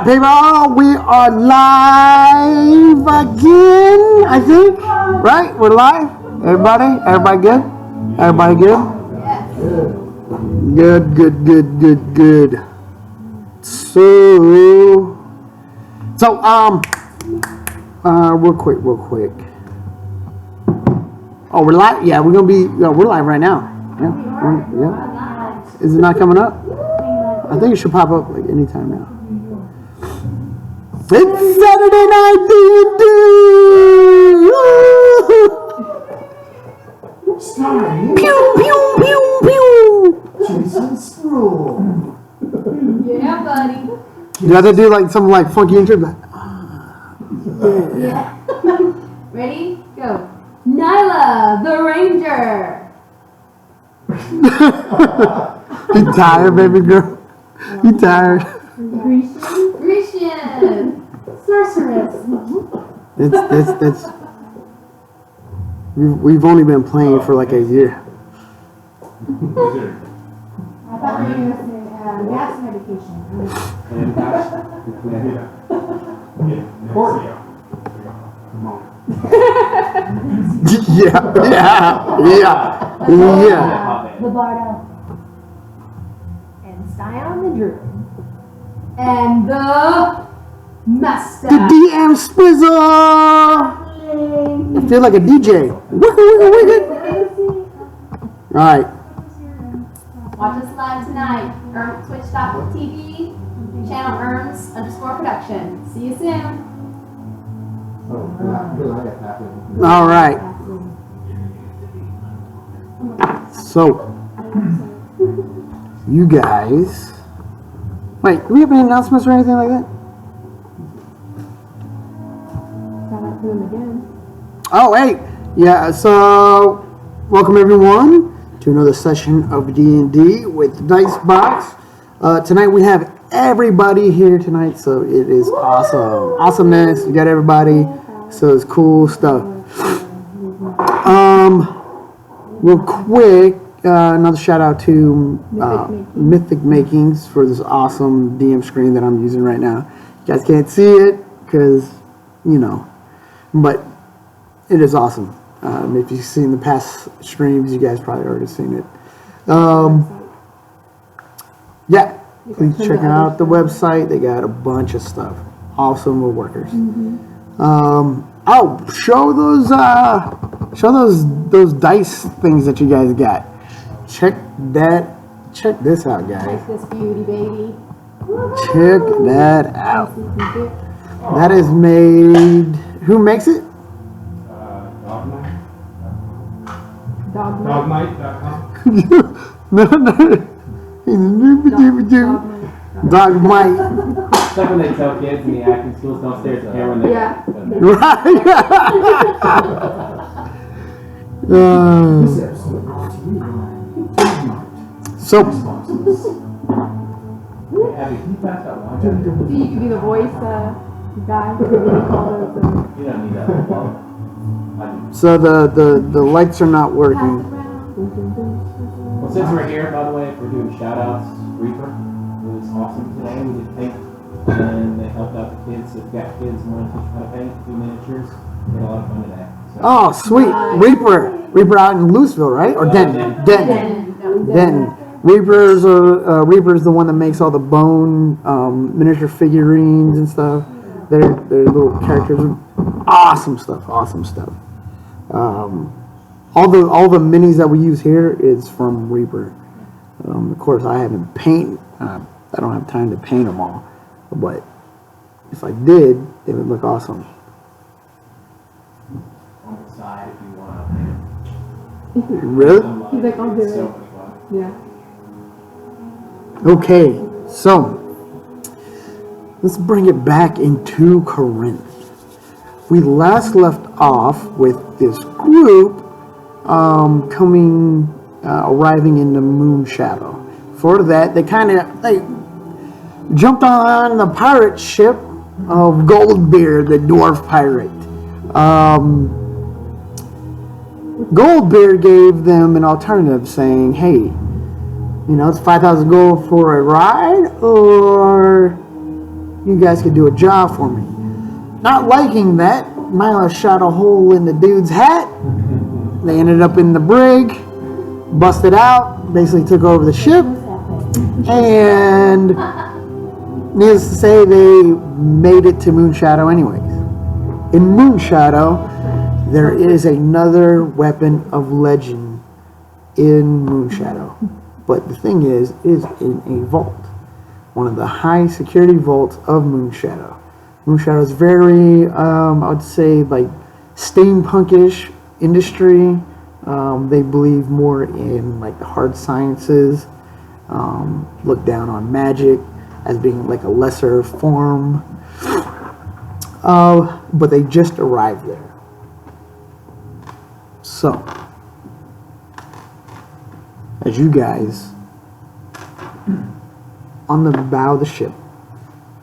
people, we are live again, I think. Right? We're live? Everybody? Everybody good? Everybody good? Good. So, real quick. Oh, we're live? Yeah, we're live right now. Yeah. Is it not coming up? I think it should pop up like anytime now. It's Saturday night D&D. Pew pew pew pew. Jason Sproul. Yeah, buddy. You have to do like some like funky intro. Like, Yeah. Ready? Go. Nyla, the Ranger. you tired, baby girl? You tired? Grecian. Sorceress. It's we've only been playing for like a year. I thought you were going to say gas medication. Yeah. The Bardo. And Scion the Druid. And the Master. The DM Spizzle. I feel like a DJ. Wiggle. All right. Watch us live tonight. Twitch.tv. Channel ERMS_production. See you soon. All right. So, you guys. Wait, do we have any announcements or anything like that? Oh, hey. Yeah, so welcome everyone to another session of D&D with Dicebox. Tonight we have everybody here tonight, so it is awesome. Awesomeness. You got everybody, so it's cool stuff. Real quick, another shout out to Mythic Makings for this awesome DM screen that I'm using right now. You guys can't see it because, but it is awesome. If you've seen the past streams, you guys probably already seen it. Yeah, please check out the website. They got a bunch of stuff. Awesome woodworkers. Oh, show those dice things that you guys got. Check this out, guys. Check this beauty, baby. Check that out. That is made. Who makes it? Dogmite.com. No. Dogmite. It's like when they tell kids in the acting schools don't stare at the camera when they Right. This episode brought to you by Dogmite. So, Abby, can you pass that wine? So you can be the voice guy. You don't need that one. I do. so the lights are not working. Well, since we're here, by the way, if we're doing shout-outs, Reaper was awesome today. We did paint, and they helped out the kids. If you've got kids who want to teach how to paint, do miniatures, we had a lot of fun today. So, Oh, sweet. Reaper out in Louisville, right? Or Denton. Reaper's the one that makes all the bone miniature figurines and stuff. Their little characters. Awesome stuff. All the minis that we use here is from Reaper. Of course, I haven't painted. I don't have time to paint them all, but if I did, it would look awesome. on the side, if you want to paint. Really? He's like, I'll do So it. much fun. Yeah. Okay, so let's bring it back into Corinth. We last left off with this group arriving in the Moon Shadow. For that, they jumped on the pirate ship of Goldbeard, the dwarf pirate. Goldbeard gave them an alternative, saying, "Hey, it's 5,000 gold for a ride, or you guys could do a job for me. Not liking that, Milo shot a hole in the dude's hat. They ended up in the brig, busted out, basically took over the ship, and needless to say, they made it to Moonshadow anyways. In Moonshadow, there is another weapon of legend in Moonshadow. But the thing is in a vault. One of the high security vaults of Moonshadow. Moonshadow is very, I would say, like steampunkish industry. They believe more in like the hard sciences. Look down on magic as being like a lesser form. But they just arrived there. So, as you guys on the bow of the ship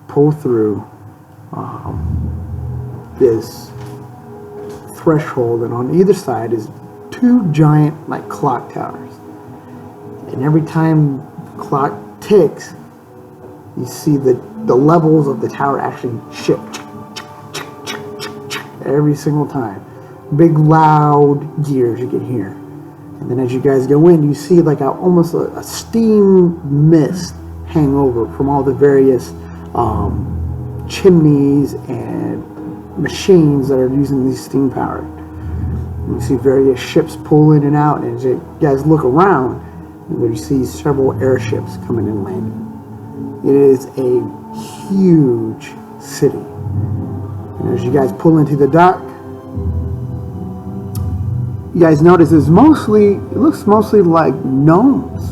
pull through this threshold, and on either side is two giant like clock towers, and every time the clock ticks, you see the levels of the tower actually shift every single time. Big loud gears you can hear. And then as you guys go in, you see like almost a steam mist hang over from all the various chimneys and machines that are using these steam powered. You see various ships pull in and out, and as you guys look around, you see several airships coming and landing. It is a huge city. And as you guys pull into the dock, you guys notice it looks mostly like gnomes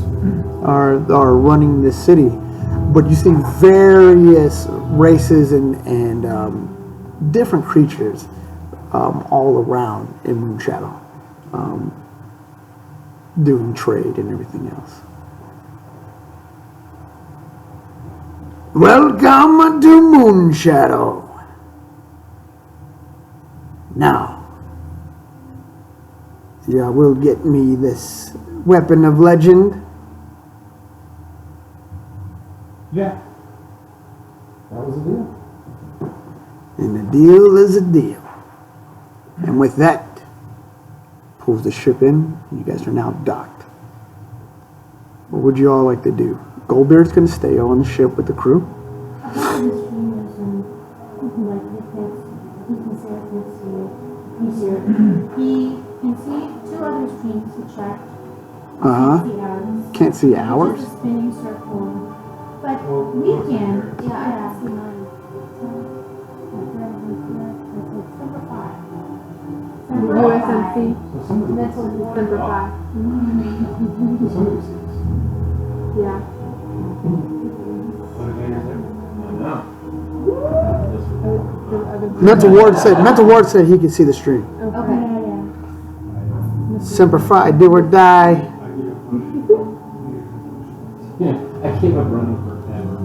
are running this city, but you see various races and different creatures all around in Moonshadow, doing trade and everything else. Welcome to Moonshadow. Now, yeah, will get me this weapon of legend. Yeah. That was a deal. And the deal is a deal. And with that, pulls the ship in. You guys are now docked. What would you all like to do? Goldbeard's going to stay on the ship with the crew. He can see two other streams to check. Uh-huh. See ours. Can't see ours? It's just a spinning circle. But we can. Yeah, I can see mine. USMC. So somebody Mental Simplify. somebody sees. Yeah. What advantage is there? Mental Ward said he could see the stream. Okay. Semper Fi, do or die. Yeah, I gave up running forever.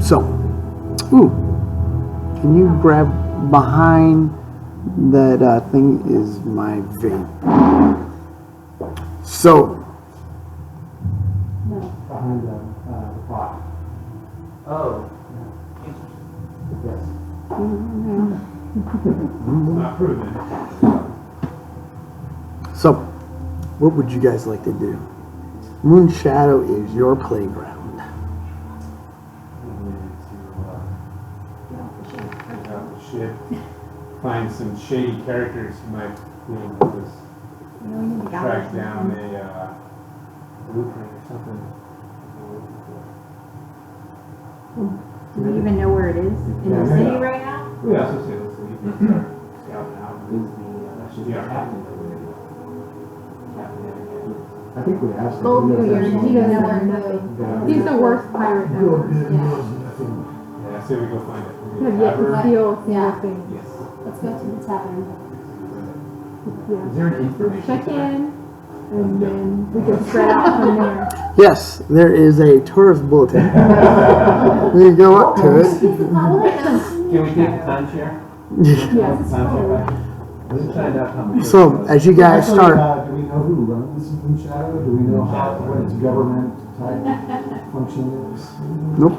So, ooh, can you grab behind that thing is my vape. So, Behind the pot. Oh. Yes. Not proven. so, what would you guys like to do? Moonshadow is your playground. Get off the ship. Find some shady characters who might be able to track down a blueprint or something. Do we even know where it is? In the city right now? Yeah, so say let's leave. Scouting out. That should be our captain. I think we asked him. Goldbeard, he doesn't know where Yeah. He's the worst pirate ever. Yeah, say we go find it. Have yet to steal a single Yeah. thing. Yes. Let's go to the tavern. Yeah. Is there an information? Check in, and then we can spread out from there. Yes, there is a tourist bulletin. We go up to it. Can we take the timeshare? Yes. Timeshare back? So as you guys Actually, start, do we know who runs Moon Shadow? Do we know what its government type function is? nope.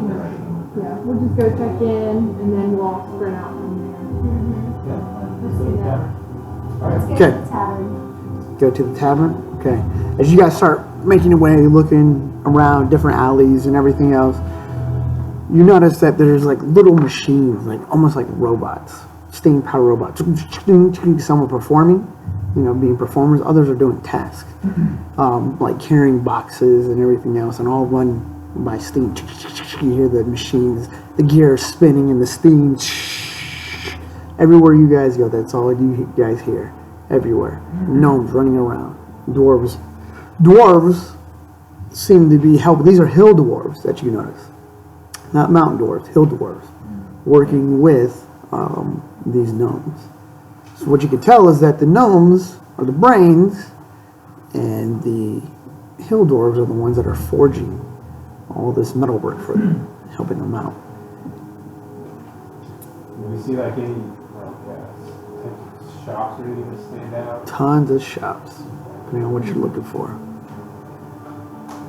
Yeah, we'll just go check in and then we'll all spread out from there. Let's do that. Let's Okay. get to the tavern. Go to the tavern. Okay. As you guys start making your way, looking around different alleys and everything else, you notice that there's like little machines, like almost like robots, steam power robots. Some are performing, being performers. Others are doing tasks, like carrying boxes and everything else, and all run by steam. You hear the machines, the gears spinning, and the steam. Everywhere you guys go, that's all you guys hear. Everywhere, gnomes running around, dwarves. Dwarves seem to be helping. These are hill dwarves that you notice, not mountain dwarves, hill dwarves, working with these gnomes. So what you can tell is that the gnomes are the brains, and the hill dwarves are the ones that are forging all this metalwork for them, helping them out. Do we see like any types of shops or anything that stand out? Tons of shops, depending on what you're looking for.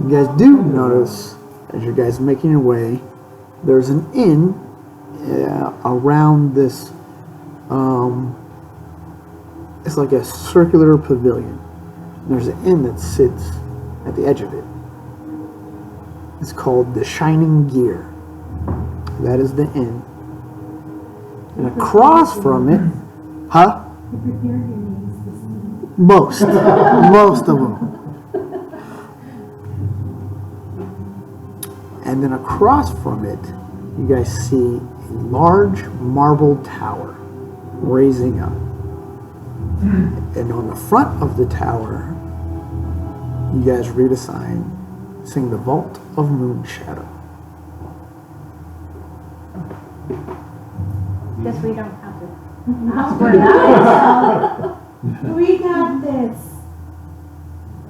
You guys do notice, as you guys are making your way, there's an inn around this. It's like a circular pavilion. There's an inn that sits at the edge of it. It's called the Shining Gear. That is the inn. And across from it, huh? Most of them. And then across from it, you guys see a large marble tower raising up. And on the front of the tower, you guys read a sign saying the Vault of Moon Shadow. Guess we don't have to ask where that is. We got this.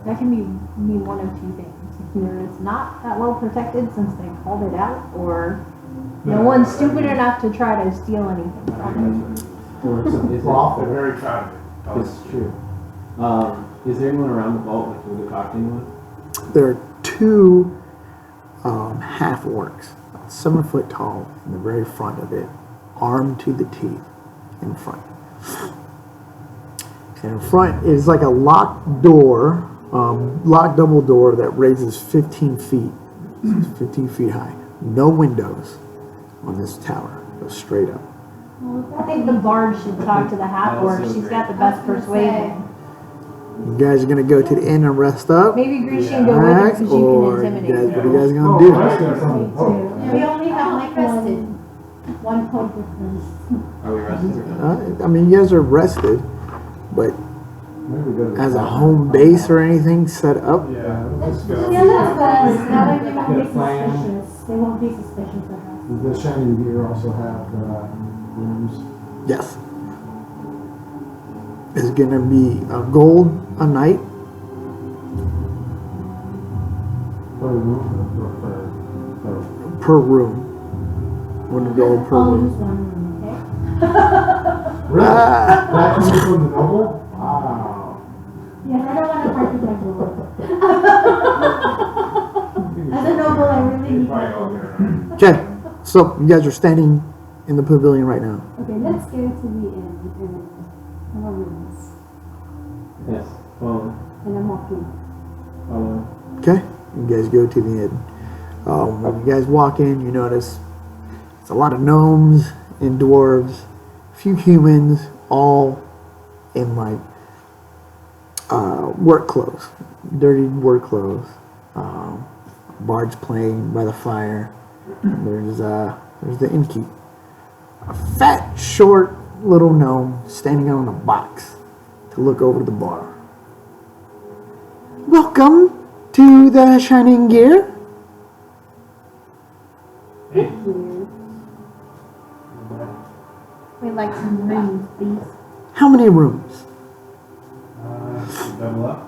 That can mean one of two things. Either it's not that well protected since they called it out, or no one's stupid enough to try to steal anything from it. Or is it, They're very proud of it. it's true. Is there anyone around the vault like we could talk to anyone? There are two half orcs, 7 foot tall, in the very front of it, armed to the teeth in front. And in front is like a locked door, locked double door that raises 15 feet. It's 15 feet high. No windows on this tower. Goes straight up. I think the bard should talk to the half orc. She's got the best persuasion. You guys are gonna go to the inn and rest up? Maybe Grecian go with her because you Or can you intimidate guys, what her. are you guys gonna Oh, do? resting from the boat. We only have like rested. one point difference. Are we rested or not? I mean, you guys are rested, but Maybe we go to the as a tavern. home base or anything set up, Yeah, let's go. Yeah, that's good. Now they're gonna Get a be plan. suspicious. They won't be suspicious of us. Does the Shining Gear also have rooms? yes. It's gonna be a gold a night. Per room or Per room. 1 gold per I'll room. use one room, okay? Really? Ah, That comes from the noble? Wow. Yes, I don't want to part with my gold. As a noble, I really need my gold. okay, so you guys are standing in the pavilion right now. Okay, let's go to the inn and our rooms. Yes. Follow. And I'm walking. Follow. Okay, you guys go to the inn. When you guys walk in, you notice it's a lot of gnomes and dwarves, a few humans, all in like work clothes, dirty work clothes. Bard's playing by the fire. There's the innkeep, a fat, short little gnome standing on a box to look over the bar. Welcome to the Shining Gear. Hey. We'd like some rooms, please. How many rooms? Double up.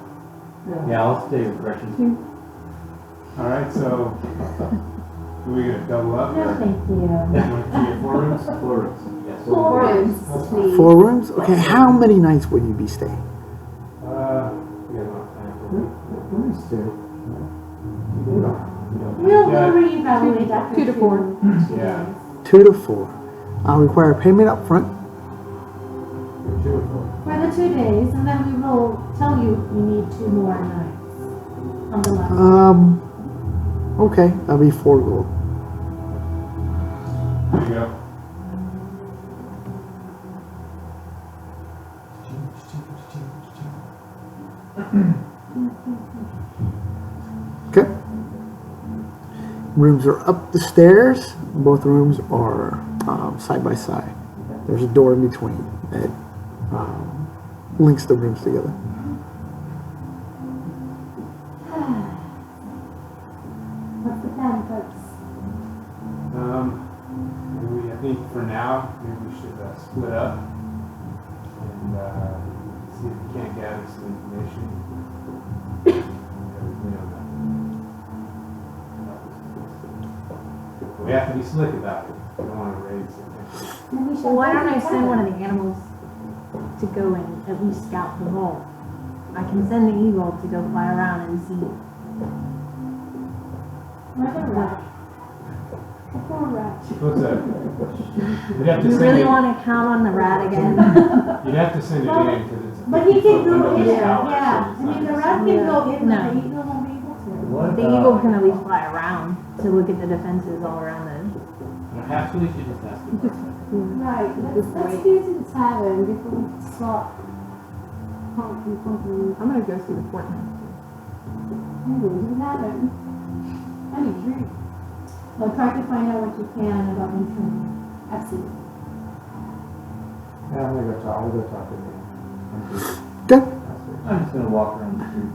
Yeah, I'll stay with Gretchen. Alright, so, are we gonna double up? No, Or thank you. you want to get 4 rooms? 4 rooms. Yes. 4 rooms, please. 4 rooms? Okay, how many nights would you be staying? We got enough time for it. At least 2. We'll reevaluate after 2 to 4. Yeah. 2 to 4. I'll require payment up front. For the 2 days, and then we will tell you if you need 2 more nights on the left. Okay, that'll be 4 gold. There you go. Okay. Rooms are up the stairs. Both rooms are side by side. There's a door in between that links the rooms together. What's the plan, folks? Maybe I think for now, maybe we should split up and see if we can't gather some information. We have to be slick about it. We don't want to raise it. Well, why don't I send one of the animals to go and at least scout the vault? I can send the eagle to go fly around and see. Where's the rat? The poor rat. What's that? You'd have to You send really it. want to count on the rat again? You'd have to send it in because it's. But he can go in window there, tower, so yeah. I it's mean, the not- rat can go in, No. but the eagle won't be able to. What The eagle can at least fly around to look at the defenses all around the. Actually, you should just ask the question. Right, let's get to the tavern before we swap. Honky, honky. I'm gonna go see the port master. I'm going to the tavern. I need a drink. Well, try to find out what you can about entering. Absolutely. Yeah, I'm gonna go talk, I'll go talk to him. Okay. I'm just gonna walk around the street,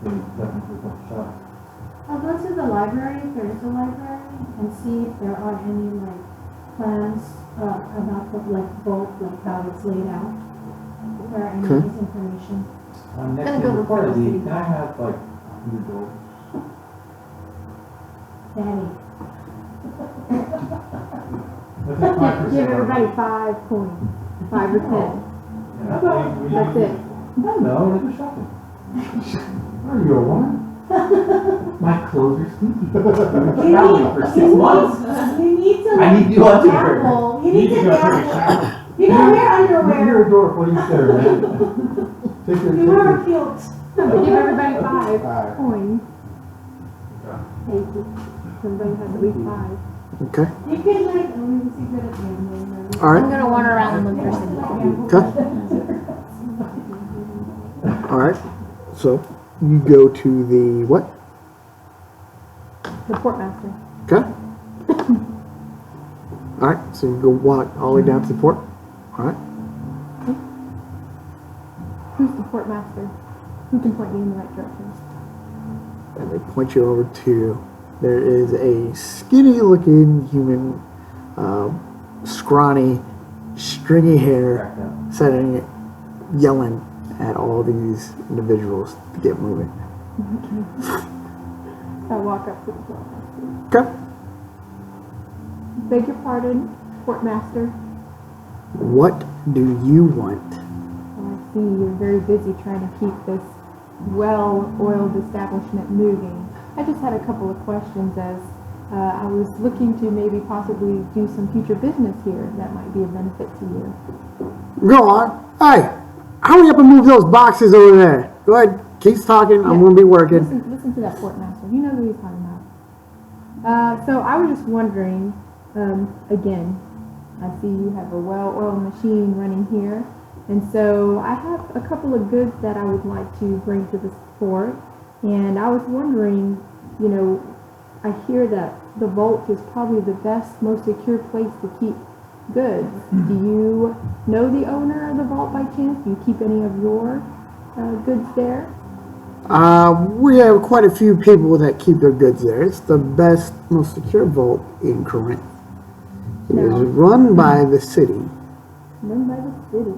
maybe looking for a couple shots. I'll go to the library, if there is a library, and see if there are any, like, plans, about the, like, vault, like how it's laid out. If there are any Okay. information. Next Gonna go thing, look before for I the leave, city can I have like 100 gold? Danny. Let's have 5% Give of our- everybody 5 coins. 5 or 10. Yeah, we That's usually- it. No, let's go shopping. Are you a woman? My clothes are stinky. We've been traveling for 6 months. You need to. I need new underwear. Careful. You You need to go be take a careful. shower. You don't wear You're underwear. a dork, what do you say, man? Take your, You wear a kilt. Give everybody 5 Five. coins. Thank you. Everybody has at least 5. Okay. You can like, oh, we see good at gambling. All right. I'm gonna wander around and look for city. Okay. All right. So you go to the what? The port master. Okay. All right. So you go walk all the way down to the port. All right. Who's the port master? Who can point me in the right direction? And they point you over to. There is a skinny-looking human, scrawny, stringy hair, Cracked up. sitting, yelling at all these individuals to get moving. I walk up to the port master. Okay. Beg your pardon, port master. What do you want? Well, I see you're very busy trying to keep this well-oiled establishment moving. I just had a couple of questions as I was looking to maybe possibly do some future business here that might be a benefit to you. Go on. Hey, hurry up and move those boxes over there. Go ahead. Keep talking. I'm Yeah. going to be working. Listen to that port master. He knows what he's talking about. So I was just wondering, again, I see you have a well-oiled machine running here. And so I have a couple of goods that I would like to bring to this port. And I was wondering, you know, I hear that the vault is probably the best, most secure place to keep goods. Do you know the owner of the vault by chance? Do you keep any of your goods there? We have quite a few people that keep their goods there. It's the best, most secure vault in Corinth. It is run by the city. Run by the city.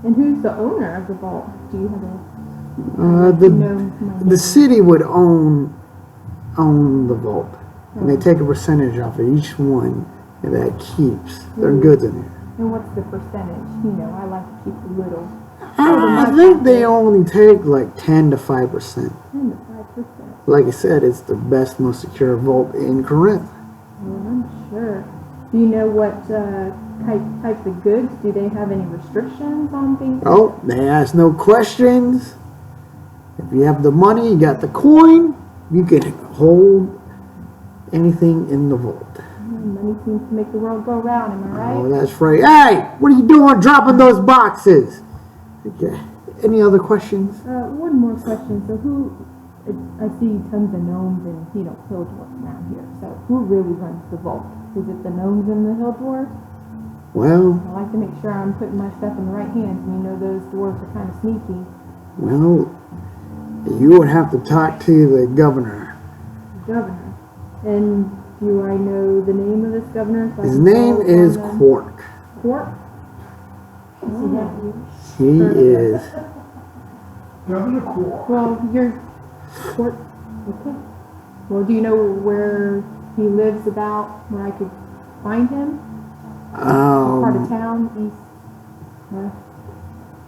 And who's the owner of the vault? Do you have a The city would own the vault, and they take a percentage off of each one, that keeps their goods in there. And what's the percentage? You know, I like to keep a little. I think they only take like 10 to 5%. 10 to 5%. Like I said, it's the best, most secure vault in Corinth. Well, I'm sure. Do you know what types of goods? Do they have any restrictions on things? Oh, they ask no questions. If you have the money, you got the coin, you can hold anything in the vault. Money seems to make the world go round, am I right? Oh, that's right. Hey, what are you doing dropping those boxes? Okay. Any other questions? One more question. So I see tons of gnomes and, hill dwarfs around here. So who really runs the vault? Is it the gnomes and the hill dwarfs? Well, I like to make sure I'm putting my stuff in the right hands. And those dwarfs are kind of sneaky. you would have to talk to the governor. Governor. And do I know the name of this governor? So I His can name follow is up on them? Quark. Quark? He is. Governor Quark. Well, you're Quark. Okay. Well, do you know where he lives about, where I could find him? What part of town? East? West?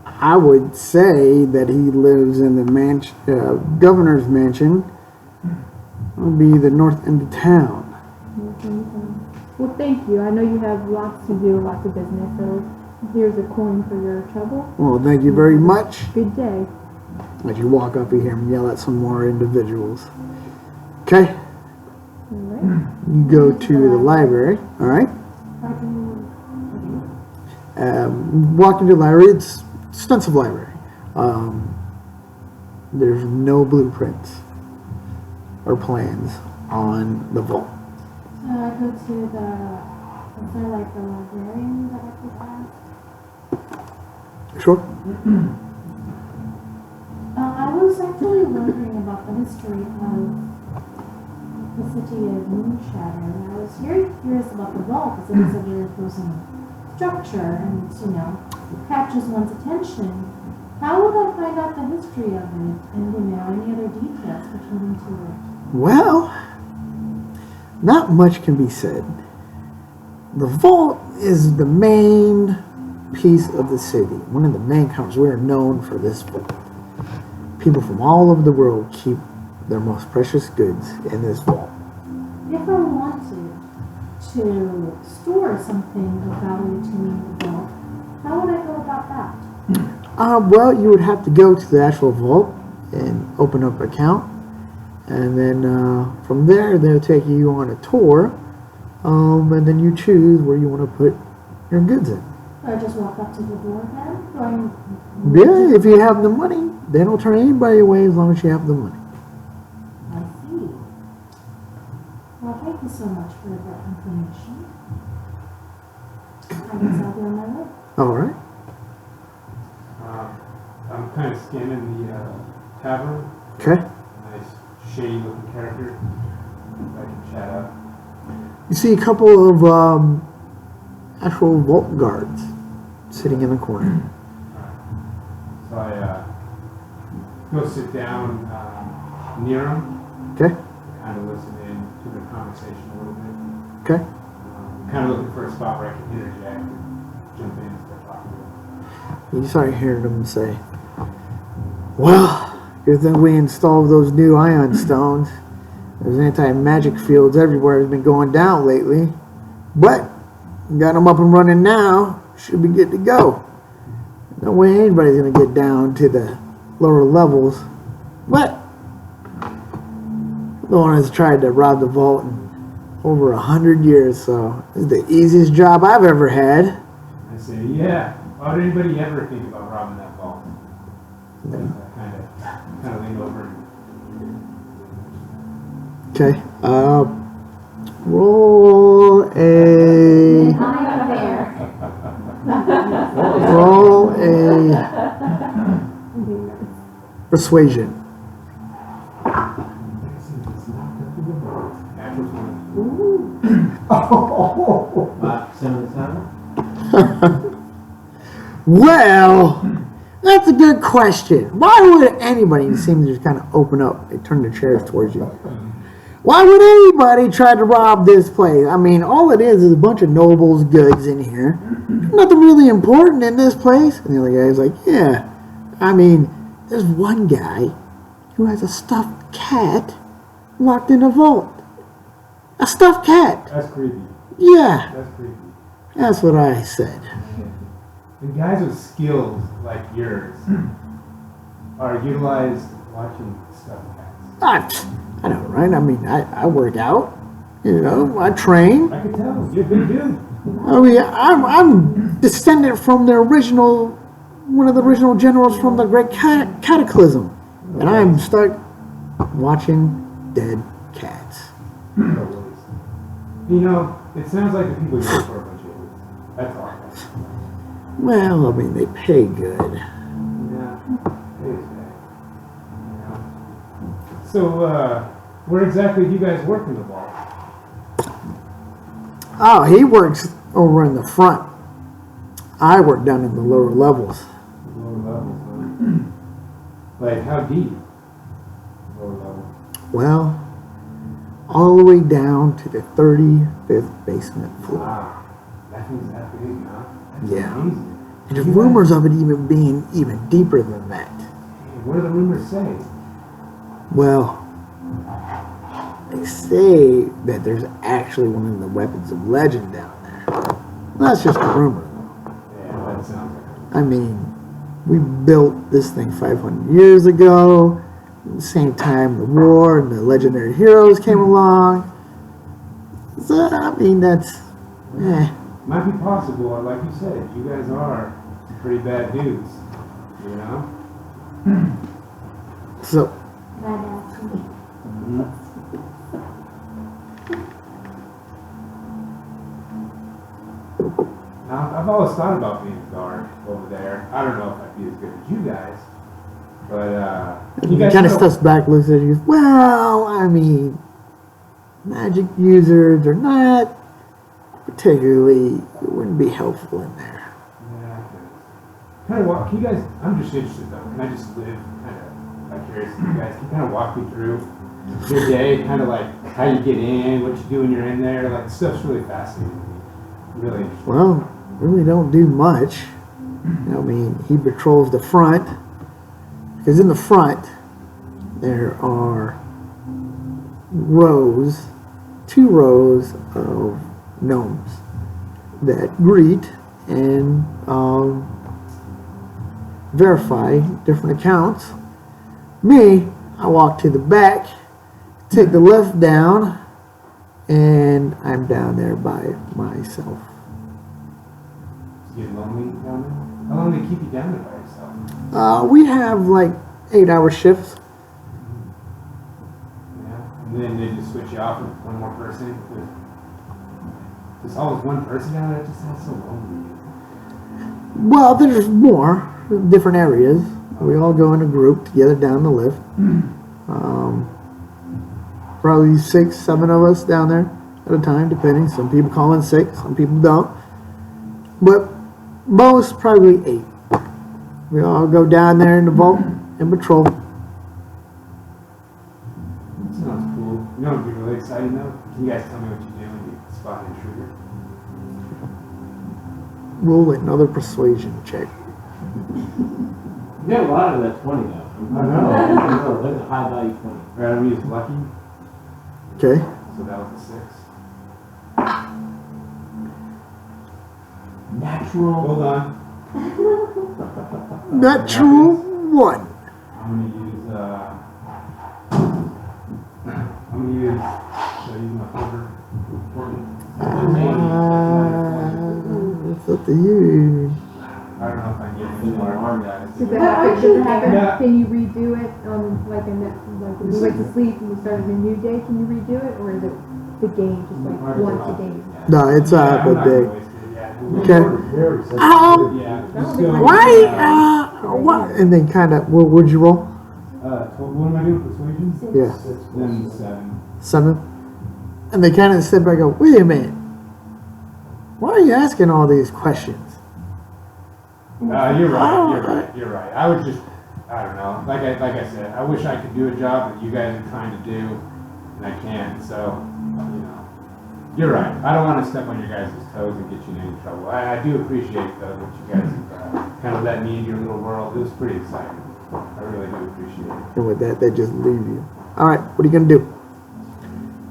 I would say that he lives in the governor's mansion. It would be the north end of town. Well, thank you. I know you have lots to do, lots of business, so here's a coin for your trouble. Well, thank you very much. Good day. As you walk up, you hear him yell at some more individuals. Okay, All right. you go to the library. All right. Walk into the library. It's extensive library. There's no blueprints or plans on the vault. So I go to is there like the librarian that I could ask? Sure. I was actually wondering about the history of the city of Moonshadow, and I was very curious about the vault because it is a very imposing structure and, catches one's attention. How would I find out the history of it and, any other details pertaining to it? Well, not much can be said. The vault is the main piece of the city. One of the main comers. We are known for this vault. People from all over the world keep their most precious goods in this vault. If I wanted to store something of value to me in the vault, how would I go about that? Well, you would have to go to the actual vault and open up an account. And then from there, they'll take you on a tour. And then you choose where you want to put your goods in. Do I just walk up to the door then? Yeah, if you have the money, they don't turn anybody away as long as you have the money. I see. Well, thank you so much for that information. I guess I'll be on my way. All right. I'm kind of scanning the tavern. Okay. Nice, shady looking character. I can chat up. You see a couple of actual vault guards sitting in the corner. So I go sit down near him, Okay. kind of listen in to the conversation a little bit. Okay. Kind of looking for a spot where I can interject and jump in and start talking to him. You start hearing them say, "Well, good thing we installed those new ion stones. There's anti-magic fields everywhere has been going down lately. But got them up and running now. Should be good to go. No way anybody's going to get down to the lower levels. But the one has tried to rob the vault in over 100 years, so this is the easiest job I've ever had." I say, yeah, why would anybody ever think about robbing that vault? Kind of lean over and Okay. Roll a I'm there. roll a persuasion. natural 5% of the time. Well, that's a good question. Why would anybody seem to just kind of open up? They turn their chairs towards you. Why would anybody try to rob this place? I mean, all it is a bunch of nobles' goods in here. Nothing really important in this place. And the other guy's like, yeah. I mean, there's one guy who has a stuffed cat locked in a vault. A stuffed cat. That's creepy. Yeah, That's creepy. that's what I said. And guys with skills like yours are utilized watching stuff cats. I know, right? I mean, I work out. You know, I train. I can tell. You're a big dude. I mean, I'm descended from the original, one of the original generals from the Great Cataclysm, and I'm stuck watching dead cats. You know, it sounds like the people you work for are a bunch of idiots. That's all. Well, I mean, they pay good. Yeah, it is bad. Yeah. So, where exactly do you guys work in the vault? Oh, he works over in the front. I work down in the lower levels. Lower levels, huh? Like, how deep? Lower level. Well, all the way down to the 35th basement floor. Wow. That thing's that big, huh? That's Yeah. amazing. And there's rumors of it even being even deeper than that. Hey, what do the rumors say? Well, they say that there's actually one of the weapons of legend down there. That's just a rumor, though. Yeah, that sounds like I mean, we built this thing 500 years ago. At the same time, the war and the legendary heroes came along. So, I mean, that's... Might be possible, or like you said, you guys are some pretty bad dudes. You know? So, Badass. Now, I've always thought about being a guard over there. I don't know if I'd be as good as you guys, but he kind of steps back, looks at you. Well, I mean, magic users are not particularly, it wouldn't be helpful in there. Yeah, kind of walk. Can you guys? I'm just interested though. Can I just live kind of like curious? You guys can kind of walk me through your day, kind of like how you get in, what you do when you're in there. Like stuff's really fascinating to me. Really interesting. Well, really don't do much. I mean, he patrols the front. Because in the front, there are two rows of gnomes that greet and verify different accounts. Me, I walk to the back, take the lift down, and I'm down there by myself. You get lonely down there? How long do they keep you down there by yourself? We have like 8-hour shifts. Yeah, and then they just switch you off with one more person. There's always one person down there. It just sounds so lonely. Well, there's more different areas. We all go in a group together down the lift. Probably 6, 7 of us down there at a time, depending. Some people call in sick, some people don't. But most, probably 8. We all go down there in the vault and patrol. That sounds cool. You know what would be really exciting though? Can you guys tell me what you do when you spot an intruder? Roll another persuasion check. You got a lot of that 20 though. I know. That's a high value 20. Rather we use lucky, Okay. so that was a 6. Natural. Hold on. Natural 1. I'm gonna use, should I use my folder? It's up to you. I don't know if I need any more guys. Does it happen? Yeah. Can you redo it on like like when you went to sleep and you started a new day? Can you redo it, or is it the game just like once a game? No, it's Yeah, I'm a not day. gonna waste it, yeah. Okay. Very sensitive. Yeah, just go. Why? What? And then kind of, what would you roll? What am I doing, persuasion? Yeah. Then 7. 7. And they kind of sit back and go, wait a minute. Why are you asking all these questions? You're right. I would just, I don't know. Like I said, I wish I could do a job that you guys are trying to do. and I can't. So, you're right. I don't want to step on your guys' toes and get you in any trouble. I do appreciate though that you guys kind of let me in your little world. It was pretty exciting. I really do appreciate it. And with that, they just leave you. All right, what are you gonna do?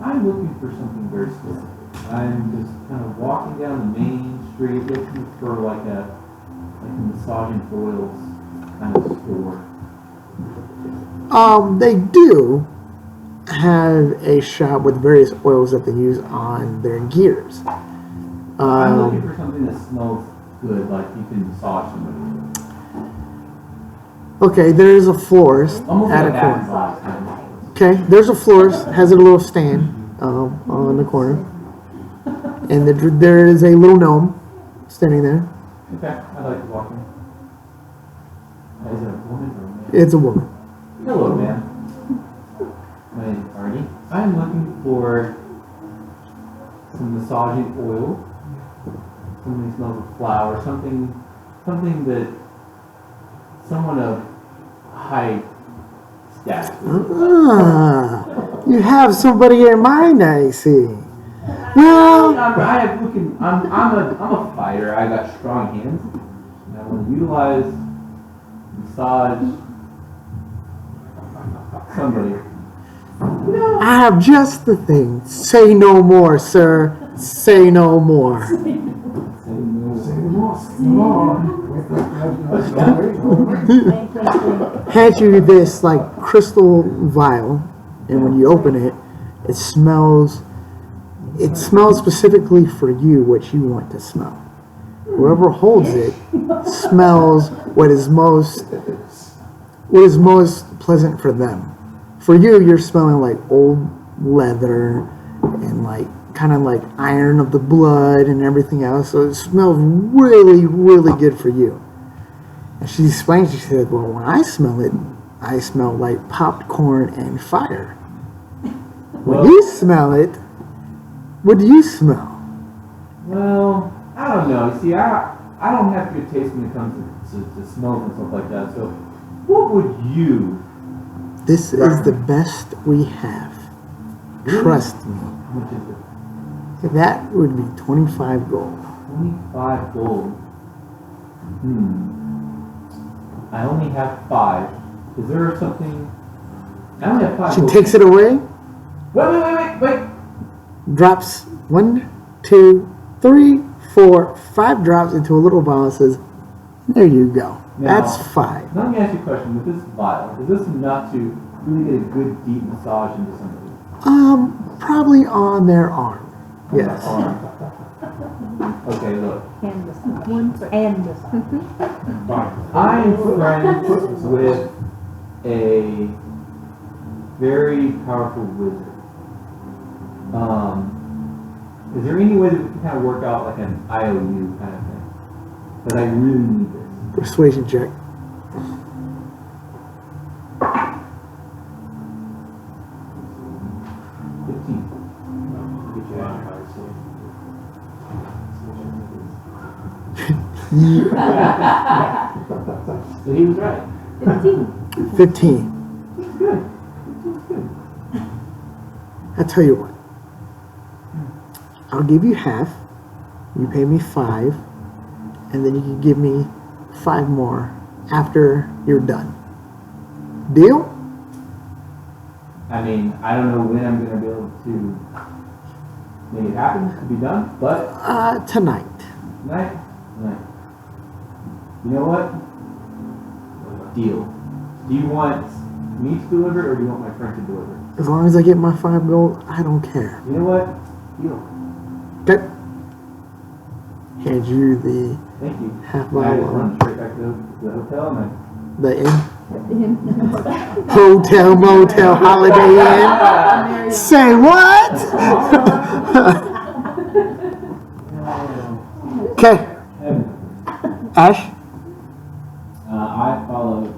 I'm looking for something very specific. I'm just kind of walking down the main street looking for like a massaging oils kind of store. They do have a shop with various oils that they use on their gears. I'm looking for something that smells good, like you can massage somebody. Okay, there's a florist Almost at like a that corner. massage kind of. Okay, there's a florist, has a little stand on the corner. And there is a little gnome standing there. Okay, I'd like to walk in. Is it a woman or a man? It's a woman. Hello, ma'am. My name is Arnie. I'm looking for some massaging oil. Something that smells of flower. Something that someone of high status would like. Ah, you have somebody in mind, I see. Well, I'm a fighter. I got strong hands, and I want to utilize massage somebody. I have just the thing. Say no more, sir. Say no more. Hand you this like crystal vial, and when you open it, it smells specifically for you what you want to smell. Whoever holds it smells what is most pleasant for them. For you, you're smelling like old leather and like kind of like iron of the blood and everything else. So it smells really, really good for you. And she explains, she said, well, when I smell it, I smell like popcorn and fire. When you smell it, what do you smell? Well, I don't know. See, I don't have good taste when it comes to smells and stuff like that. So, what would you? This is the best we have. Trust me. How much is it? That would be 25 gold. 25 gold. I only have 5. Is there something? I only have 5 She gold. takes it away, Wait. drops 1, 2, 3, 4, 5 drops into a little vial and says, there you go. Now, That's 5. Let me ask you a question. With this vial, is this enough to really get a good deep massage into somebody? Probably on their arm. Yes. Okay, look. Hand massage. Hand massage. I'm friends with a very powerful wizard. Is there any way that we can kind of work out like an IOU kind of thing? But I really need this. Persuasion check. 15. Get you out of here, So he was right. 15. Good. I tell you what. I'll give you half. You pay me 5. And then you can give me 5 more after you're done. Deal? I mean, I don't know when I'm going to be able to make it happen, to be done, but Tonight. tonight. You know what? Deal. Do you want me to deliver it or do you want my friend to deliver it? As long as I get my 5 gold, I don't care. You know what? Deal. Okay. Hand you the Thank you. half And I just vial. run straight back to the hotel and The inn. Hotel, motel, holiday inn. Say what? Okay. Ash? I follow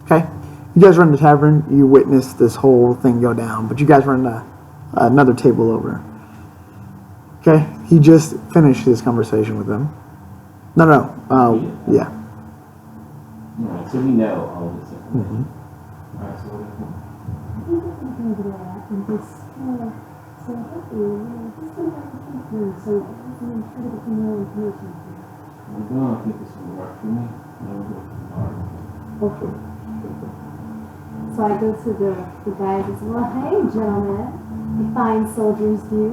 Okay. You guys run the tavern. You witness this whole thing go down, but you guys run another table over. Okay. He just finished his conversation with them. No. Yeah. Alright, so we know all of this. Mhm. Alright, so what think I can go over there and just kind of say, hey, just come back to keep me, so I can try to get some more information. I don't think this will work for me. I will go tomorrow. Okay. So I go to the guy and says, well, hey, gentlemen, you fine soldiers do.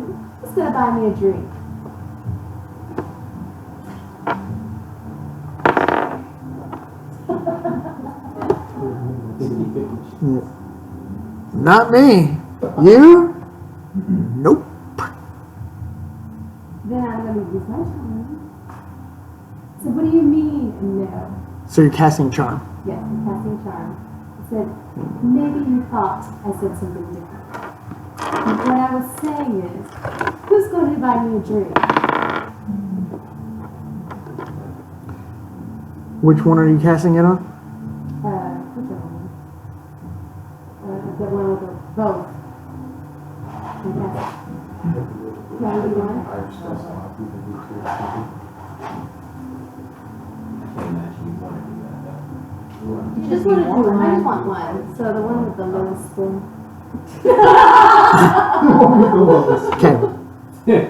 Who's gonna buy me a drink? Not me. You? Nope. Then I'm gonna use my charm. So what do you mean, no? So you're casting charm. Yes, I'm casting charm. I said, maybe you thought I said something different. What I was saying is, who's going to buy me a drink? Which one are you casting it on? Which one? The one with the both. Okay. Yeah, you want I can't imagine you want to do that though. You just want to do one. I just want one. So the one with the little spoon. Okay.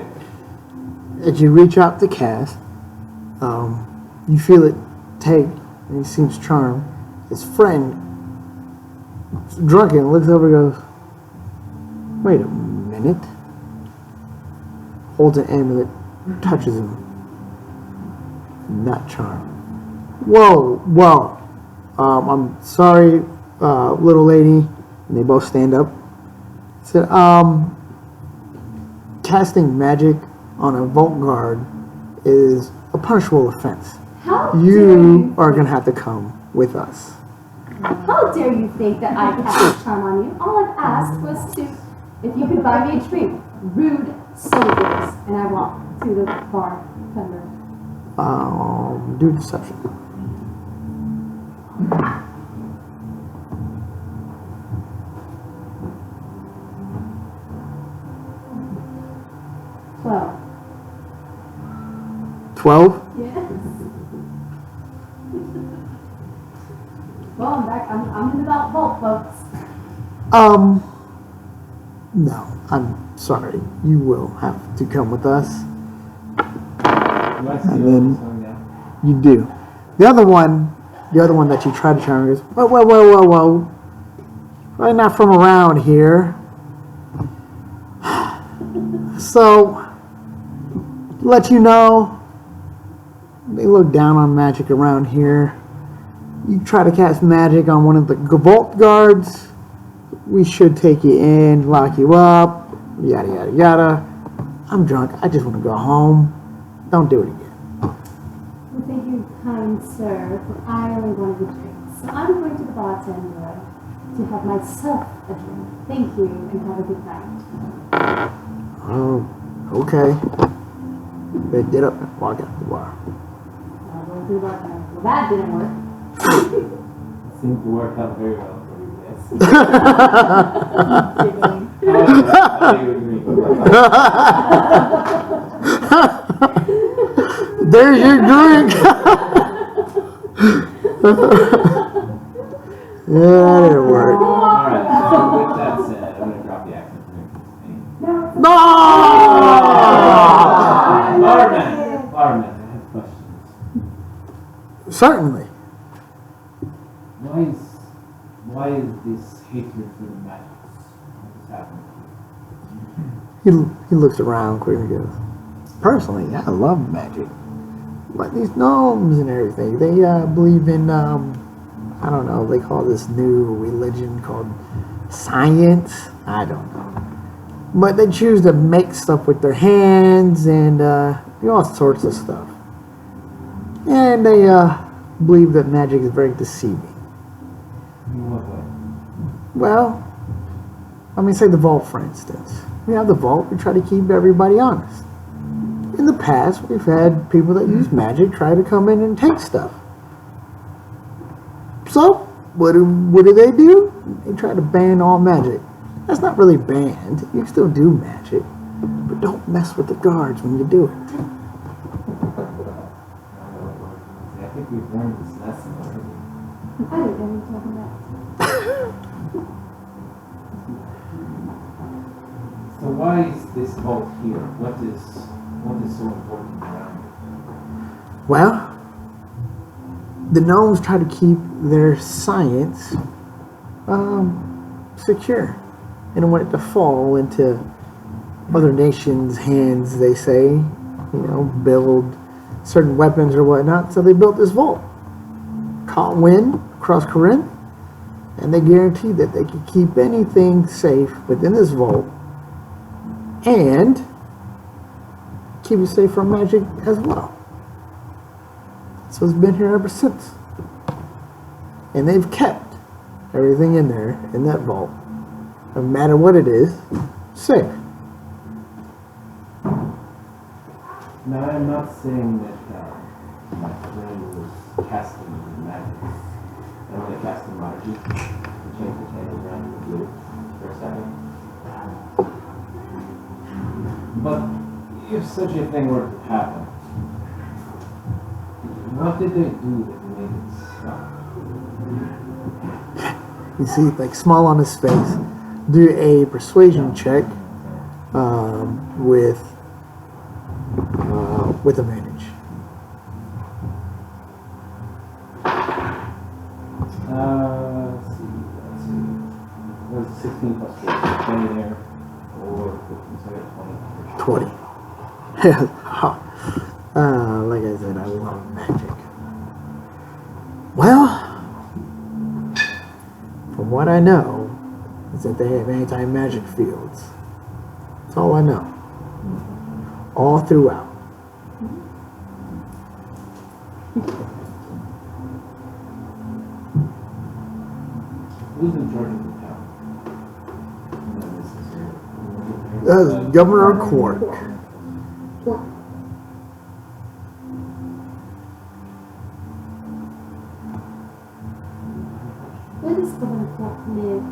As you reach out to cast, you feel it take, and he seems charmed. His friend, drunken, looks over and goes, wait a minute. Holds an amulet, touches him. Not charmed. Whoa. I'm sorry, little lady. And they both stand up. Said, casting magic on a vault guard is a punishable offense. How dare You are gonna have to come with us. How dare you think that I cast a charm on you? All I've asked was to, if you could buy me a drink. Rude soldiers. And I walk to the bartender. Do deception. Well, 12? yes. Well, I'm back. I'm in the vault, folks. No, I'm sorry. You will have to come with us. Do I steal And then- something now? You do. The other one that you try to charm goes, whoa. Probably not from around here. So, to let you know, they look down on magic around here. You try to cast magic on one of the vault guards, we should take you in, lock you up, yada. I'm drunk. I just want to go home. Don't do it again. Well, thank you, kind sir, but I only wanted a drink. So I'm going to the bartender to have myself a drink. Thank you, and have a good night. Oh, okay. They get up and walk out the bar. I'll go to the bartender. Well, that didn't work. Seemed to work out very well for you, yes. Giggling. How do you agree? There's your drink. Yeah, that didn't work. Alright, so with that said, I'm gonna drop the accent for next thing. No! Barman, I have questions. Certainly. Why is this hatred for the magics? What is happening? He looks around quick and goes, personally, I love magic. But these gnomes and everything, they believe in, I don't know, they call this new religion called science. I don't know. But they choose to make stuff with their hands and do all sorts of stuff. And they believe that magic is very deceiving. In what way? Well, let me say the vault, for instance. We have the vault, we try to keep everybody honest. In the past, we've had people that use magic try to come in and take stuff. So, what do they do? They try to ban all magic. That's not really banned. You still do magic. But don't mess with the guards when you do it. I think we've learned this lesson already. I don't know what you're talking about. What is so important around it? Well, the gnomes try to keep their science secure. They don't want it to fall into other nations' hands, they say, build certain weapons or whatnot. So they built this vault. Caught wind across Corinth, and they guaranteed that they could keep anything safe within this vault and keep it safe from magic as well. So it's been here ever since. And they've kept everything in there, in that vault, no matter what it is, safe. Now, I'm not saying that my friend was casting magic. I'm going to cast Prodigy to change the channel around to blue for a second. But if such a thing were to happen, what did they do that made it stop? You see, like, small on his face. Do a persuasion check with advantage. Let's see. What is 16 plus 4? 20 there, or 15, so 20. 20. Like I said, I love magic. Well, from what I know, is that they have anti-magic fields. That's all I know. All throughout. Who's in charge of the town? Governor Quark. Where does Governor Clark live?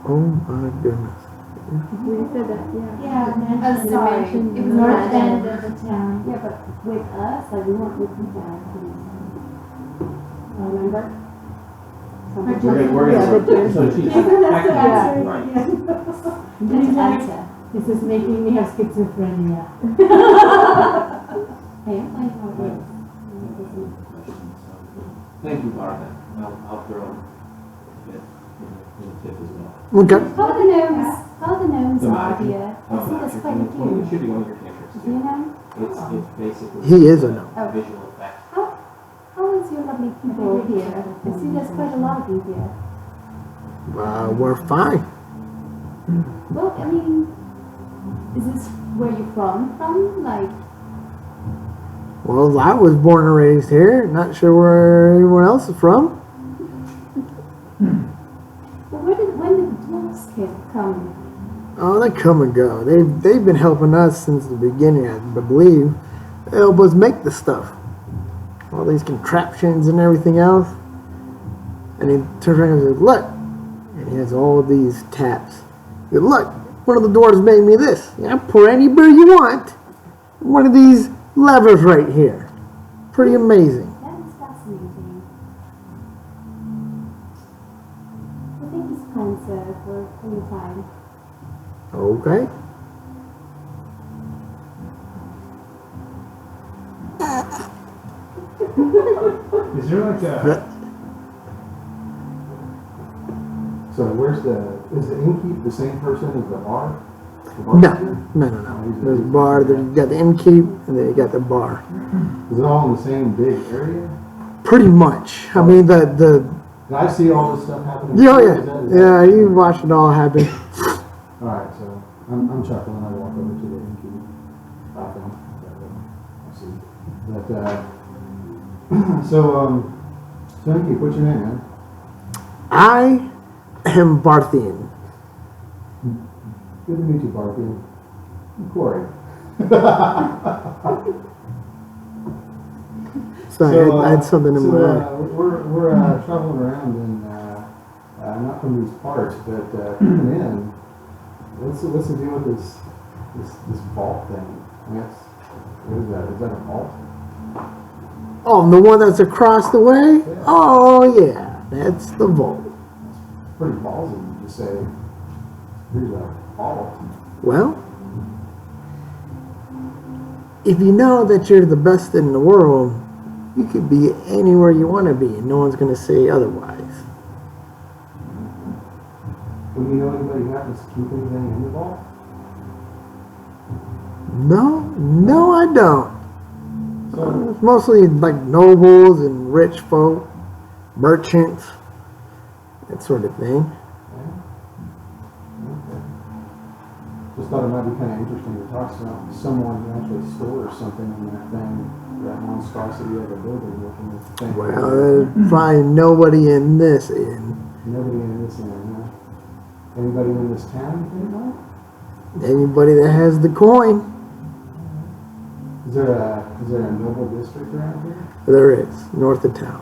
Oh my goodness. We said that, yeah. Yeah, mansion. sorry. The mansion. It was north end of the town. Yeah, but with us, like, we weren't with you guys. Remember? We're Yeah, gonna, so she's Yeah. right. This is making me have schizophrenia. Hey, I'm playing how it is. Thank you, Barbara. I'll throw a bit in the tip as well. Okay. How the gnomes The are, magic. dear. I see there's quite a It few. should be one of your cantrips Do you too. know? It's basically. He is a gnome. Oh. Visual effect. How is your lovely people here? I see there's quite a lot of you here. We're fine. Well, I mean, is this where you're from? Like, Well, I was born and raised here. Not sure where anyone else is from. well, when did the dwarves come? Oh, they come and go. They've been helping us since the beginning, I believe. They help us make the stuff. All these contraptions and everything else. And he turns around and says, look. And he has all these taps. He goes, look, one of the dwarves made me this. Yeah, pour any beer you want. One of these levers right here. Pretty amazing. That is fascinating. Well, thank you so kind, sir, for your time. Okay. Is there like a, So is the innkeep the same person as the bar? The No, bartender? no. There's a bar, then you got the innkeep, and then you got the bar. Is it all in the same big area? Pretty much. I mean, the Did I see all this stuff happening? yeah, Is that- yeah, you watch it all happen. Alright, so I'm chuckling. I walk over to the innkeep, laughing. I see. But, so innkeep, what's your name, man? I am Barthian. Good to meet you, Barfield. I'm Corey. So I had something in my eye. We're traveling around and not from these parts, but coming in. What's the deal with this vault thing? What is that? Is that a vault? Oh, the one that's across the way? Oh, yeah. That's the vault. Pretty ballsy to say, here's a vault. Well, if you know that you're the best in the world, you could be anywhere you want to be, and no one's going to say otherwise. Well, you know anybody who happens to keep anything in the vault? No, I don't. So, It's mostly like nobles and rich folk, merchants, that sort of thing. okay. Just thought it might be kind of interesting to talk to someone who actually stores something in that thing, that monstrosity of a building looking at the thing. Well, there's probably nobody in this inn. Nobody in this area. Anybody in this town, you think about? Anybody that has the coin, Is there a noble district around here? there is, north of town.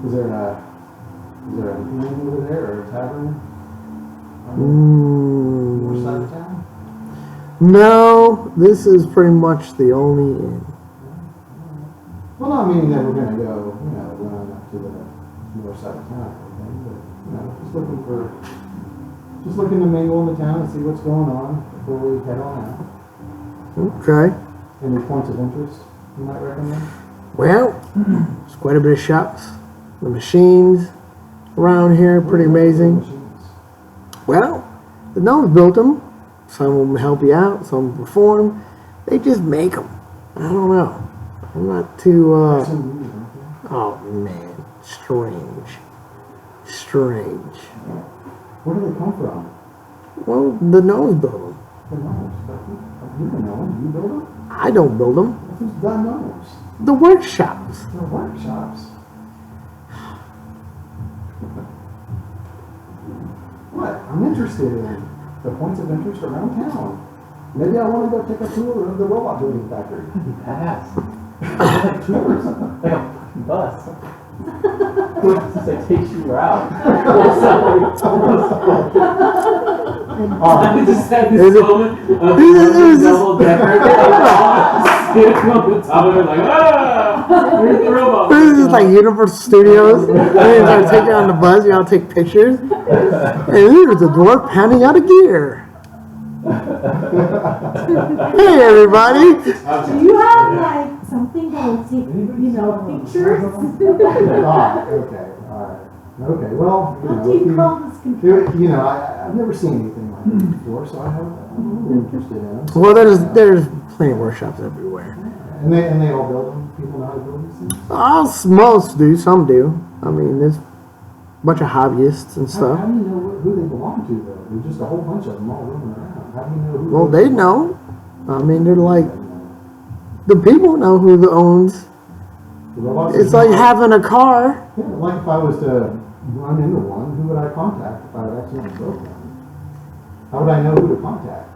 Is there an inn over there or a tavern? On the north side of town? No, this is pretty much the only inn. Well, not meaning that we're gonna go, run up to the north side of town or anything, but, just looking to mingle in the town and see what's going on before we head on out. Okay. Any points of interest you might recommend? Well, there's quite a bit of shops. The machines around here are pretty amazing. Machines. Well, the gnomes built them. Some of them help you out, some perform. They just make them. I don't know. I'm not too, Some news, aren't there? oh man, strange. Strange. Where do they come from? Well, the gnomes built them. The gnomes. But you can know them. You build them? I don't build them. Who's done gnomes? The workshops. They're workshops. What? I'm interested in the points of interest around town. Maybe I want to go take a tour of the robot building factory. Badass. Like tours. Like a fucking bus. Just like takes you around. I just had Is this it- moment of is this- double decker. Sitting on the top of it like, here's the robot. This is like Universal Studios. They start taking on the bus, you all take pictures. And here's a dwarf pounding out a gear. Hey everybody! Do you have like something that will take, pictures? Ah, okay, alright. Okay, well, What do you call this computer? I've never seen anything like this before, so I'm a little interested in them. Well, there's plenty of workshops everywhere. And they all build them? People know how to build these things? Most do, some do. I mean, there's a bunch of hobbyists and How stuff. do you know who they belong to, though? There's just a whole bunch of them all roaming around. How do you know who? Well, they know. I mean, they're like, The the people know who owns. robots It's are like not- having a car. Yeah, like if I was to run into one, who would I contact if I would accidentally broke one? How would I know who to contact?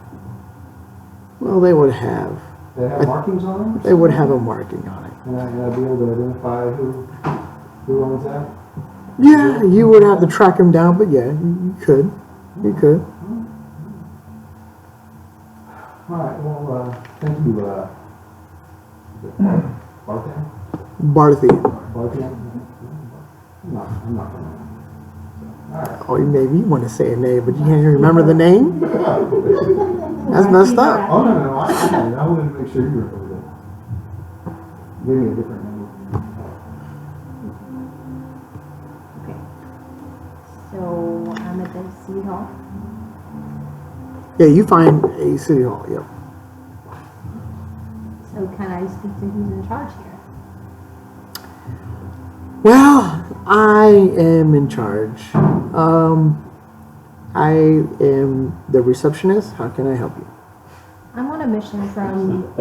Well, they would have. They have markings on them? They would have a marking on it. And I'd be able to identify who owns that? Yeah, you would have to track them down, but yeah, you could. You could. Alright, well, thank you, Barthan? Barthian. Barthan? I'm not gonna. Alright. Oh, maybe you want to say a name, but you can't even remember the name? That's messed up. Oh, no, I wanted to make sure you remembered it. Give me a different name. Okay. So I'm at the city hall. Yeah, you find a city hall, yep. So can I speak to who's in charge here? Well, I am in charge. I am the receptionist. How can I help you? I'm on a mission from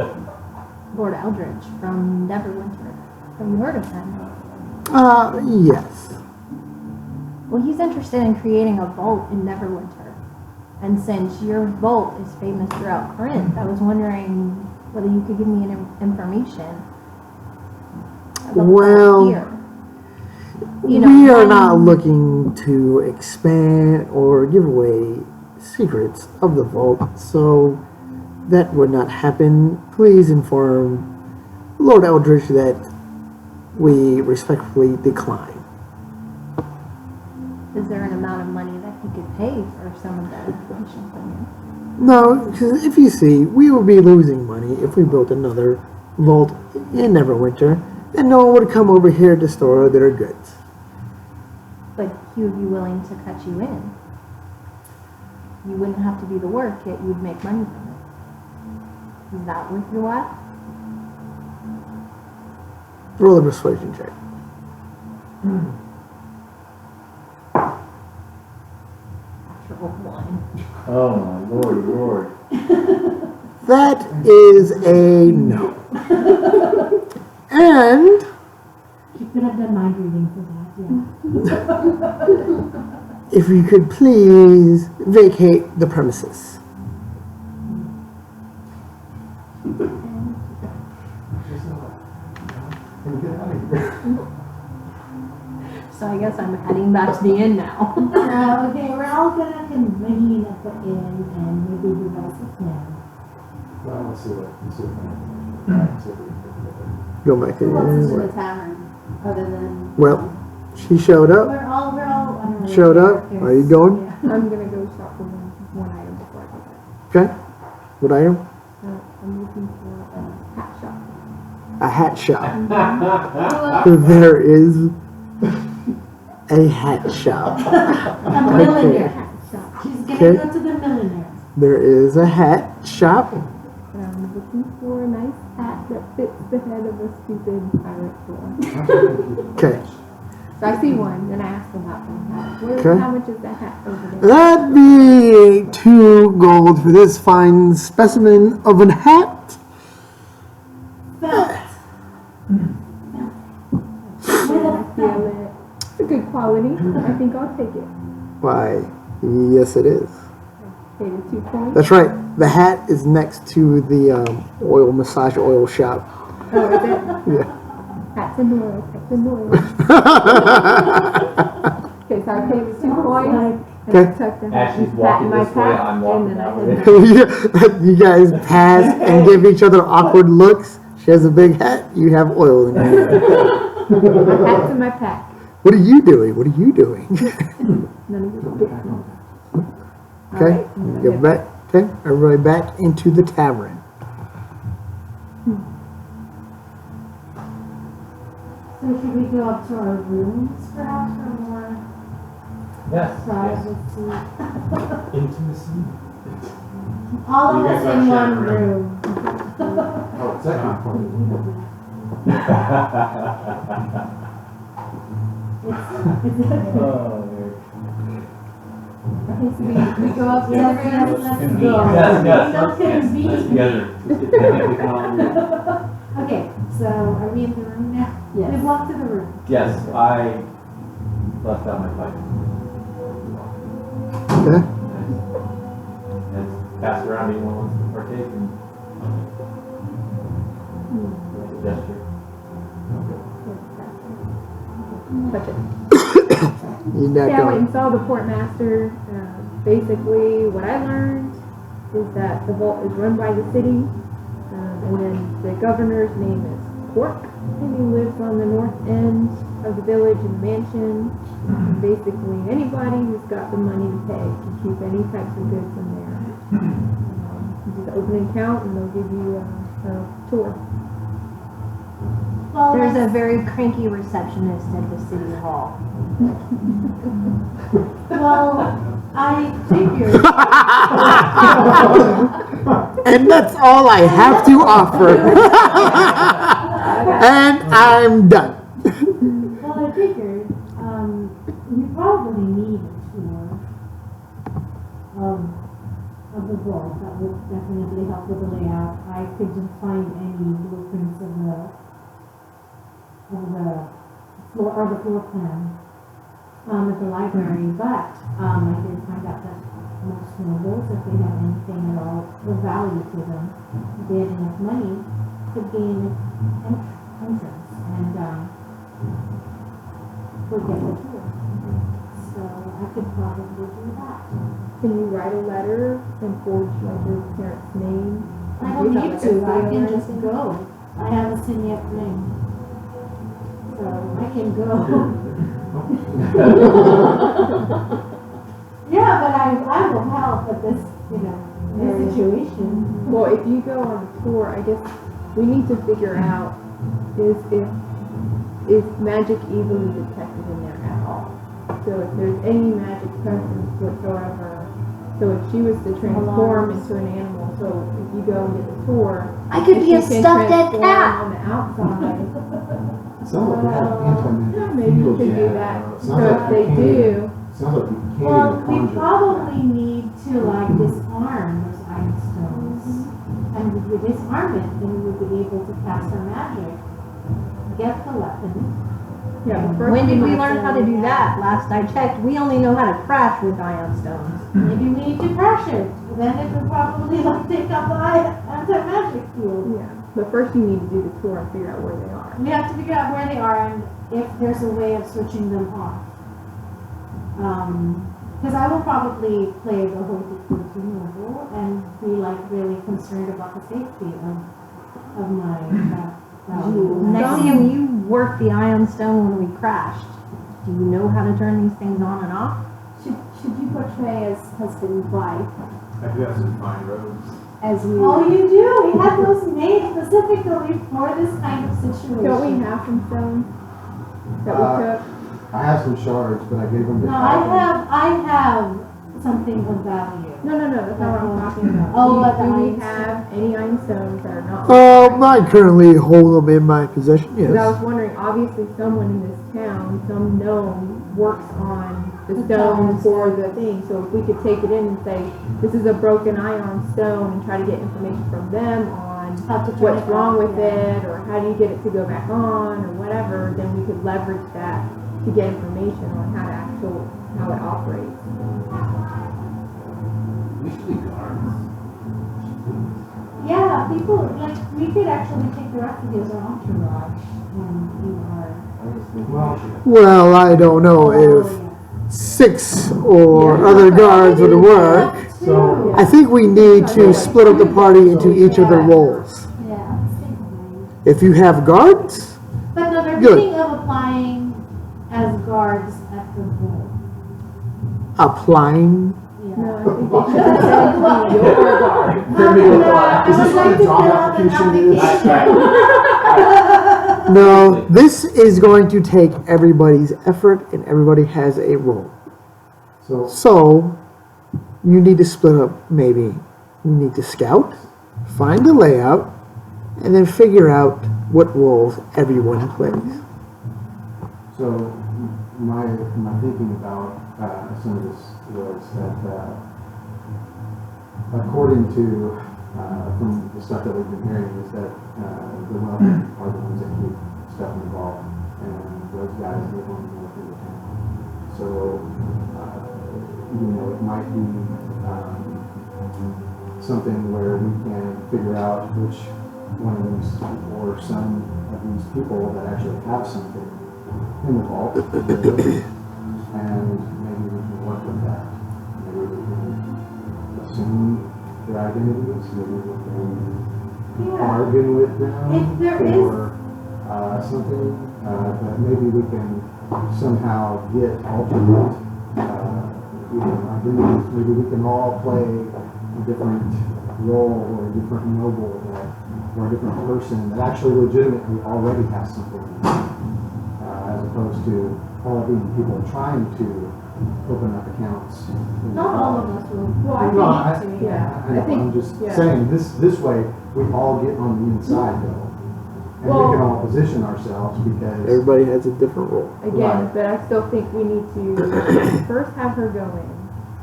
Lord Eldridge from Neverwinter. Have you heard of him? Yes. Well, he's interested in creating a vault in Neverwinter. And since your vault is famous throughout Corinth, I was wondering whether you could give me any information about the vault Well, here. we are not looking to expand or give away secrets of the vault, so that would not happen. Please inform Lord Eldridge that we respectfully decline. Is there an amount of money that he could pay for some of that inflation coming No, because if you see, we would be losing money if we built another vault in Neverwinter, and no one would come over here to store their goods. in. But he would be willing to cut you in. You wouldn't have to do the work, yet you'd make money from it. Is that worth your while? Roll a persuasion check. Natural one. Oh my lord. That is a no. And You could have done mind reading for that, yeah. if you could please vacate the premises. Get out of here. So I guess I'm heading back to the inn now. Okay, we're all gonna convene at the inn and maybe devise a plan. Well, let's see what see if we can Go back Who else is in in. the tavern, other than? Well, she showed up. We're all unrelated Showed up. characters. Are you going? Yeah. I'm gonna go shop for one item before I go back. Okay. What item? I'm looking for a hat shop. A hat shop. There is a hat shop. A millionaire. Hat shop. She's gonna Okay. go to the millionaire. There is a hat shop. And I'm looking for a nice hat that fits the head of a stupid pirate boy. Okay. So I see one, and I ask them about them. Okay. How much is that hat over there? That'd be 2 gold for this fine specimen of a hat. Felt. I feel it. It's a good quality. I think I'll take it. Why, yes it is. Pay the 2 points. That's right. The hat is next to the oil massage oil shop. Oh, is it? Yeah. Hats and oils. Hats and oils. Okay, so I pay the 2 points. And I Okay. tuck the As hat she's in walking my this way, pack, I'm and walking then I that head way. back. You guys pass and give each other awkward looks. She has a big hat. You have oil in your hand. My hat's in my pack. What are you doing? What are you doing? None of your business. Okay. Alright, I'm gonna Go head back. Okay. Everybody back into the tavern. So should we go up to our rooms perhaps for more Yes. privacy? Intimacy. All You of guys us are in one sharing a room. room. Oh, second point. Oh, Okay, so we go upstairs, let's go. yes, No convene. together. Okay, so are we in the room now? Yes. We walk to the room. Yes, I left out my pipe. Okay. It's passed around, anyone wants to partake and gesture. Touch it. You back Yeah, I went on. and saw the port master. Basically, what I learned is that the vault is run by the city, and then the governor's name is Quark, and he lives on the north end of the village in the mansion. And basically, anybody who's got the money to pay can keep any types of goods in there. You just open an account, and they'll give you a tour. Well, There's a that's- very cranky receptionist at the city hall. well, I figured. And that's all I have to offer. And I'm done. Well, I figured, we probably need a tour of the vault. That would definitely help with the layout. I couldn't find any blueprints of the floor plan, at the library, but, I did find out that most nobles, if they have anything at all of value to them, if they had enough money, could gain entrance and, would get the tour. So I could probably do that. Can you write a letter and forge like your parents' name? I don't need to, I can just go. I have a Signet ring. So I can go. Yeah, but I will help at this, this situation. Well, if you go on a tour, I guess we need to figure out is magic easily detected in there at all. So if there's any magic presence whatsoever, so if she was to transform into an animal, so if you go and get the tour, I could be a she can stuffed dead transform cat. on the outside. Sounds like they have anti-magic Yeah, maybe you fields. could do yeah. that. Sounds So like if they you can't do, Sounds like you can't Well, even we conjure. probably need to like disarm those iron stones. And if we disarm it, then we would be able to cast our magic, get the weapon. yeah, the first When did thing we is- learn how to do that? Last I checked, we only know how to crash with ion stones. Maybe we need to crash it. Then it would probably like take out the anti-magic field. Yeah, but first you need to do the tour and figure out where they are. We have to figure out where they are and if there's a way of switching them off. Because I will probably play the whole noble and be like really concerned about the safety of my Next time you worked the ion stone when we crashed, do you know how to turn these things on and off? Should you portray as husband wife I do have some fine robes. as we? Oh, you do? We had those made specifically for this kind of situation. Don't we have some stones that we took? I have some shards, but I gave them to No, Calvin. I have something of value. No, that's not what I'm talking about. Oh, but the do we iron have any iron stones that are not? I currently hold them in my possession, Because I yes. was wondering, obviously someone in this town, some gnome, works on the stone for the thing. So if we could take it in and say, this is a broken ion stone and try to get information from them on How to turn what's it wrong on, with yeah. it or how do you get it to go back on or whatever, then we could leverage that to get information on how it operates. We should be guards. Yeah, people, like, we could actually take the rest of you as our entourage when you are. Well, I don't know if Oh, 6 or other guards would work. So- I think we need to split up the party into each of their roles. Yeah, same thing. If you have guards, But no, they're Good. thinking of applying as guards at the bowl. applying. No, Yeah. I think they should send to be your guard. Is this what the job application is? No, this is going to take everybody's effort and everybody has a role. So, So, you need to split up maybe. You need to scout, find the layout, and then figure out what roles everyone plays. so my thinking about some of this was that according to from the stuff that we've been hearing is that the wealthy are the ones that keep stuff in the vault, and those guys live on the north end of town. So it might be something where we can figure out which one of these or some of these people that actually have something in the vault, and maybe we can work with that. Maybe we can assume their identities, maybe we can bargain with them If there for something, but maybe we can somehow get alternate identities. Maybe we can all play a different role or a different noble or a different person that actually legitimately already has something, as opposed to all being people trying to open up accounts. Not all of us will. Well, I No, think, I know, think, I'm just yeah. saying, this way, we all get on the inside though. And Well- we can all position ourselves because, Everybody has a different role. again, Right. but I still think we need to first have her go in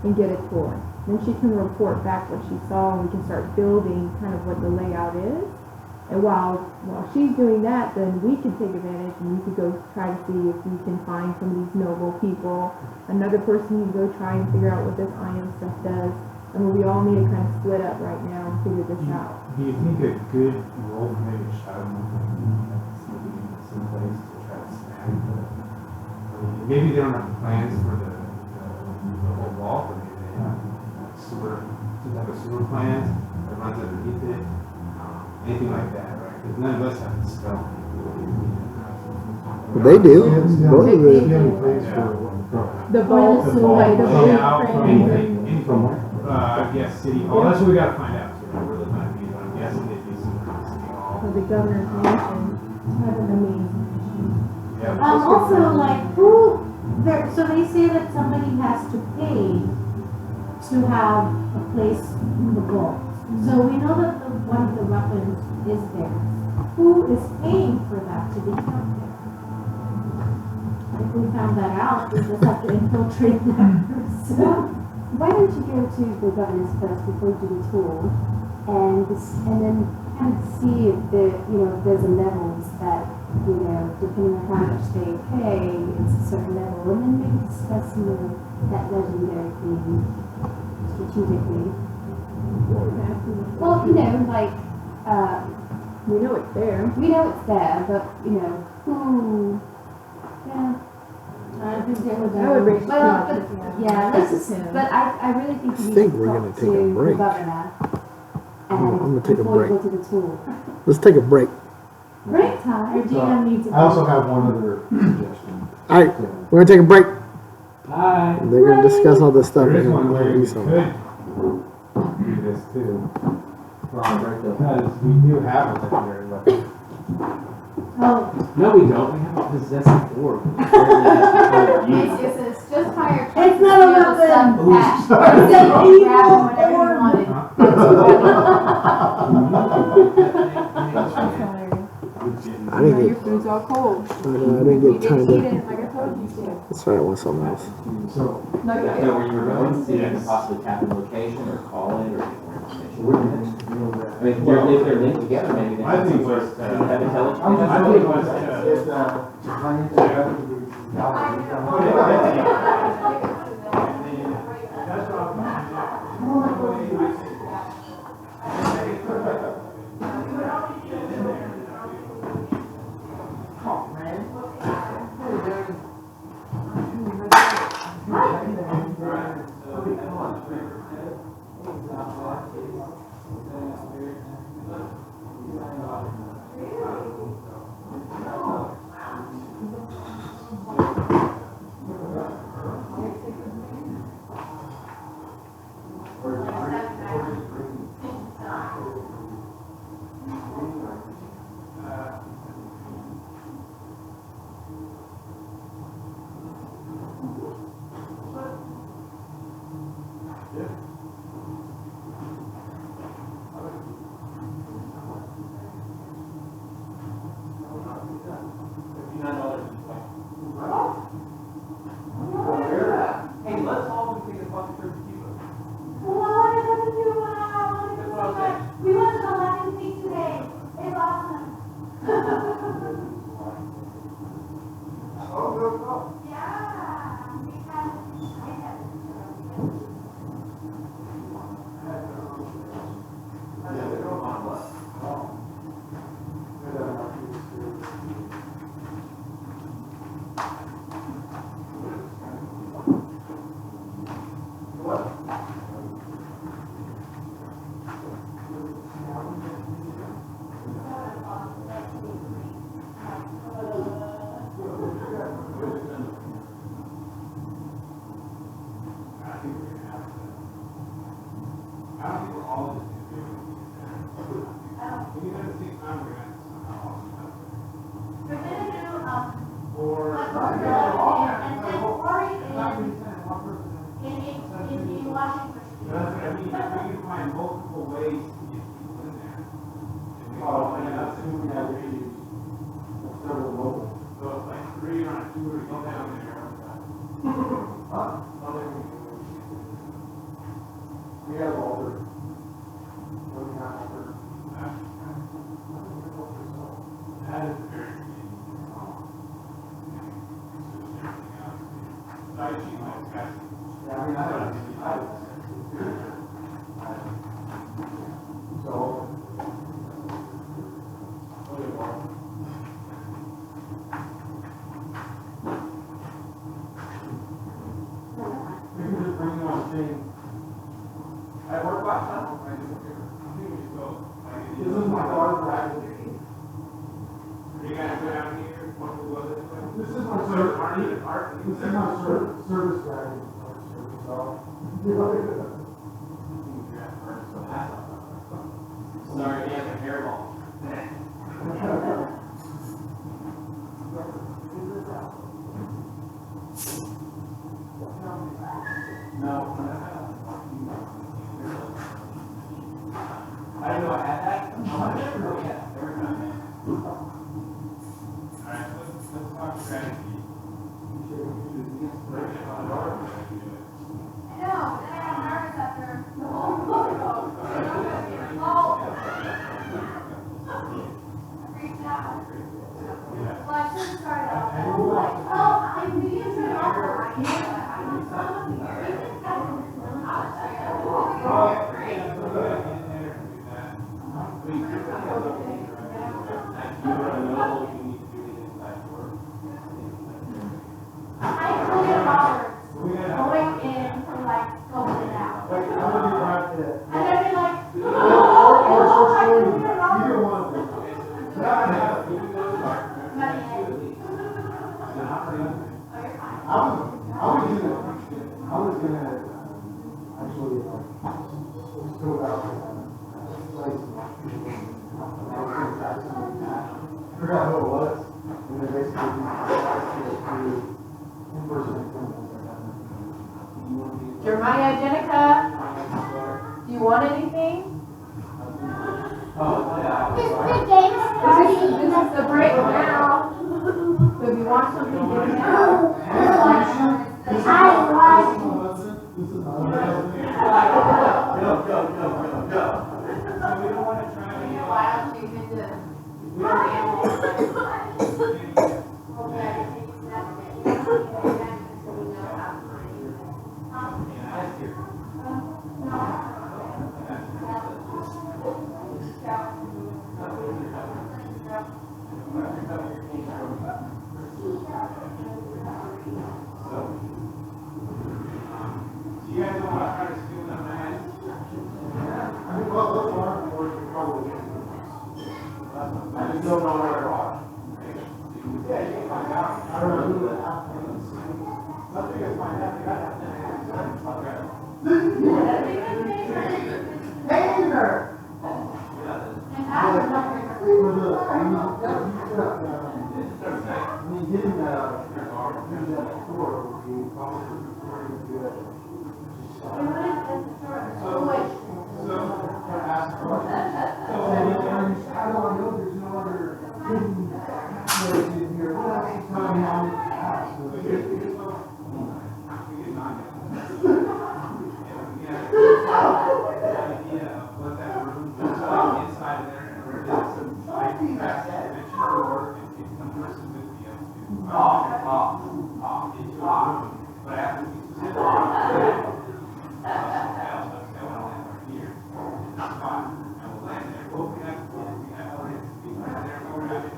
and get a tour. Then she can report back what she saw and we can start building kind of what the layout is. And while she's doing that, then we can take advantage and we could go try to see if we can find some of these noble people. Another person can go try and figure out what this iron stuff does. And we all need to kind of split up right now and figure this out. Do you think a good role for maybe shadow sneaking into some place to try to snag maybe they don't have plans for the whole vault, but maybe they have some type of sewer plans that runs underneath it, anything like that, right? Because none of us have the spell. They do. Both of You them. haven't paid for The vault, The so vault, like the layout, blueprint. anything from where? I guess City Hall, that's what we gotta find out too, where they're gonna be, but I'm guessing they'd be somewhere in City Hall. For the governor's mansion. Yeah. Also, like, who, there, so they say that somebody has to pay to have a place in the vault. So we know that one of the weapons is there. Who is paying for that to be kept there? If we found that out, we just have to infiltrate that person. Why don't you go to the governance first before you do the tour, and then kind of see if if there's a levels that, depending on how much they pay, it's a certain level, and then maybe discuss, that legendary thing strategically. Well, like, We know it's there. we know it's there, but, who, yeah. I think they would I would raise it Well, to but, yeah, let's just, him. but I really think you need think to we're talk gonna to take a the break. governor. I'm gonna take a before break. you go to the tour. Let's take a break. Break time? Or GM needs to. I also have one other suggestion. All right, we're gonna take a break. Hi. They're gonna discuss all this stuff. There is and one we're way gonna we do could something. do this too, Right there. because we do have a legendary weapon. Oh, No, we don't. We have a possessive orb. which apparently has control of you. It's just hire. It's not a weapon. It's an evil whenever you orb. want it. I didn't Your get. food's all cold. I didn't get time Eat to. it like I told you to. That's right. I want something else. So, No, you Know didn't. where you were going, see if you Yes. can possibly tap the location or call it or get more information. we're next to deal with I mean, if they're linked together, maybe they My have thing some sort was, of, have intelligence. I think it was, Well, what did I do when I wanted to see my, we went to the Lion King today. It's awesome. Yeah, we had, we're gonna do, like, we're gonna, and then Corey in Washington. we can find multiple ways to get people in there. So it's like 3 on a 2 or go down there. we have all the. That is very neat. I actually like that. Yeah, I mean, so. We can just bring you on thing. I work last time. I think we should go. This is my daughter, Bradley. Are you guys go down here? This is my service, this is my service guy. Sorry, he has a hairball. No. I didn't know I had that. Oh, yeah, there we go. Alright, let's talk strategy. I was gonna actually let's go about I forgot who it was, and they basically in-person. Jeremiah, Jenica, do you want anything? Oh, yeah. This is the break now. So if you want something, get it now. Go. So we don't want to try to get Why don't you get you guys don't want to try to steal them land? I mean, well, those are probably. I just don't know where they're at. Yeah, you can find out. I don't know who the applicant is. Something is find out. Hey there! How do I know there's no other hidden place in here? Well, that's the time on the past. What that room looks like inside of there, and where there's some like dimension door, and some person with the into a room. But I have to be specific. Something else that's going on here. It's fine. And we'll land there. We'll be up, we have already be right there, we're ready.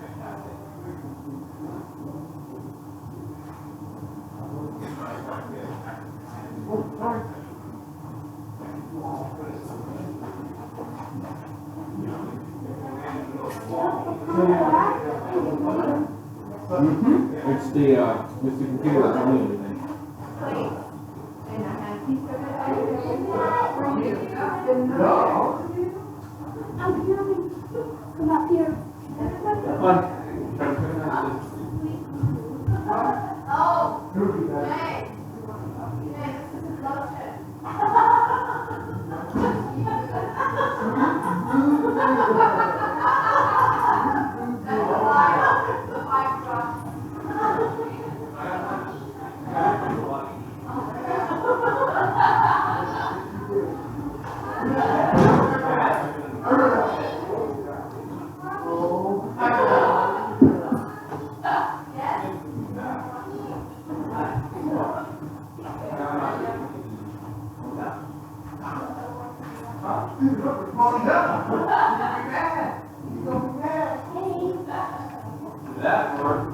It's the computer that's on it. Come up here. That works.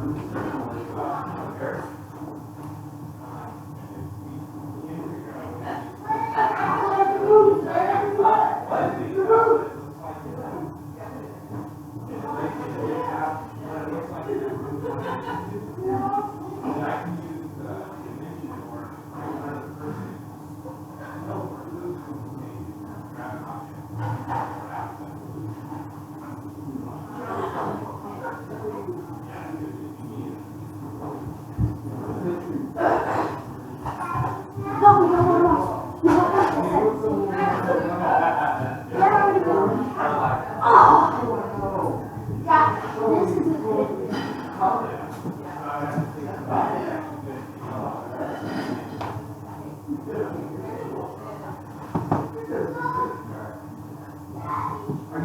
What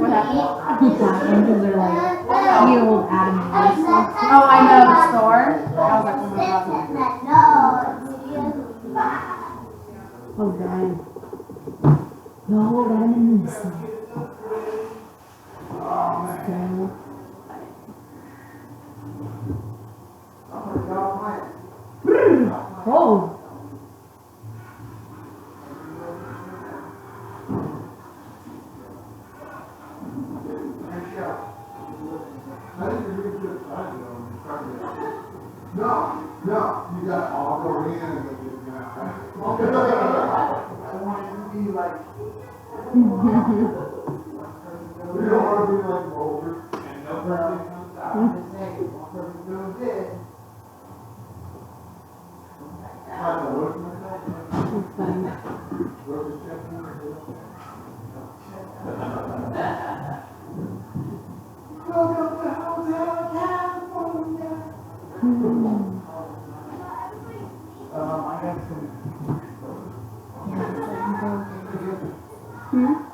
happened? Because they're like peeled Adam. Oh, I know the store. I was like, oh my god. Oh, God. No, let him in this thing. Okay. Oh. No, you got all go in and then you I want you to be like. We don't want to be like over. And no person comes out. One person doing this. Welcome to Hotel California. I got some. Yeah.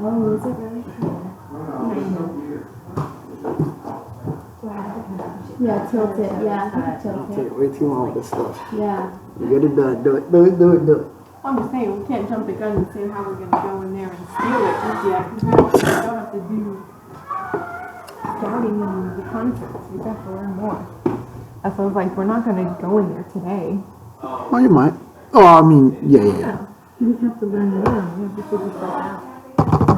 Oh, is it really? Yeah, tilt it. Yeah, I think tilt Take it. way too long with this stuff. Yeah. You get it done. Do it. I'm just saying, we can't jump the gun and say how we're gonna go in there and steal it just yet, because we still have to do scouting and the concerts. We have to learn more. That's why I was like, we're not gonna go in there today. Oh, you might. Oh, I mean, yeah. We have to learn more. We have to figure stuff out.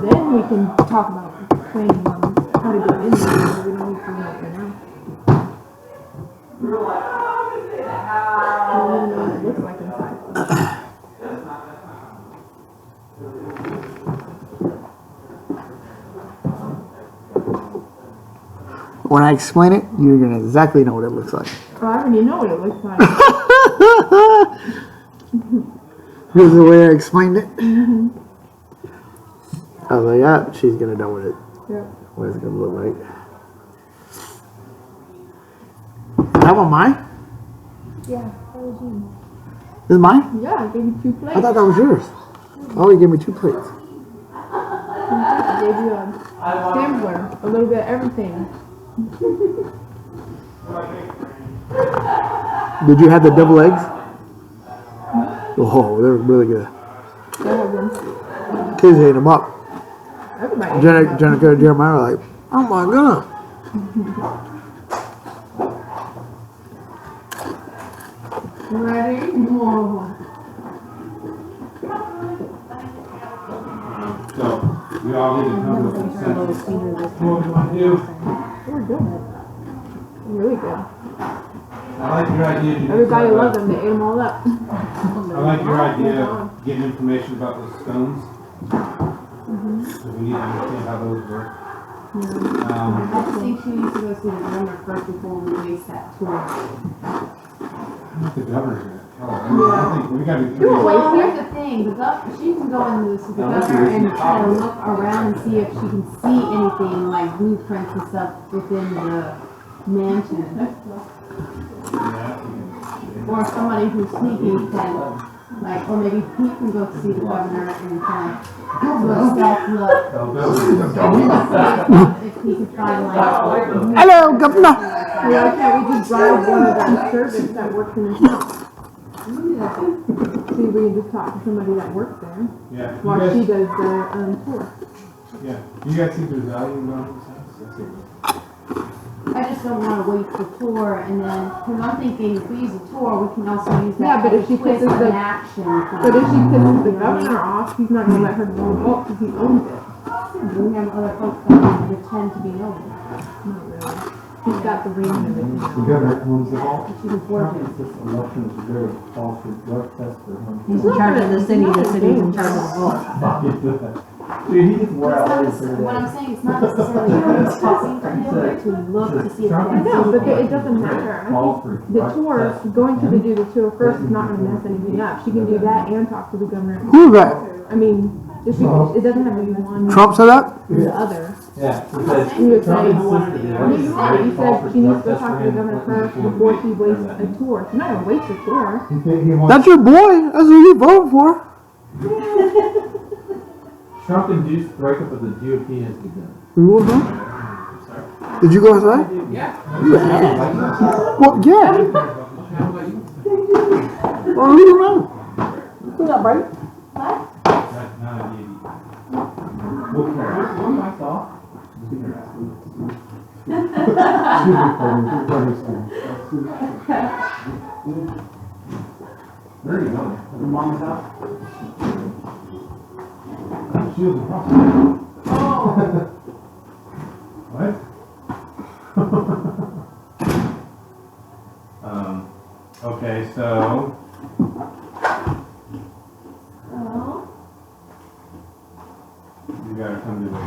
Then we can talk about training on how to go in there. So we don't need to know it right now. We don't even know what it looks like inside. When I explain it, you're gonna exactly know what it looks like. Oh, I already know what it looks like. Here's the way I explained it. I was like, yeah, she's gonna know what it's gonna look like. Is that one mine? Yeah, that was you. This is mine? Yeah, I gave you 2 plates. I thought that was yours. Oh, you gave me 2 plates. I gave you a sampler, a little bit of everything. Did you have the double eggs? Oh, they're really good. I have them. Kids ate them up. Everybody. Jenica and Jeremiah were like, oh my god. Ready? Whoa. So, we all need to come to a consensus. What do you want to do? We're good. Really good. I like your idea. Denise, Everybody of, loved them. They ate them all up. I like your idea of getting information about those stones. So we need to understand how those work. I think she needs to go see the governor first before we waste that tour. I don't think the governor's gonna tell her. I think we gotta be Well, here's the thing, she can go in the governor and kind of look around and see if she can see anything like blueprints and stuff within the mansion. Or somebody who's sneaky can, like, or maybe he can go see the governor and kind of do a stealth look. If he can find like. Hello, governor. Why can't we just bribe one of the servants that works in the house? See, we can just talk to somebody that works there Yeah. while You she guys, does the tour. yeah. You guys think there's value in going to this house? That's it. I just don't wanna waste the tour and then, cause I'm thinking if we use the tour, we can also use Yeah, that but as if she a twist pisses of the- an action. But if she pisses the governor off, he's not gonna let her go vault because he owns it. We have other folks that pretend to be noble. Not really. He's got the ring and everything. The governor owns the vault. She can forge it. This election is very false drug test for him. He's in charge of the city is in charge of the vault. Dude, he gets more It's out not of it necessarily, what I'm for saying, it's not necessarily always talking to him, but to look to see if I he know, has but it doesn't matter. I think the tour, going to do the tour first is not gonna mess anything up. She can do that and talk to the governor. Who's that? I mean, it doesn't have to be one or Trump said that? the other. Yeah, he says, You would say, Trump no, insisted you're that right. it's You great call for said she needs to drug talk to the test governor for him first before she wastes a president. tour. She's not gonna waste a tour. He wants, That's your boy. That's who you voted for. Trump-induced breakup of the GOP has begun. Did you go outside? Yeah. Well, yeah. How about you? Well, leave him alone. Who's that, Brady? Not a DD. We'll carry it. One mic off. Where are you going? Your mom's house? Shield the process. What? Okay, so you gotta come to the.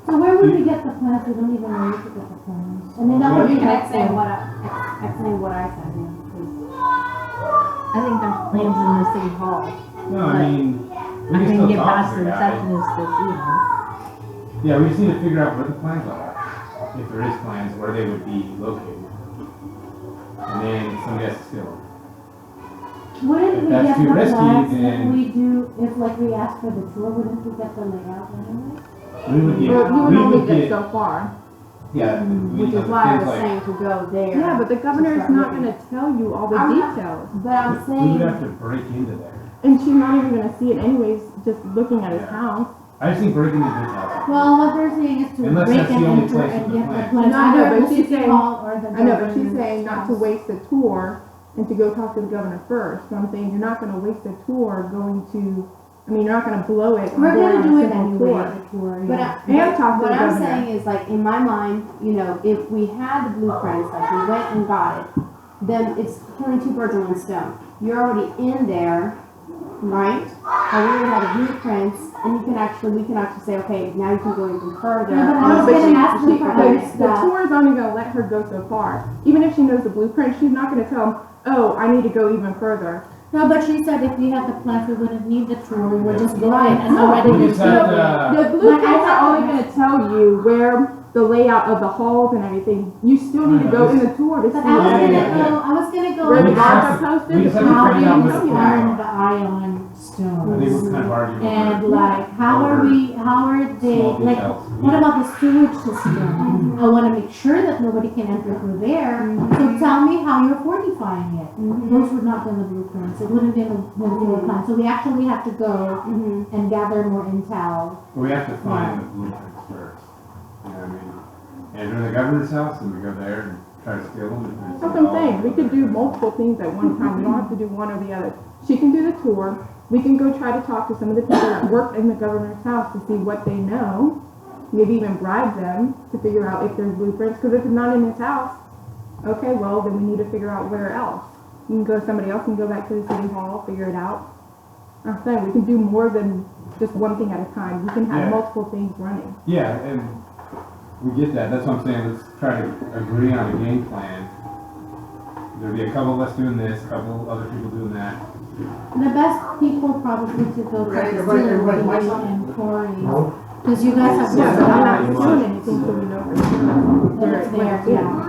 So where would we get the plans? We don't even know where to get the plans. And then that would be explain what I said, yeah, because I think there's plans in the city hall. No, I mean, we I can can still get talk past to the the guy. receptionist this evening. Yeah, we just need to figure out where the plans are. If there is plans, where they would be located. And then somebody has to steal them. wouldn't If we that's get too the risky, plans if then- we do, if like we ask for the tour, wouldn't we get the layout anyway? We would get, Well, you would we only would get get, so far. yeah, Which is why I was saying to go there. Yeah, but the governor is start not looking. gonna tell you all the I'm not- details. But I'm we would saying, have to break into there. And she's not even gonna see it anyways, just looking at his Yeah. house. I just think breaking into his house. well, what they're saying is to Unless break that's and the only enter place and with get the the plan. plans, No, either but at the she's city saying- hall or the I know, but she's governor's saying not to house. waste the tour and to go talk to the governor first. So I'm saying you're not gonna waste a tour going to, I mean, you're not gonna blow it. We're going gonna on do a it simple anyway, tour. the tour, But yeah. And talk to what the I'm governor. saying is like in my mind, you know, if we had the blueprints, like we went and got it, then it's killing two birds with one stone. You're already in there, right? And we already have the blueprints, and we can actually say, okay, now you can go even further. Yeah, but I No, was but gonna she- ask them for The others the that, tour is only gonna let her go so far. Even if she knows the blueprint, she's not gonna tell him, oh, I need to go even further. no, but she said if we had the plans, we wouldn't need the tour, we would just go in Right. and No, already. We just had, The blueprints are only gonna tell you where the layout of the halls and everything. You still need to go in the tour to see But I was what gonna yeah, yeah. go, I was gonna go where the and guards ask are posted. we just have to how do find out you where the turn plans the are. ion I think stones? what kind of argument. And like, how are they, Small like, details. what about the sewage system? I wanna make sure that nobody can enter through there, so tell me how you're fortifying it. Those would not be in the blueprints, it wouldn't be in the floor plan, so we actually have to go and gather more intel. We have to find the blueprints first. You know what I mean? And if they're in the governor's house, then we go there and try to steal them. That's what I'm saying. We could do multiple things at one time. We don't have to do one or the other. She can do the tour. We can go try to talk to some of the people that work in the governor's house to see what they know. Maybe even bribe them to figure out if there's blueprints. Because if it's not in his house, okay, well, then we need to figure out where else. You can go, somebody else can go back to the city hall, figure it out. I'm saying we can do more than just one thing at a time. We can have Yeah. multiple things running. Yeah, and we get that. That's what I'm saying. Let's try to agree on a game plan. There'll be a couple of us doing this, a couple other people doing that. The best people probably to go to Okay, the everybody- city everybody mics and Corey, No? cause you guys have. Yeah, but I'm not Yeah. doing anything till we know for sure. That it's there, yeah.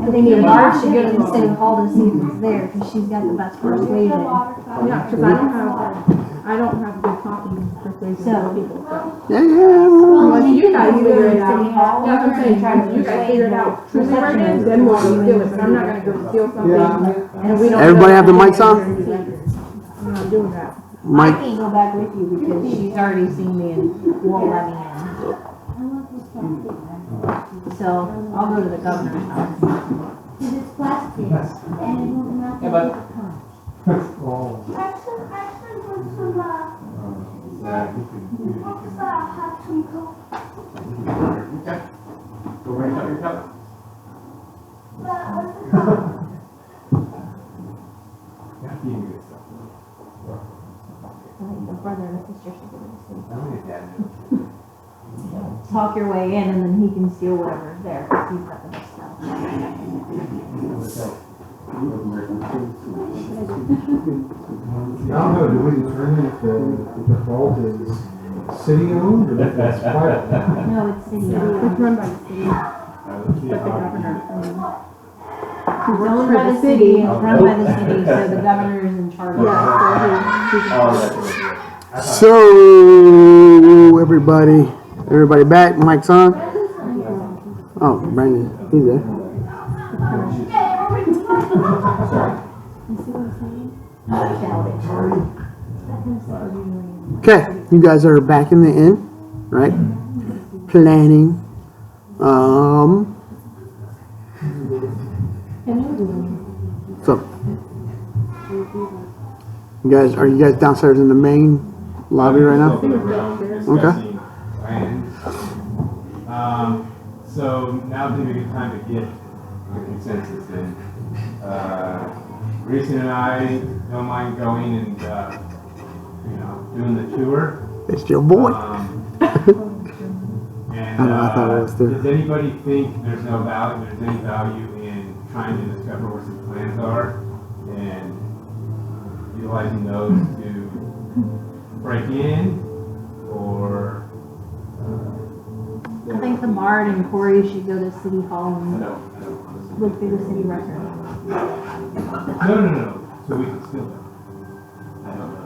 I think if Barb should go to the city hall to see if it's there, cause she's got the best persuasion. Yeah, because I don't have good talking persuasion So- with people, so. Yeah, yeah. Unless she you can guys go to figure the it out. city hall Yeah, that's what I'm saying, and try to you guys figure it out truly where it is, persuade then we'll go them. steal it, but I'm not gonna go steal something. Yeah, I mean, And we don't. Everybody know have the that mics on? I'm not doing that. I Mike, can't go back with you because she's already seen me and won't let me in. So I'll go to the governor's house. Cause it's plastic and it will not be Yeah, but- able to come. oh, Okay. Go rank up your cup. Yeah, you can get stuff. talk your way in, and then he can steal whatever's there, because he's got the best stuff. I don't know, do we determine if the vault is city owned or if it's private? No, it's city. It's run by the city, Let's see but the how we governor, do I mean, It's owned by the city, it's run by the city, so the governor is in charge of it. yeah, So, everybody back, mic's on. Oh, Brandon, he's there. Okay, you guys are back in the inn, right? Planning. So, are you guys downstairs in the main lobby right now? Discussing plans. So now's a good time to get the consensus then. Grayson and I don't mind going and, doing the tour. It's your boy. And I know, I thought it was too. does anybody think there's any value in trying to discover where some plans are and utilizing those to break in, or I think the Bard and Corey should go to City Hall I and don't look through the city record. no, so we can steal them. I don't know.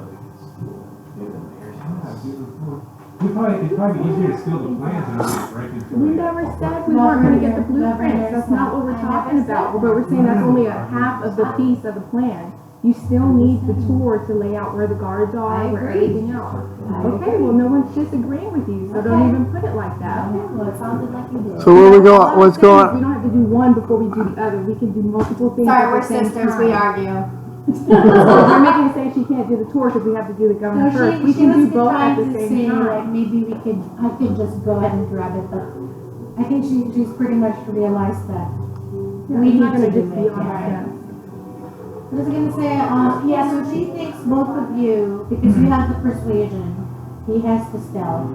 It'd probably be easier to steal the plans than to break into we it. never said we weren't gonna get the blueprints, that's not what we're talking about, but we're saying that's only a half of the piece of the plan. You still need the tour to lay out where the guards are, where everything else. Okay, well, no one's disagreeing with you, so don't even put it like that. Well, it sounded like you did. So where we go? Let's go We on. don't have to do one before we do the other, we can do multiple things Sorry, at we're the same sisters, time. we argue. So you're making me say she can't do the tour because we have to do the governor No, first. We she can do was both trying at the to same say, like, time. maybe I could just go ahead and grab it, but I think she's pretty much realized that we It's not need to gonna do just be it, on our yeah. desk. What was I gonna say? Yeah, so she thinks both of you, because you have the persuasion, he has the stealth.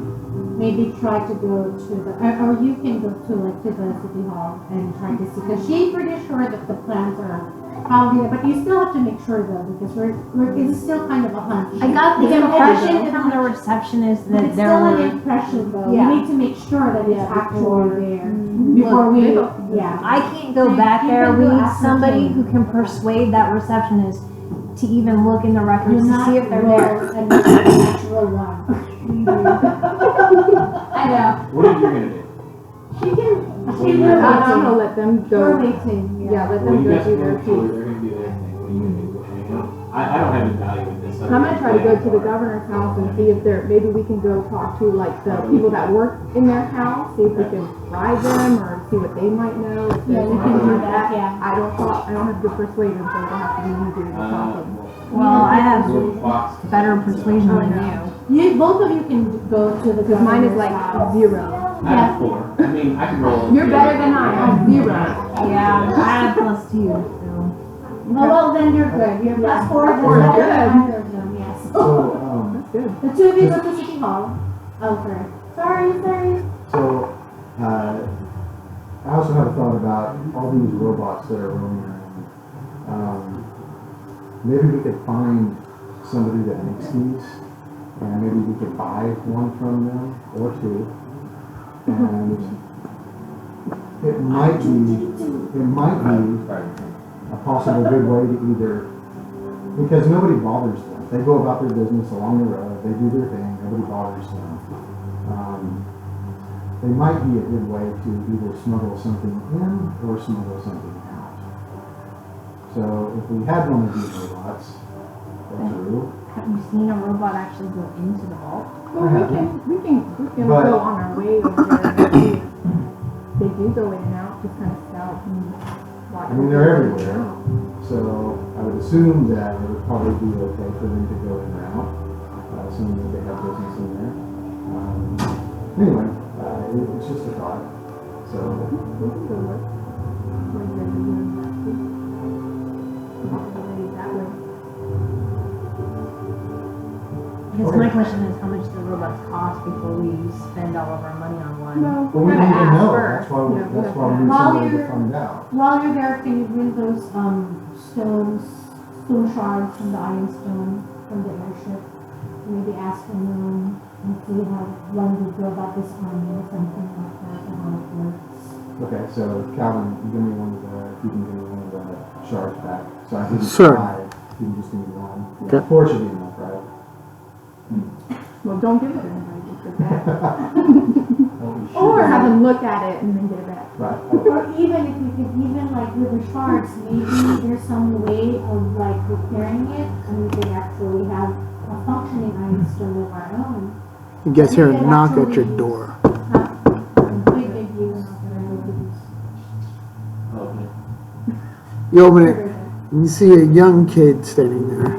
Maybe try to go to the, or you can go to the city hall and try to see, because she's pretty sure that the plans are probably, but you still have to make sure though, because it's still kind of a hunch. I got the It's impression okay, from the receptionist but that it's there still an were. impression though. Yeah. You need to make sure that it's actually there before Look, we, yeah. I can't go back You there. can We go need after somebody him. who can persuade that receptionist to even look in the records You're to not see if they're roll there. and make a natural one. I know. What are you gonna do? She can, Well, she you're will I'm gonna wait. let them We're go. waiting, Yeah, let Well, them you go guys do go their to tour, piece. they're gonna do their thing. What are you gonna do? Hang out? I don't have any value in this. I'm gonna try to go to the governor's house and see if maybe we can go talk to like the people that work in their house, see if we can bribe them or see what they might know. If Yeah, there's we can anything do like that, yeah. I don't have good persuasion, so it'll have to be you doing the talking. Well, I have Little box. better persuasion than you. Both of you can go to the Because mine is governor's like house. 0. I have 4. I mean, I can roll. You're better than I am, 0. Yeah, I have +2. So. Oh, well, then you're good. You're plus 4. Four is that's good. better than them, yes. So, That's good. The two of you go to City Hall. Oh, sorry. so, I also have a thought about all these robots that are roaming around. Maybe we could find somebody that makes these, and maybe we could buy one from them, or two. And it might be a possible good way to either, because nobody bothers them. They go about their business along the road, they do their thing, nobody bothers them. They might be a good way to either smuggle something in or smuggle something out. So if we had one of these robots, that's true. Have you seen a robot actually go into the vault? Well, we can But- go on our way over there and see if they do go in and out, just kind of scout and watch. I mean, they're everywhere. So I would assume that it would probably be okay for them to go in and out, assuming that they have business in there. Anyway, it's just a thought. So, We can go look. What you guys are doing that too. That way. I guess my question is how much do the robots cost before we spend all of our money on one? Well, But we gotta don't even ask know, first. that's why, we You know, that's we why have we to need While somebody to you're- find out. While you're there, can you bring those, stone shards from the Iron Stone from the airship? Maybe ask them, and see how long you feel about this army or something like that, or how it works. Okay, so Calvin, you give me one of the, if you can give me one of the shards back. So I give you Sure. 5, you can just give me 1. Okay. 4 should be enough, right? Well, don't give it to anybody. Give it back. Or Or have them look at it and then get it back. Right. Or even if you could, even like with the shards, maybe there's some way of like repairing it, and we could actually have a functioning Iron Stone of our own. You guys hear a We could knock at your actually door. have big use. Okay. You open it, and you see a young kid standing there.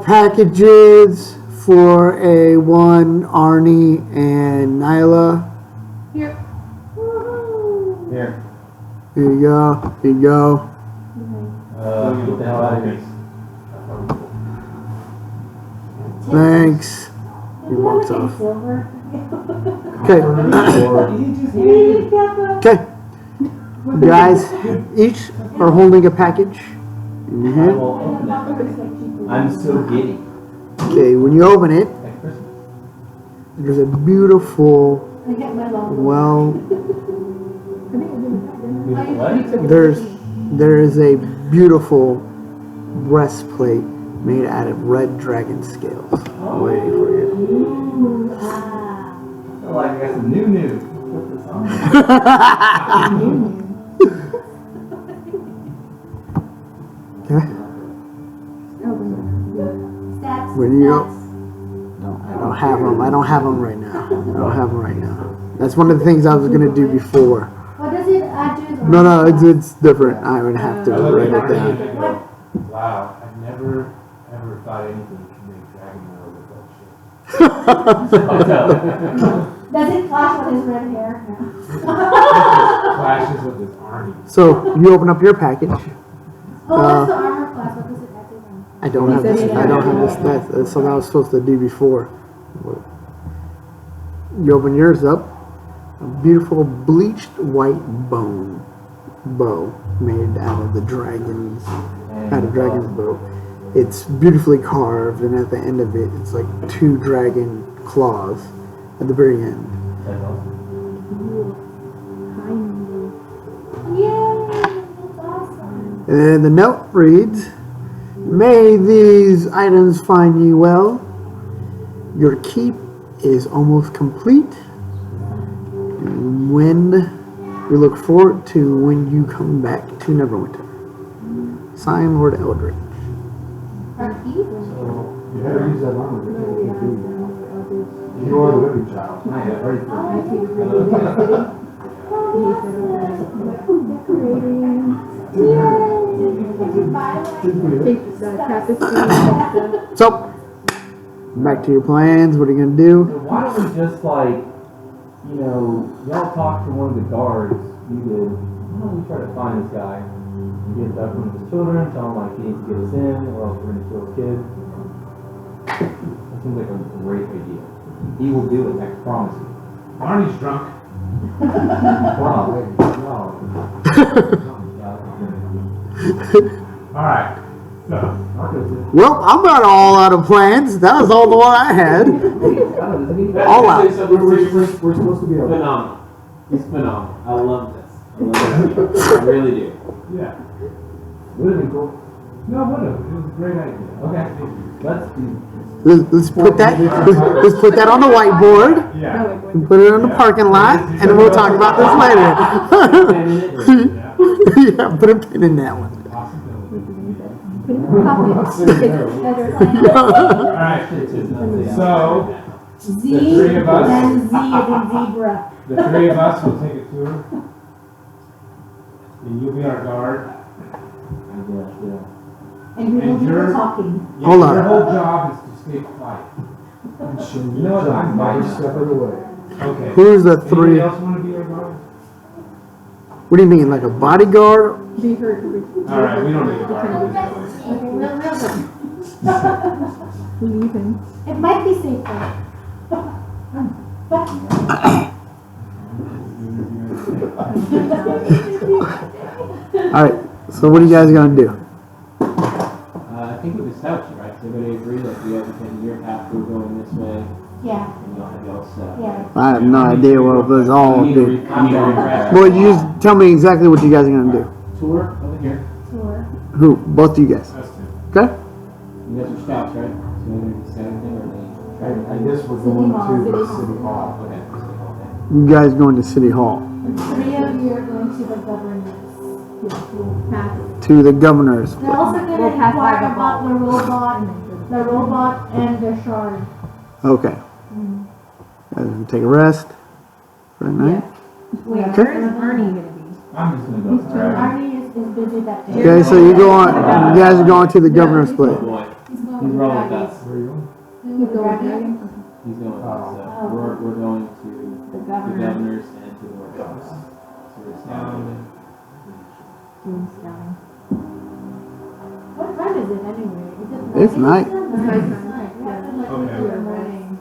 Packages for a one Arnie and Nyla. Here. Here. Here you go. Here you go. Get the hell out of here. Thanks. He walks off. Silver. Okay. Need Kappa. Okay. You guys each are holding a package in your I hand. will open it. I'm so giddy. Okay, when you open it, At Christmas. there's a beautiful, I get my logo. well, What? there is a beautiful breastplate made out of red dragon scales waiting for you. Ooh, ah. I feel like I got some new. Put this on. Okay. Stats. When you- stats. I don't have them. I don't have them right now. I don't have them right now. That's one of the things I was gonna do before. What does it add to his No, armor class? it's different. I would have to I look write at it Arnie down. and I go, wow, I've never ever thought anything could make Dragon Metal look that shit. Does it clash with his red hair? Clashes with his Arnie. So you open up your package. Oh, what's the armor class? What does it add to him? I don't have this. I don't have this. That's something I was supposed to do before. You open yours up. A beautiful bleached white bow made out of the dragon's bow. It's beautifully carved, and at the end of it, it's like 2 dragon claws at the very end. Yay! That's awesome. And then the note reads, "May these items find you well. Your keep is almost complete. When we look forward to when you come back to Neverwinter. Signed, Lord Eldritch." You better use that armor to take it to you. You are the whipping child. I have already Did you buy like Take the tapestry and the So, back to your plans. What are you gonna do? Why don't we just like, y'all talk to one of the guards. You did. Why don't we try to find this guy? And get in touch with one of his children. Tell him like he needs to get us in, or else we're gonna kill his kid. That seems like a great idea. He will do it. I promise you. Arnie's drunk. Wow. Alright, so, Well, I'm not all out of plans. That was all the one I had. All out. We're supposed to be able. Phenomenal. He's phenomenal. I love this. I love this. I really do. yeah. Would have been cool. No, whatever. It was a great idea. Okay. Let's do Let's put that on the whiteboard. Yeah. And put it in the parking lot, and then we'll talk about this later. Yeah. Yeah, put a pin in that one. Alright, so, Z, The three of us. then Z, then zebra. the 3 of us will take a tour. And you'll be our guard. And we will do the talking. Yeah, Hold on. Your whole job is to stay quiet. You know what, I'm fine. Every step of the way. Okay. Who's the Anybody 3? else want to be our guard? What do you mean, like a bodyguard? be heard. Alright, we don't need a guard. Okay, we'll Leaving. It might be safer. Alright, so what are you guys gonna do? I think we established it, right? Does everybody agree that we have a year path, we're going this way, Yeah, and you'll have y'all set up? yeah. I have no idea what it was all We need to do. refresh. Well, you just tell me exactly what you guys are gonna do. Tour over here. Tour. Who? Both of you guys. Us two. Okay? You guys are scouts, right? So they're the same thing, or they? I guess we're City going Hall. to the City city hall. Okay, City Hall, okay. You guys going to City Hall. And 3 of you are going to the governance. Yeah, we'll pass. To the governor's. They're also gonna We'll pass by inquire the about the robot and the shard. Okay. Guys gonna take a rest for the night? Wait, Okay. where is Ernie gonna be? I'm just gonna go for it. Arnie is busy that day. Okay, so you go on. You guys are going to the governor's Oh place. boy, He's going he's to rolling with Dragons. us. Where are you going? You go with Dragon? He's going with us, so Oh. we're going to The the governor governors and to the workshops. So we're scouting. doing scouting. What time is it anyway? Is it It's night. It's night. Yeah. Okay. We're running.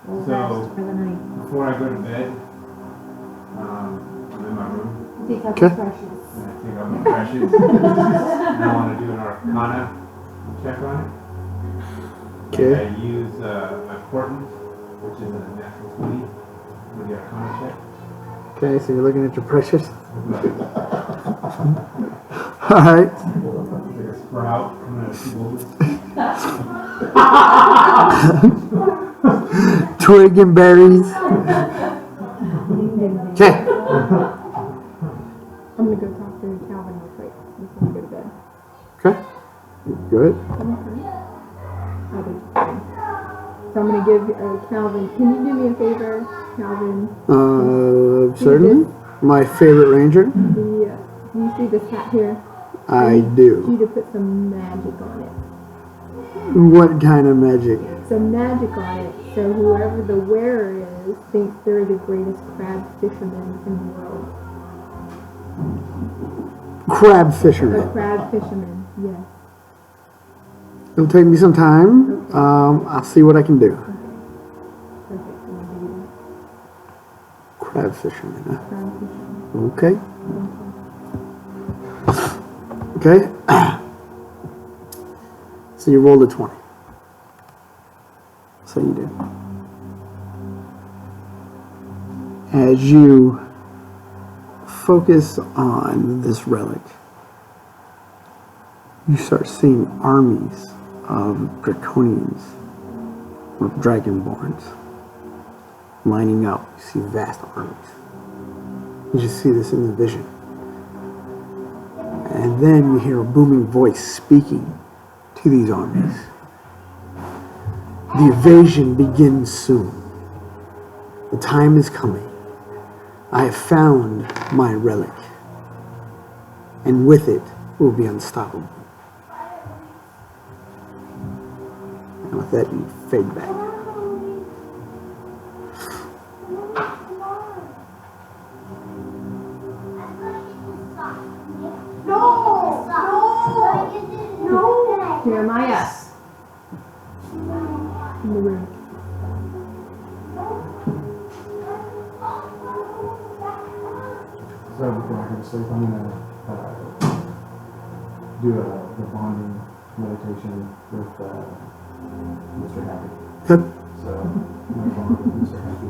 We'll So- rest for the night. Before I go to bed, I'm in my room, Take out Okay. the precious. and I think I'm precious. And I wanna do an Arcana check on it. Okay. I use a portent, which is a natural 20 for the Arcana check. Okay, so you're looking at your precious. But Alright. there's a sprout coming out of two boulders. Twig and berries. Okay. I'm gonna go talk to Calvin real quick before we go to bed. Okay. Good. So I'm gonna give Calvin, can you do me a favor, Calvin? Certainly. My favorite ranger. Do you see this hat here? I I do. need you to put some magic on it. What kind of magic? Some magic on it, so whoever the wearer is thinks they're the greatest crab fisherman in the world. Crab A fisherman. crab fisherman, yes. It'll take me some time. I'll see what I can do. Perfect. I'm gonna do that. Crab fisherman. Huh? Crab fisherman. Okay. Okay. So you rolled a 20. So you did. As you focus on this relic, you start seeing armies of draconians or dragonborns lining up. You see vast armies. You just see this in the vision. And then you hear a booming voice speaking to these armies. The invasion begins soon. The time is coming. I have found my relic, and with it will be unstoppable. And with that, you fade back. Jeremiah. In the room. So before I go to sleep, I'm gonna do the bonding meditation with Mr. Happy. Good. So I'm gonna bond with Mr. Happy,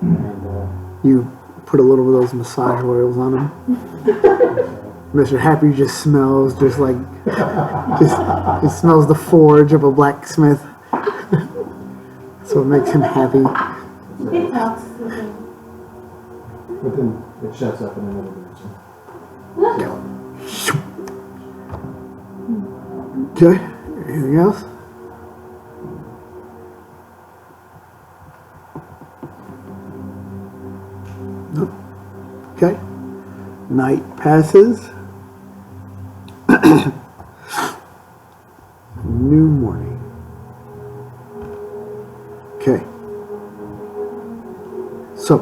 and You put a little of those massage oils on him. Mr. Happy just smells just like, he smells the forge of a blacksmith. So it makes him happy. It talks to him. but then it shuts up in another direction. Okay, anything else? Nope. Okay. Night passes. New morning. Okay. So,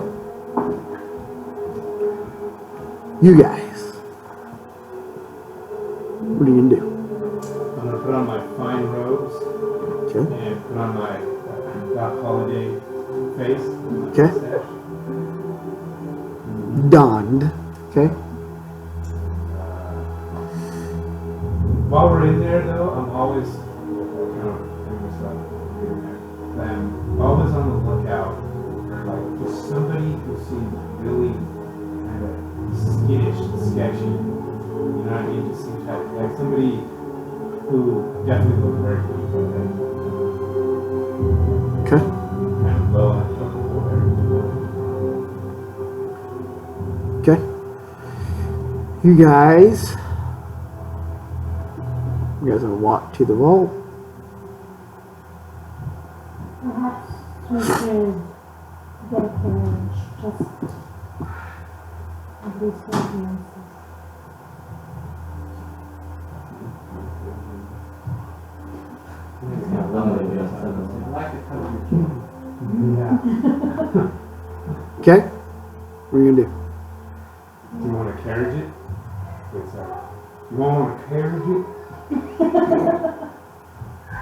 you guys, what are you gonna do? I'm gonna put on my fine robes Okay. and put on my Doc Holiday face. Okay. Donned. Okay. While we're in there, though, I'm always I'm always on the lookout for like just somebody who seems really kind of skittish and sketchy. You know what I mean? Just seems like somebody who definitely looks very weak. Okay. Kind of low on the totem pole there. Okay. You guys gonna walk to the vault. Perhaps we should get a carriage, just at least for appearances. It's kind of lovely when it's done. I like the color of your cheek. Okay. What are you gonna do? Do you want to carriage it? Wait, sorry. You want to carriage it?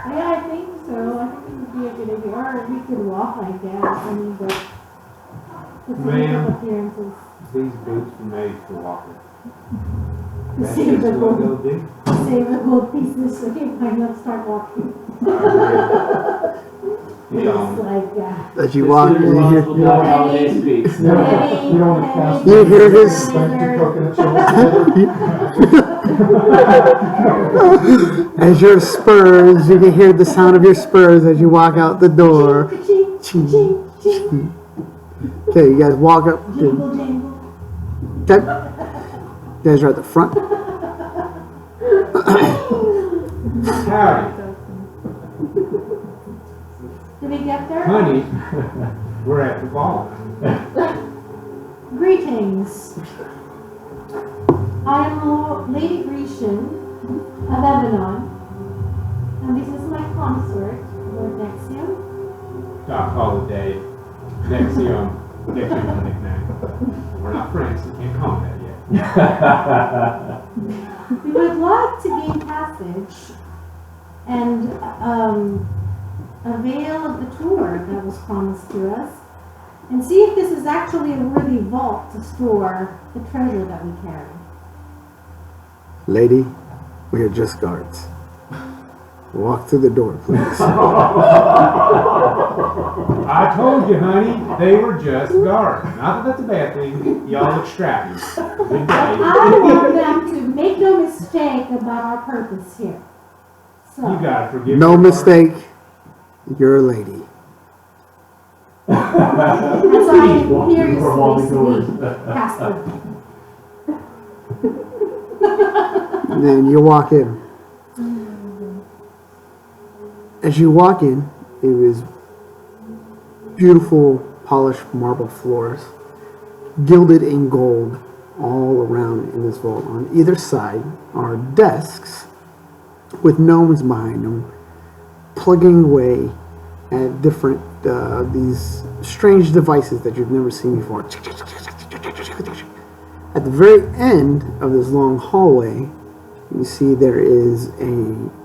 Yeah, I think so. I think it would be a good idea. Or we could walk, I guess. I mean, but for some Ma'am. appearances. These boots were made for walking. To That's save just the what gold, they'll do. save the gold pieces. Okay, fine, let's start walking. You It's don't. like, As you walk, you hear, Responsible dog holiday speaks. You don't want to cast. You hear his- Thank you, coconut shells. as your spurs, you can hear the sound of your spurs as you walk out the door. ching, ching, ching, ching, Okay, you guys walk up. jingle, jingle. Okay. You guys are at the front. Howdy, Did we get there? honey. We're at the ball. Greetings. I am Lady Grecian of Evanon, and this is my consort, Lord Nexium. Doc Holiday. Nexium. Nexium is a nickname. We're not friends, so you can't call me that yet. We would like to gain passage and avail of the tour that was promised to us, and see if this is actually a worthy vault to store the treasure that we carry. Lady, we are just guards. Walk through the door, please. I told you, honey, they were just guards. Not that that's a bad thing. Y'all look strappy. Good day. I want them to make no mistake about our purpose here. So, You gotta forgive No me. mistake. You're a lady. as I imperiously pass through. And then you walk in. As you walk in, it was beautiful polished marble floors, gilded in gold all around in this vault. On either side are desks with gnomes behind them, plugging away at different these strange devices that you've never seen before. At the very end of this long hallway, you see there is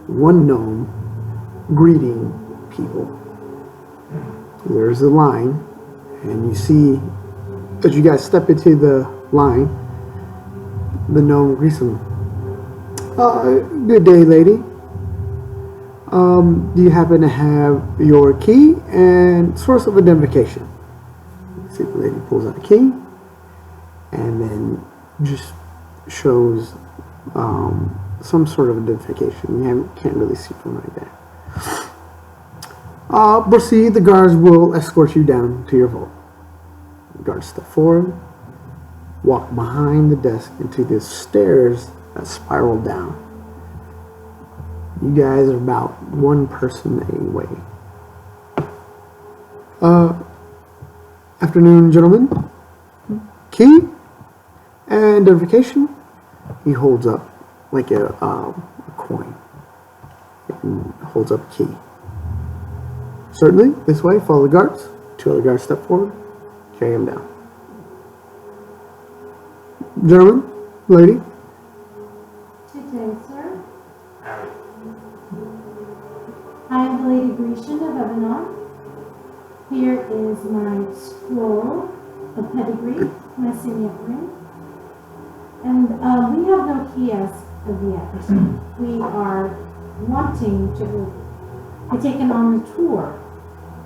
one gnome greeting people. There's a line, and you see as you guys step into the line, the gnome greets them. Good day, lady. Do you happen to have your key and source of identification? See, the lady pulls out a key and then just shows some sort of identification. You can't really see from right there. Proceed. The guards will escort you down to your vault. The guards step forward, walk behind the desk into the stairs that spiral down. You guys are about one person away. Afternoon, gentlemen. Key and identification. He holds up like a coin. And holds up a key. Certainly, this way. Follow the guards. Two other guards step forward. Carry him down. Gentlemen, lady. Good day, sir. I am the Lady Grecian of Evanon, Here is my scroll of pedigree, my signet ring. And we have no kiosk of yet. We are wanting to be taken on the tour.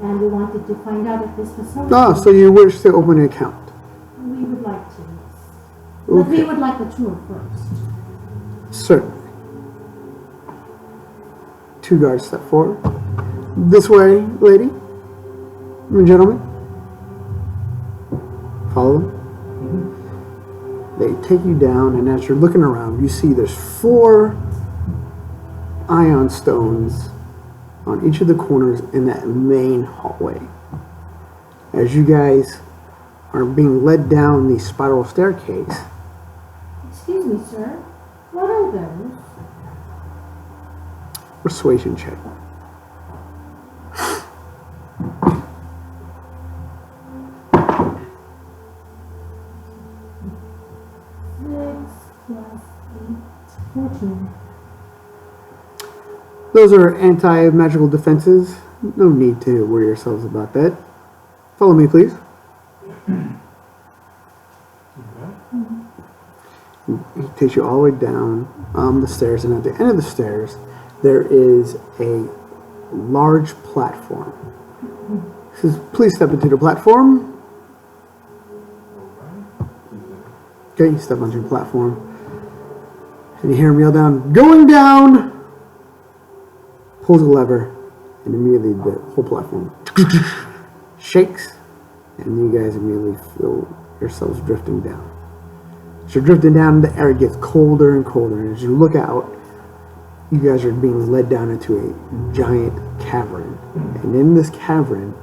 And we wanted to find out if this facility... Ah, so you wish to open an account? We would like to, yes. But we Okay. would like the tour first. Certainly. 2 guards step forward. This way, lady and gentlemen. Follow them. They take you down, and as you're looking around, you see there's 4 ion stones on each of the corners in that main hallway. As you guys are being led down the spiral staircase, Excuse me, sir. What are those? persuasion check. Six plus 8, 14. Those are anti-magical defenses. No need to worry yourselves about that. Follow me, please. He takes you all the way down the stairs, and at the end of the stairs, there is a large platform. He says, please step into the platform. Okay, you step onto the platform. And you hear him yell down, going down! Pulls a lever, and immediately the whole platform shakes, and you guys immediately feel yourselves drifting down. As you're drifting down, the air gets colder and colder, and as you look out, you guys are being led down into a giant cavern. And in this cavern,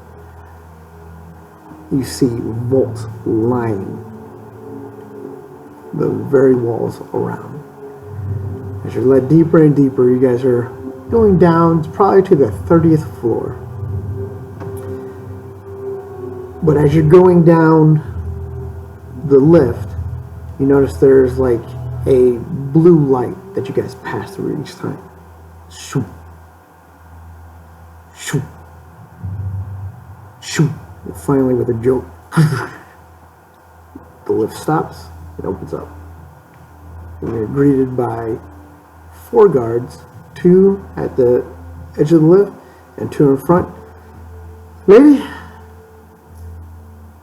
you see vaults lining the very walls around. As you're led deeper and deeper, you guys are going down probably to the 30th floor. But as you're going down the lift, you notice there's like a blue light that you guys pass through each time. Shoo. Shoo. Shoo. And finally, with a joke, the lift stops, it opens up. And you're greeted by 4 guards, 2 at the edge of the lift and 2 in front. Lady,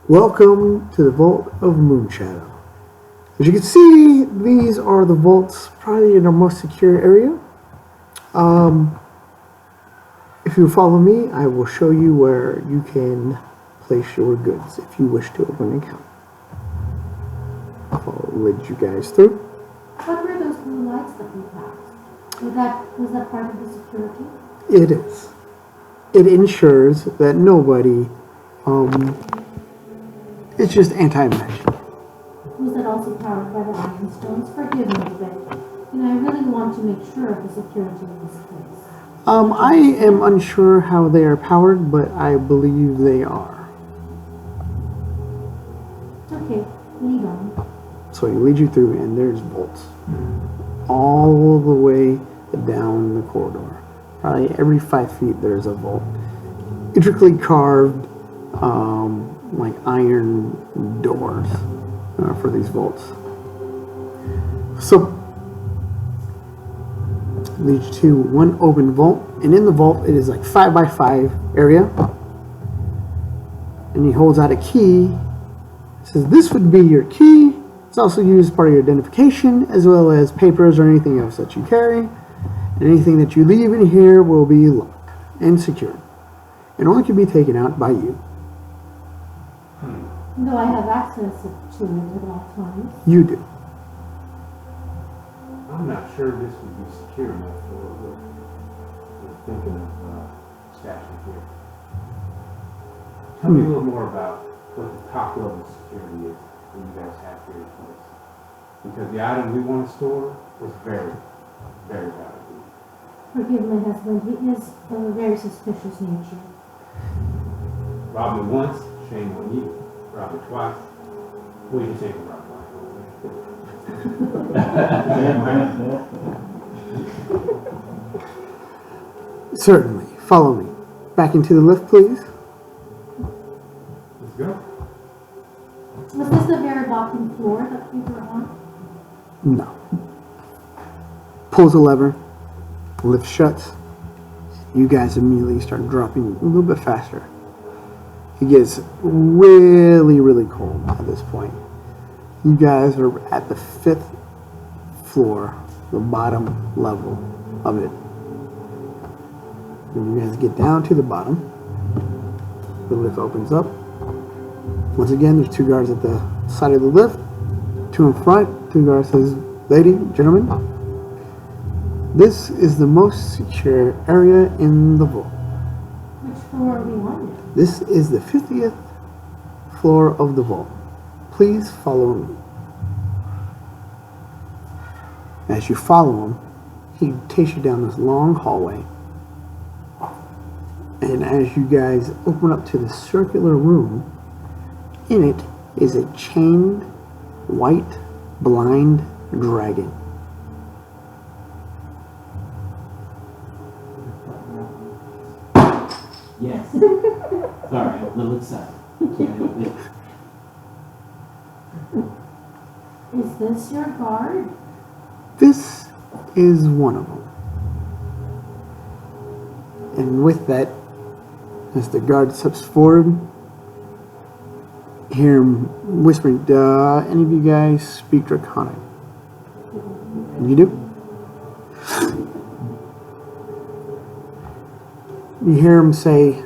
welcome to the Vault of Moonshadow. As you can see, these are the vaults probably in our most secure area. If you follow me, I will show you where you can place your goods if you wish to open an account. I'll lead you guys through. What were those blue lights that we passed? Was that part of the security? It is. It ensures that nobody, it's just anti-magic. Was that also powered by the iron stones? Forgive me, but I really want to make sure of the security of this place. I am unsure how they are powered, but I believe they are. Okay, lead on. So he leads you through, and there's vaults all the way down the corridor. Probably every 5 feet there's a vault. Intricately carved, like iron doors for these vaults. So, leads you to one open vault, and in the vault it is like 5 by 5 area. And he holds out a key. Says this would be your key. It's also used as part of your identification, as well as papers or anything else that you carry. And anything that you leave in here will be locked and secured, and only can be taken out by you. Though I have access to it at all times. You do. I'm not sure this would be secure enough for what we're thinking of stashing here. Tell me a little more about what the top level security is that you guys have here in place. Because the item we want to store was very, very valuable. Forgive my husband, he is of a very suspicious nature. Rob me once, shame on you. Rob me twice. We just ain't gonna rob twice. Certainly. Follow me. Back into the lift, please. Let's go. Was this the very bottom floor that we were on? No. Pulls a lever, lift shuts. You guys immediately start dropping a little bit faster. It gets really, really cold at this point. You guys are at the 5th floor, the bottom level of it. When you guys get down to the bottom, the lift opens up. Once again, there's 2 guards at the side of the lift, 2 in front. 2 guards says, "Lady, gentlemen, this is the most secure area in the vault. Which floor are we on now? This is the 50th floor of the vault. Please follow me." As you follow him, he takes you down this long hallway. And as you guys open up to the circular room, in it is a chained white blind dragon. Yes. Sorry, I'm a little excited. Can't help it. Is this your guard? This is one of them. And with that, as the guard steps forward, hear him whispering, any of you guys speak Draconic? You do? You hear him say,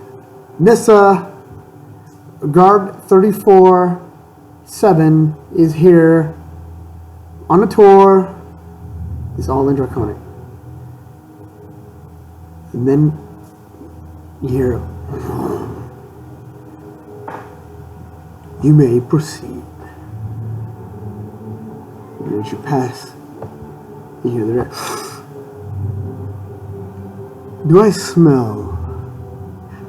"Nissa, guard 34-7 is here on a tour." It's all in Draconic. And then you hear, "You may proceed." And as you pass, you hear the "Do I smell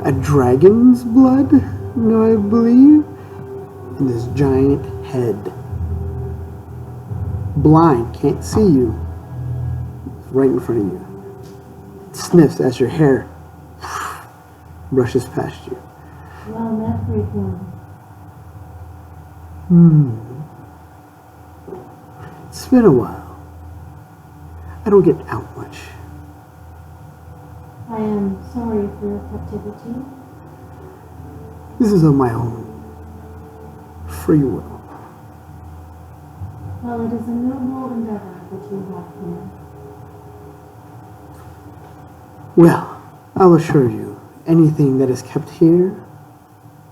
a dragon's blood? No, I believe." And this giant head, blind, can't see you, right in front of you. It sniffs as your hair brushes past you. Well met, frequent. It's been a while. I don't get out much. I am sorry for your captivity. This is of my own free will. Well, it is a noble endeavor that you have here. Well, I'll assure you, anything that is kept here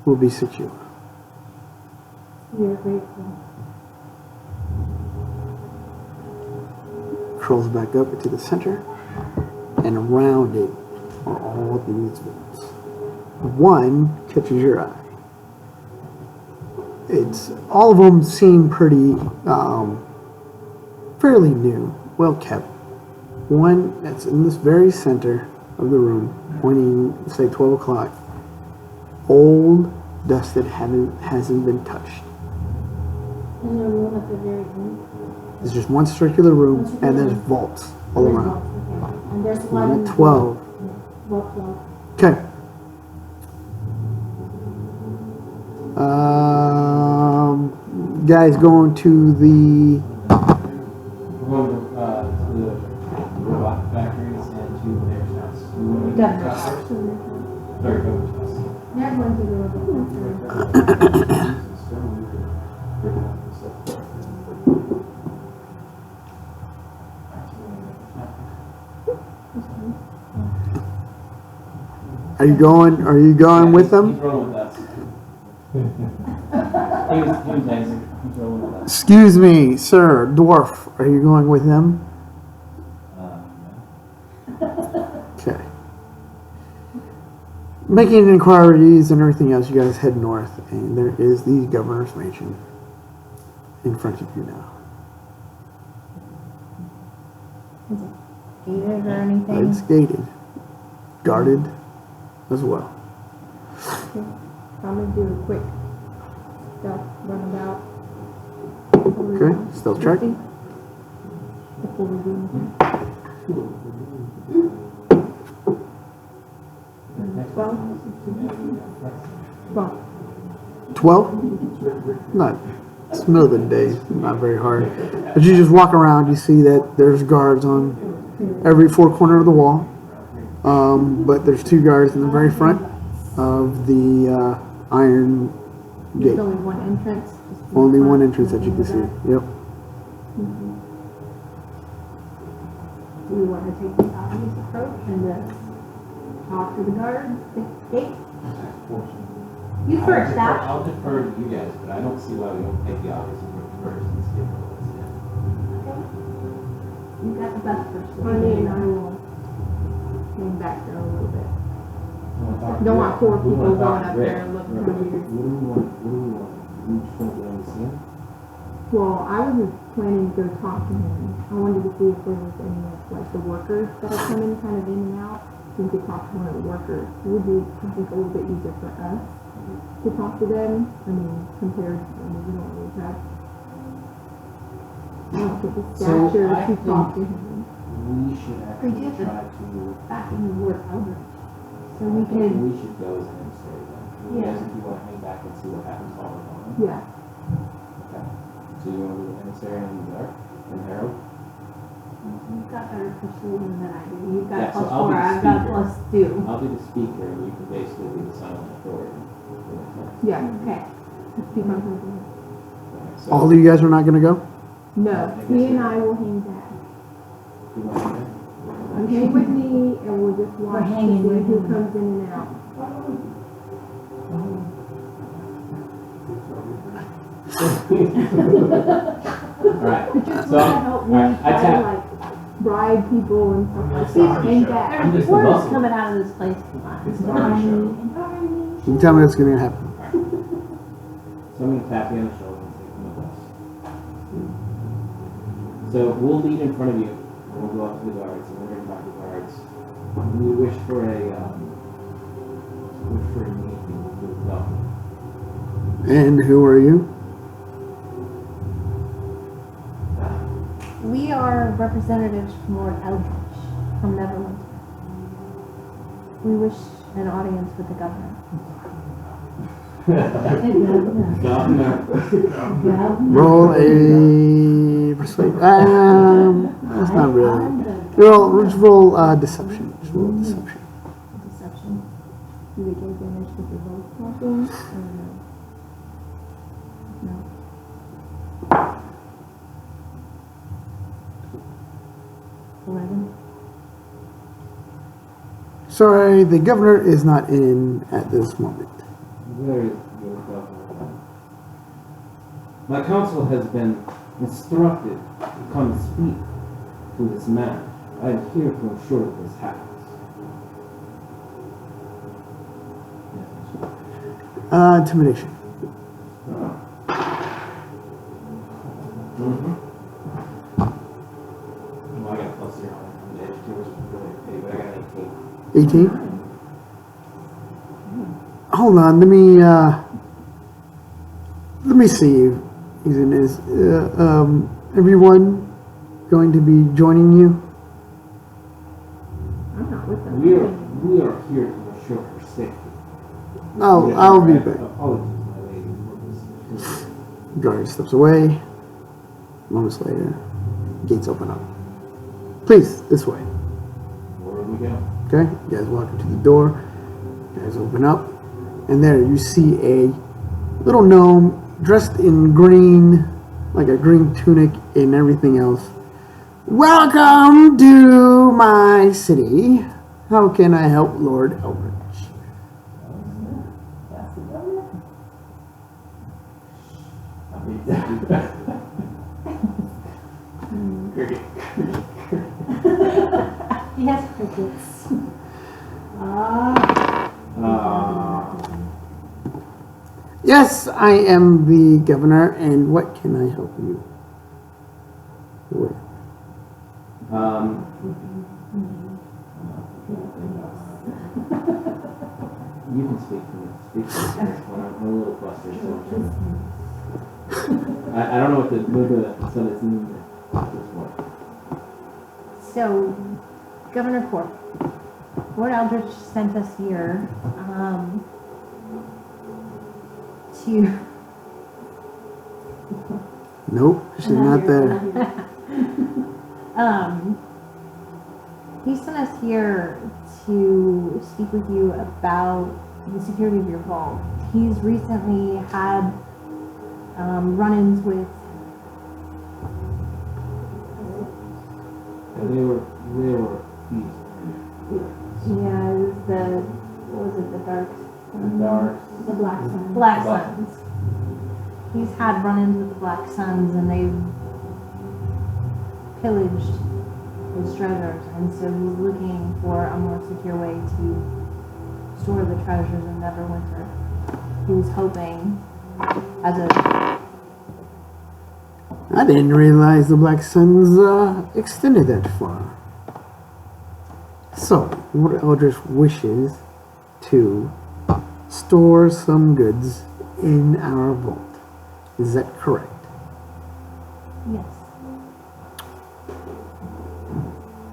will be secure. We are grateful. Curls back up into the center, and around it are all these vaults. One catches your eye. It's all of them seem pretty fairly new, well kept. One that's in this very center of the room, pointing, say 12 o'clock. Old, dusted, hasn't been touched. In the room at the very end. There's just one circular room, and there's vaults all There's around. lots, okay. And there's one One in at 12. Vault 12. Okay. Guys going to the We're going to the robot factories and to Mayor's house. We want to Done. go first? Sorry, go first. They're going to go to Are you going with them? He's rolling with us. He was nice. He's rolling with us. Excuse me, sir, dwarf. Are you going with them? Okay. Making inquiries and everything else, you guys head north, and there is the governor's mansion in front of you now. Gated or anything? It's gated, guarded as well. I'm gonna do a quick stealth runabout. Okay, stealth check. Before we do anything. 12. 12. 12? Not, it's the middle of the day, not very hard. But you just walk around, you see that there's guards on every four corner of the wall. But there's 2 guards in the very front of the iron There's gate. only one entrance. just in the Only front, one entrance that you can nothing see. in the Yep. Do we want to take the obvious approach and talk to the guards, the gate? You first, Ash. I'll defer to you guys, but I don't see why we don't take the obvious approach first and see if it lets in. You've got the best person. Honey and I will hang back there a little bit. Don't want 4 people going up there and looking kind of weird. What do we want? We just want to go and see him? Well, I was planning to go talk to him. I wanted to see if there was any of like the workers that are coming kind of in and out. So we could talk to one of the workers. It would be, I think, a little bit easier for us to talk to them. I mean, compared, we don't really have. I don't think the So, stature I to talk to think- him. We should We do actually have try to. Back in the word outreach. So we I think can, we should go as an emissary then. You guys, if you want to hang back and see what happens while we're gone. Yeah. Okay. So you want to be the emissary and the dark and Harold? you've got better persuasion than I do. You've Yeah, got so plus I'll be 4, the I've got speaker. plus 2. I'll be the speaker and you can basically be the silent authority. Yeah. Okay. Speak on something. So, All of you guys are not going to go? No, he and I will hang back. you want to do You hang with me and we'll just watch to hanging see with who him. comes in and out. Alright, Just so, want to help me alright, I try to tap. like bribe people and stuff like that. Hang back. I'm There's just the words muscle. coming out of this place. Come on. It's not a show. You can tell me what's going to happen. So I'm going to tap you on the shoulder and say, come with us. So we'll lead in front of you, and we'll go up to the guards, and we're going to talk to the guards. We wish for a meeting with the governor. And who are you? We are representatives from Lord Eldridge, from Neverland. We wish an audience with the governor. Governor. Roll a persuade. That's not really. Just roll deception. Just roll deception. Deception. Do we get advantage because we're both talking or no? No. Sorry, the governor is not in at this moment. Where is your governor? My council has been instructed to come and speak to this man. I am here to ensure that this happens. Intimidation. Well, I got a plus 0 on the edge too, which is really big, but I got an 18. 18. Hold on, let me see. Is everyone going to be joining you? I'm not with them. We are here to ensure her safety. I'll be back. Apologies, my lady. Guard steps away. Moments later, gates open up. Please, this way. Where do we go? Okay, you guys walk into the door. You guys open up, and there you see a little gnome dressed in green, like a green tunic and everything else. Welcome to my city. How can I help Lord Eldridge? He has crickets. Yes, I am the governor, and what can I help you with? You can speak to me. Speak to me. I'm a little flustered. So I don't know what so it's in this one. So, Governor Corp, Lord Eldridge sent us here to Nope, she's I'm not here, there. I'm here. he sent us here to speak with you about the security of your vault. He's recently had run-ins with They were thieves. yeah, it was the what was it, the dark The dark. The black sun. Black Black. Suns. He's had run-ins with the Black Suns, and they've pillaged his treasures, and so he's looking for a more secure way to store the treasures in Neverwinter. He was hoping, as a I didn't realize the Black Suns extended that far. So, Lord Eldritch wishes to store some goods in our vault. Is that correct? yes,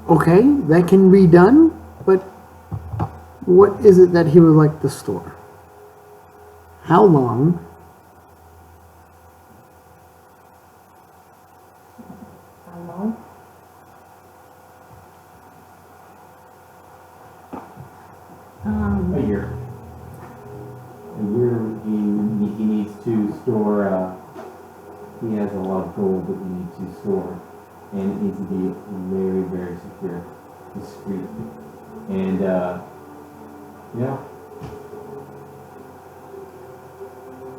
Okay, that can be done, but what is it that he would like to store? How long? how long? A year. He needs to store, he has a lot of gold that we need to store. And it needs to be very, very secure, discreet. And, yeah.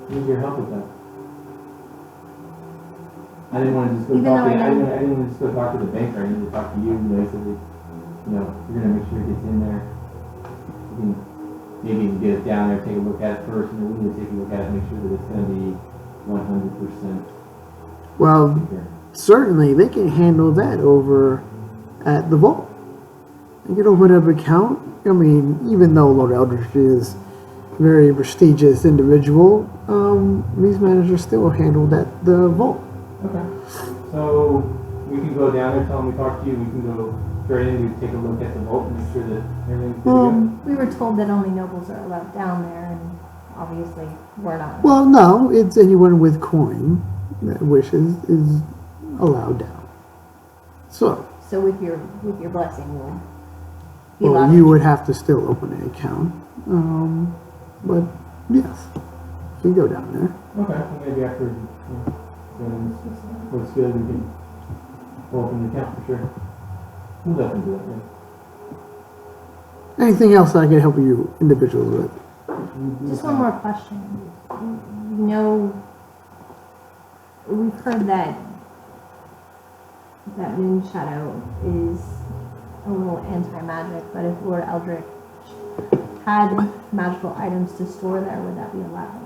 Need your help with that. I didn't want to just go Even talk though to, I I know- didn't want to just go talk to the banker. I need to talk to you. And they said that, you're gonna make sure it gets in there. You can maybe get it down there, take a look at it first, and then we need to take a look at it, make sure that it's gonna be 100% Well, secure. certainly they can handle that over at the vault. They can open up an account. I mean, even though Lord Eldritch is a very prestigious individual, these managers still handled at the vault. Okay. So we can go down there, tell them we talked to you, we can go straight in, we can take a look at the vault and make sure that everything's good to go. We were told that only nobles are allowed down there, and obviously we're not. Well, no, it's anyone with coin that wishes is allowed down. So, So with your blessing, we'll be well, allowed you to- would have to still open an account. But yes, you can go down there. Okay, well, maybe after, when looks good, we can open the account for sure. We'll definitely do that, yeah. Anything else I can help you individuals with? Just one more question. You know, we've heard that Moon Shadow is a little anti-magic, but if Lord Eldritch had magical items to store there, would that be allowed?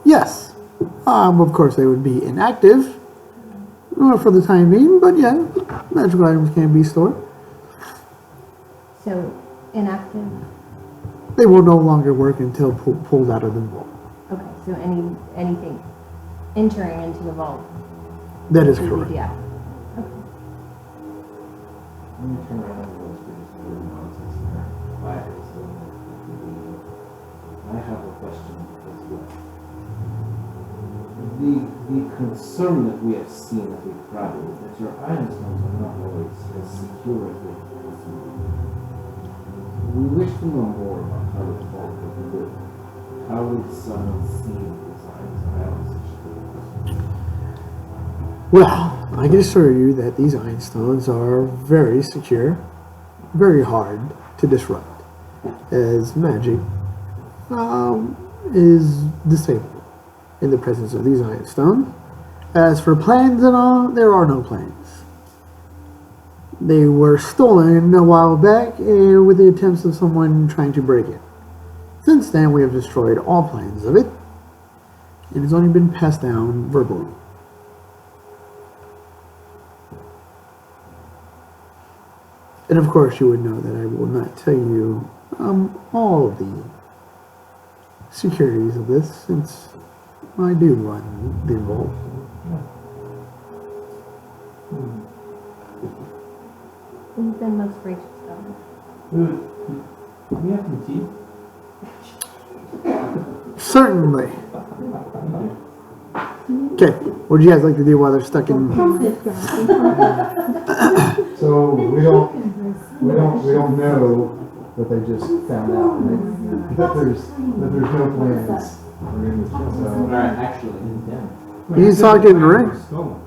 Yes. Of course, they would be inactive for the time being, but yeah, magical items can be stored. So, inactive. They will no longer work until pulled out of the vault. Okay, so anything entering into the vault That is would correct. be deactivated. Let me turn around and let's do this weird nonsense here. I have a question as well. The concern that we have seen as we travel is that your iron stones are not always as secure as they used to be. We wish to know more about how the vault was built. How did someone see the designs of Alice? Well, I can assure you that these iron stones are very secure, very hard to disrupt, as magic is disabled in the presence of these iron stones. As for plans and all, there are no plans. They were stolen a while back with the attempts of someone trying to break it. Since then, we have destroyed all plans of it, and it's only been passed down verbally. And of course, you would know that I will not tell you all of the securities of this, since I do run the vault. You've been most gracious, though. Do we have some tea? Certainly. Okay, what would you guys like to do while they're stuck in? So we don't know that they just found out, right? That there's no plans. Alright, actually, yeah. You talked in the ring Stolen.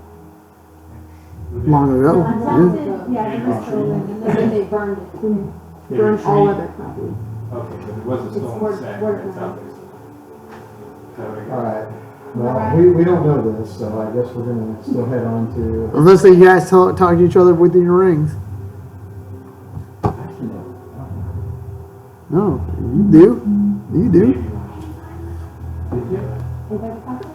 long ago. Yeah, it was stolen, and then they burned it. They Burn all retrieved- other property. Okay, but it wasn't It's stolen word- set, word it's of out there. So, Alright, well, we don't know this, so I guess we're gonna still head on to, Unless you guys talk to each other within your rings. Actually, no. No, you do. You do. Did you? Anybody got this?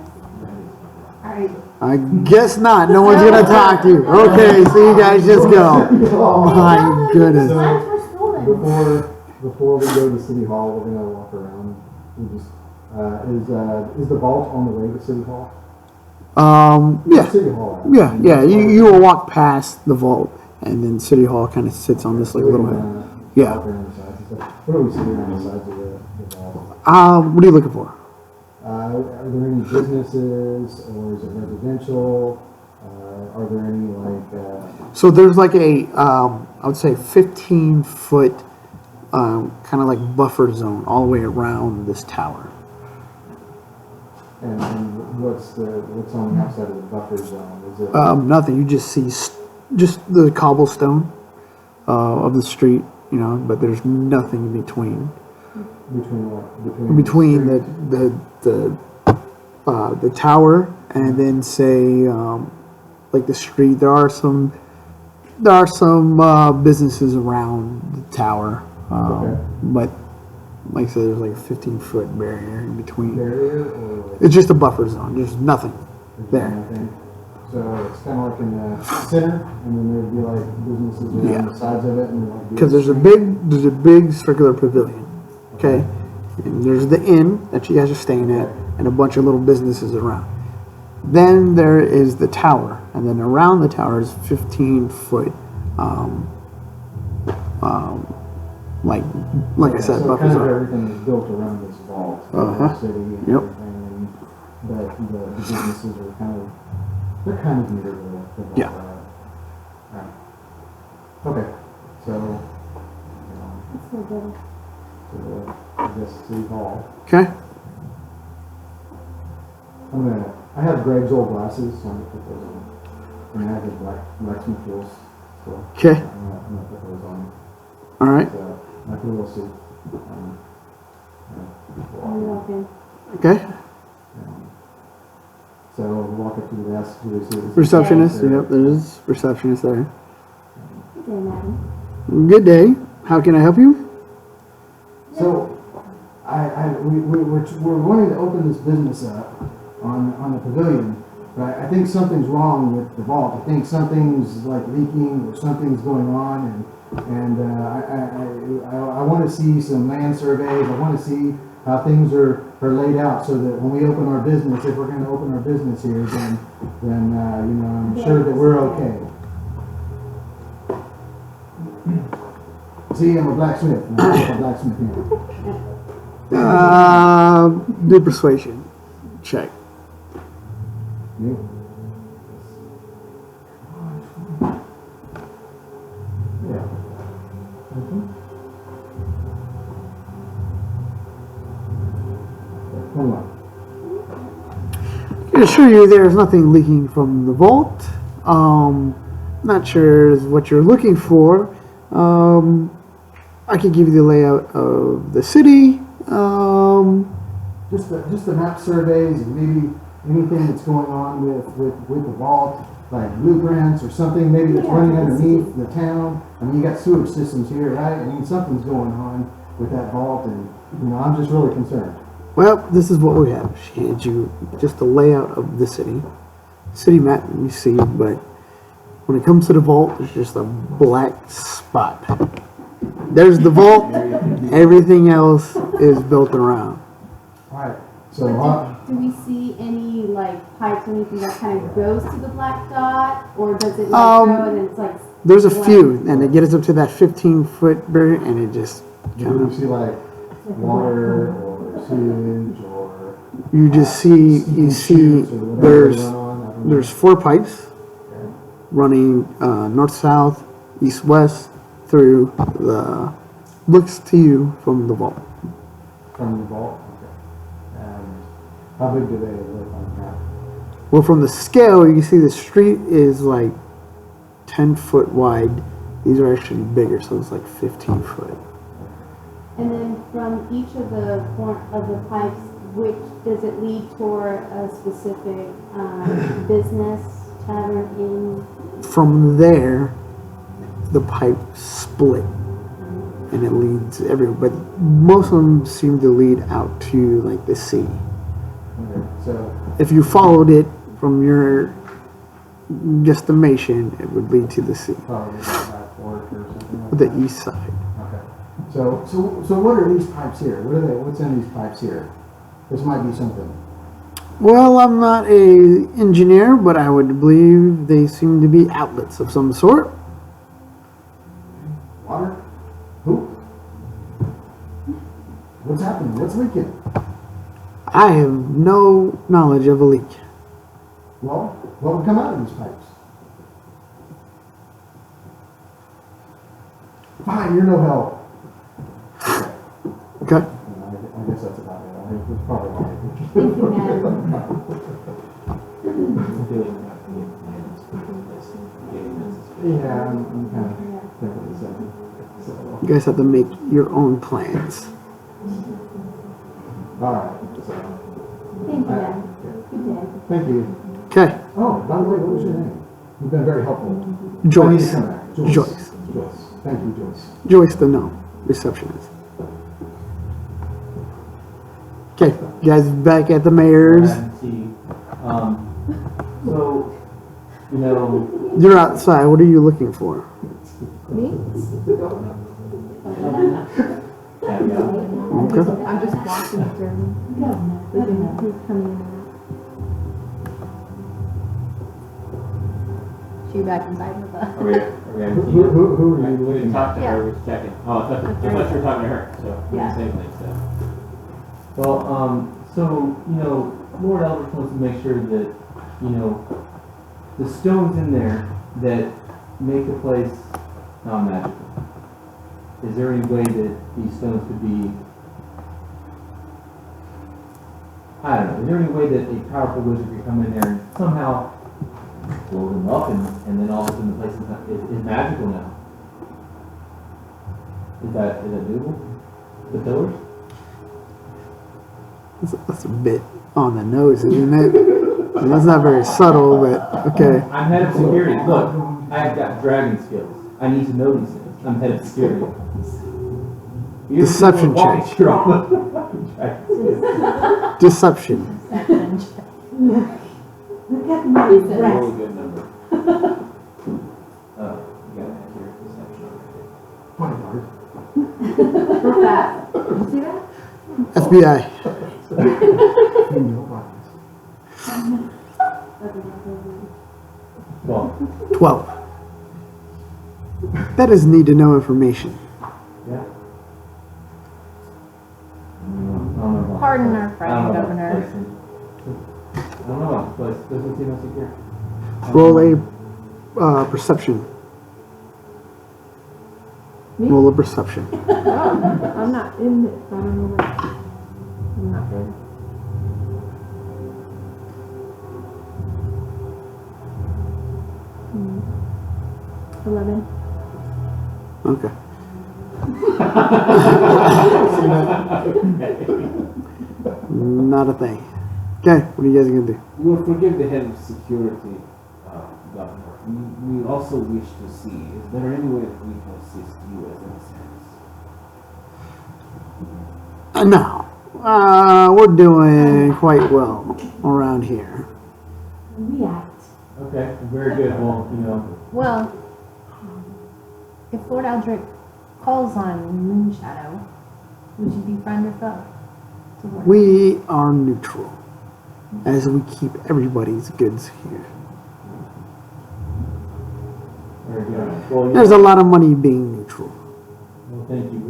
Alright, I guess not. No one's gonna talk to you. Okay, so you guys just go. Oh my goodness. signs were stolen. before we go to City Hall, we're gonna walk around. We just, is the vault on the way to City Hall? Yeah, City Hall. yeah. You will walk past the vault, and then City Hall kind of sits on this like little hill. Yeah. Walk around the sides and stuff. What do we see around the sides of the vault? What are you looking for? Are there any businesses, or is it residential? Are there any So there's like a, I would say 15-foot, kind of like buffer zone all the way around this tower. and what's on the outside of the buffer zone? Is it Nothing. You just see just the cobblestone of the street, you know, but there's nothing in between. between what? Between the the tower and then say like the street. There are some businesses around the tower, Okay. but like I said, there's like a 15-foot barrier in between. barrier or It's just a buffer zone. There's nothing there. nothing? So it's kind of like in the center, and then there'd be like businesses around Yeah. the sides of it, and like Because there's a big circular pavilion, okay? And there's the inn that you guys are staying at, and a bunch of little businesses around. Then there is the tower, and then around the tower is 15-foot, like I said, so buffer kind of zone. everything is built around this vault, Uh-huh. the city and Yep. everything, but the businesses are they're kind of near the vault. Yeah. Right. Okay, so Let's go get it. to I guess City Hall. Okay. I have Greg's old glasses, so I'm gonna put those on. And I have his blacksmith tools, so Okay. I'm gonna put those on. All right. So, like a little suit. I'll walk in. Okay. So we'll walk up to the desk, do we see this? Receptionist. Yep. There's receptionist there. Good day, madam. Good day. How can I help you? So, we're wanting to open this business up on the pavilion, but I think something's wrong with the vault. I think something's like leaking or something's going on, and I want to see some land surveys. I want to see how things are laid out so that when we open our business, if we're going to open our business here, then I'm sure that we're okay. See, I'm a blacksmith. I'm a blacksmith here. Do persuasion check. You? Yeah. Hold on. I can assure you there's nothing leaking from the vault. Not sure what you're looking for. I can give you the layout of the city. Just the map surveys and maybe anything that's going on with the vault, like blueprints or something maybe that's running underneath the town. I mean, you got sewage systems here, right? I mean, something's going on with that vault, and I'm just really concerned. Well, this is what we have. She hands you just the layout of the city map you see, but when it comes to the vault, there's just a black spot. There's the vault. Everything else is built around. All right. So, But do we see any like pipes or anything that kind of goes to the black dot, or does it like go and it's like? There's a few, and it gets up to that 15-foot barrier, and it just do kind you of. see like water or sewage or You just see, you see, there's 4 pipes running north-south, east-west through the, looks to you from the vault. From the vault? Okay. And how big do they look on that? Well, from the scale, you can see the street is like 10 foot wide. These are actually bigger, so it's like 15 foot. And then from each of the pipes, which does it lead toward a specific business, tavern, inn? From there, the pipe split and it leads everywhere, but most of them seem to lead out to like the sea. Okay, so, If you followed it from your guesstimation, it would lead to the sea, probably back fork or something like that? the east side. Okay. So what are these pipes here? What are they, what's in these pipes here? This might be something. Well, I'm not a engineer, but I would believe they seem to be outlets of some sort. Water? Who? What's happening? What's leaking? I have no knowledge of a leak. Well, what would come out of these pipes? Fine, you're no help. Okay. I guess that's about it. I think it's probably all I can. Thank you, madam. Yeah, I'm kind of thinking the same. So, You guys have to make your own plans. all right. So, Thank you, madam. Good day. thank you. Okay, Oh, by the way, what was your name? You've been very helpful. Joyce. Come back. Joyce. Joyce. Joyce. Thank you, Joyce. Joyce the no receptionist. Okay, you guys back at the mayor's. So, you know, You're outside. What are you looking for? Me? caveat. Okay. I'm just walking through, looking who's coming in and out. She back inside with us. Are we having Who are you We looking didn't at? talk to her, we was checking. Oh, I thought you were talking to her, so, we're Yeah. the same thing, so. Well, so, you know, Lord Eldritch wants to make sure that, you know, the stones in there that make the place non-magical. Is there any way that these stones could be, I don't know, is there any way that a powerful wizard could come in there and somehow blow them up and then all of a sudden the place is magical now? Is that doable? The pillars? That's a bit on the nose, isn't it? And that's not very subtle, but okay. I'm head of security. Look, I've got dragon skills. I need to know these things. I'm head of security. You Deception just walk me check. through all the dragon skills. Deception. Look at my breath. Really good number. Oh, you got an accurate deception. 20 card. What's that? You see that? FBI. Well, 12. That is need to know information. yeah. I don't know about Pardon this our place. friend, I don't know about Governor. this place. I don't know about this place. Doesn't seem secure. Roll a perception. Me? Roll a perception. Oh, I'm not in it, so I don't know where. I'm not good. Hmm. 11. Okay. Not a thing. Okay, what are you guys gonna do? We will forgive the head of security, Governor. We also wish to see, is there any way that we can assist you as an assassin? No. We're doing quite well around here. React. Okay, very good. Well, you know, Well, if Lord Eldrick calls on Moonshadow, would you be friend or foe? To Lord? We are neutral, as we keep everybody's goods here. very good. Well, you There's know, a lot of money being neutral. well, thank you.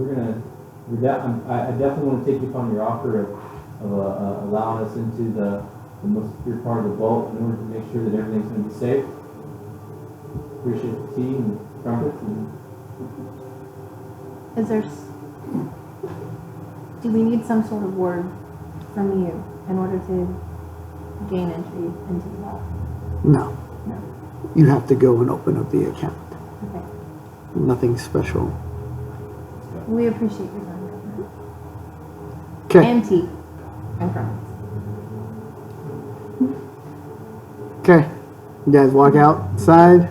I definitely want to take you upon your offer of of allowing us into the most secure part of the vault in order to make sure that everything's going to be safe. Appreciate the tea and trumpets and Is there, do we need some sort of word from you in order to gain entry into the vault? No. You have to go and open up the account. Okay. Nothing special. We appreciate your time, Governor. Okay. And tea. And trumpets. Okay. You guys walk outside.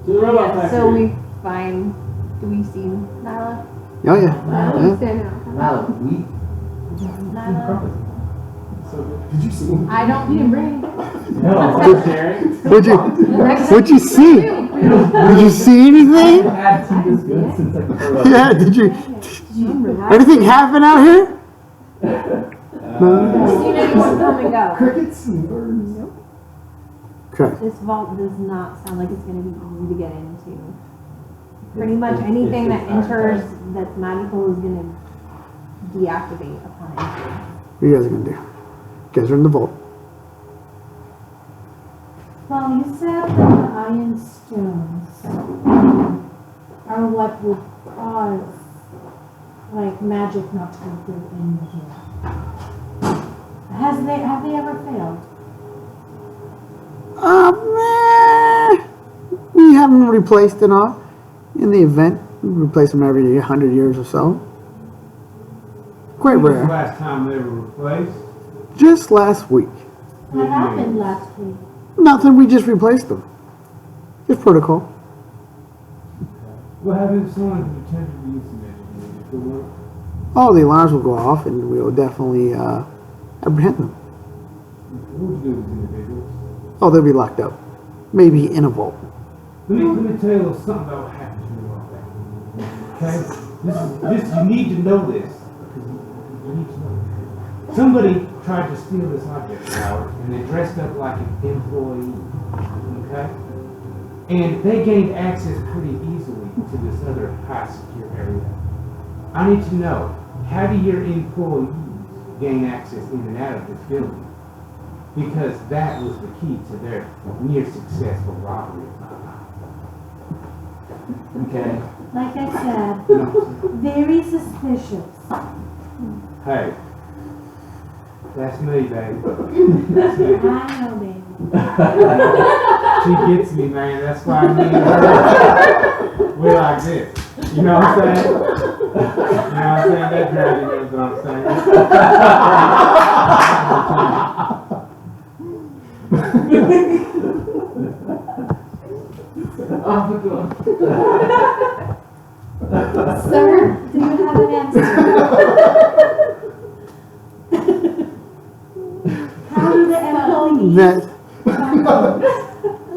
to the robot Yeah, factory. so we find, do we see Nyla? Oh yeah. Yeah. Stand out. Now, we Nyla? Did you see him? I don't, you didn't bring no, I'm sharing. What'd you see? Did you see anything? I had tea this good since like the robot. Yeah, did you? Anything happen out here? No. seen anyone come and go. Crickets and birds. Okay. This vault does not sound like it's gonna be easy to get into. Pretty much anything that enters that's magical is gonna deactivate upon entry. What you guys are gonna do? You guys are in the vault. Well, you said that the iron stones are what would cause, like, magic not to go through in here. Have they ever failed? We haven't replaced it all. In the event, we replace them every 100 years or so. Quite When was the rare. last time they were replaced? Just last week. What happened last week? Nothing, we just replaced them. Just protocol. What happens if someone pretended to use some magic? If it worked? Oh, the alarms will go off and we will definitely apprehend them. What would you do with these individuals? Oh, they'll be locked up. Maybe in a vault. Let me tell you a little something about what happened to me one day. Okay? This you need to know this. Because you need to know this. Somebody tried to steal this object tower and they dressed up like an employee. Okay? And they gained access pretty easily to this other high secure area. I need to know, how do your employees gain access in and out of this building? Because that was the key to their near successful robbery of my life. Okay. Like I said, very suspicious. Hey, that's me, baby. That's me. I know, baby. She gets me, man. That's why me and her, we're like this. You know what I'm saying? You know what I'm saying? That dragon knows what I'm Oh, my God. Sir, do you have an answer? How do the employees?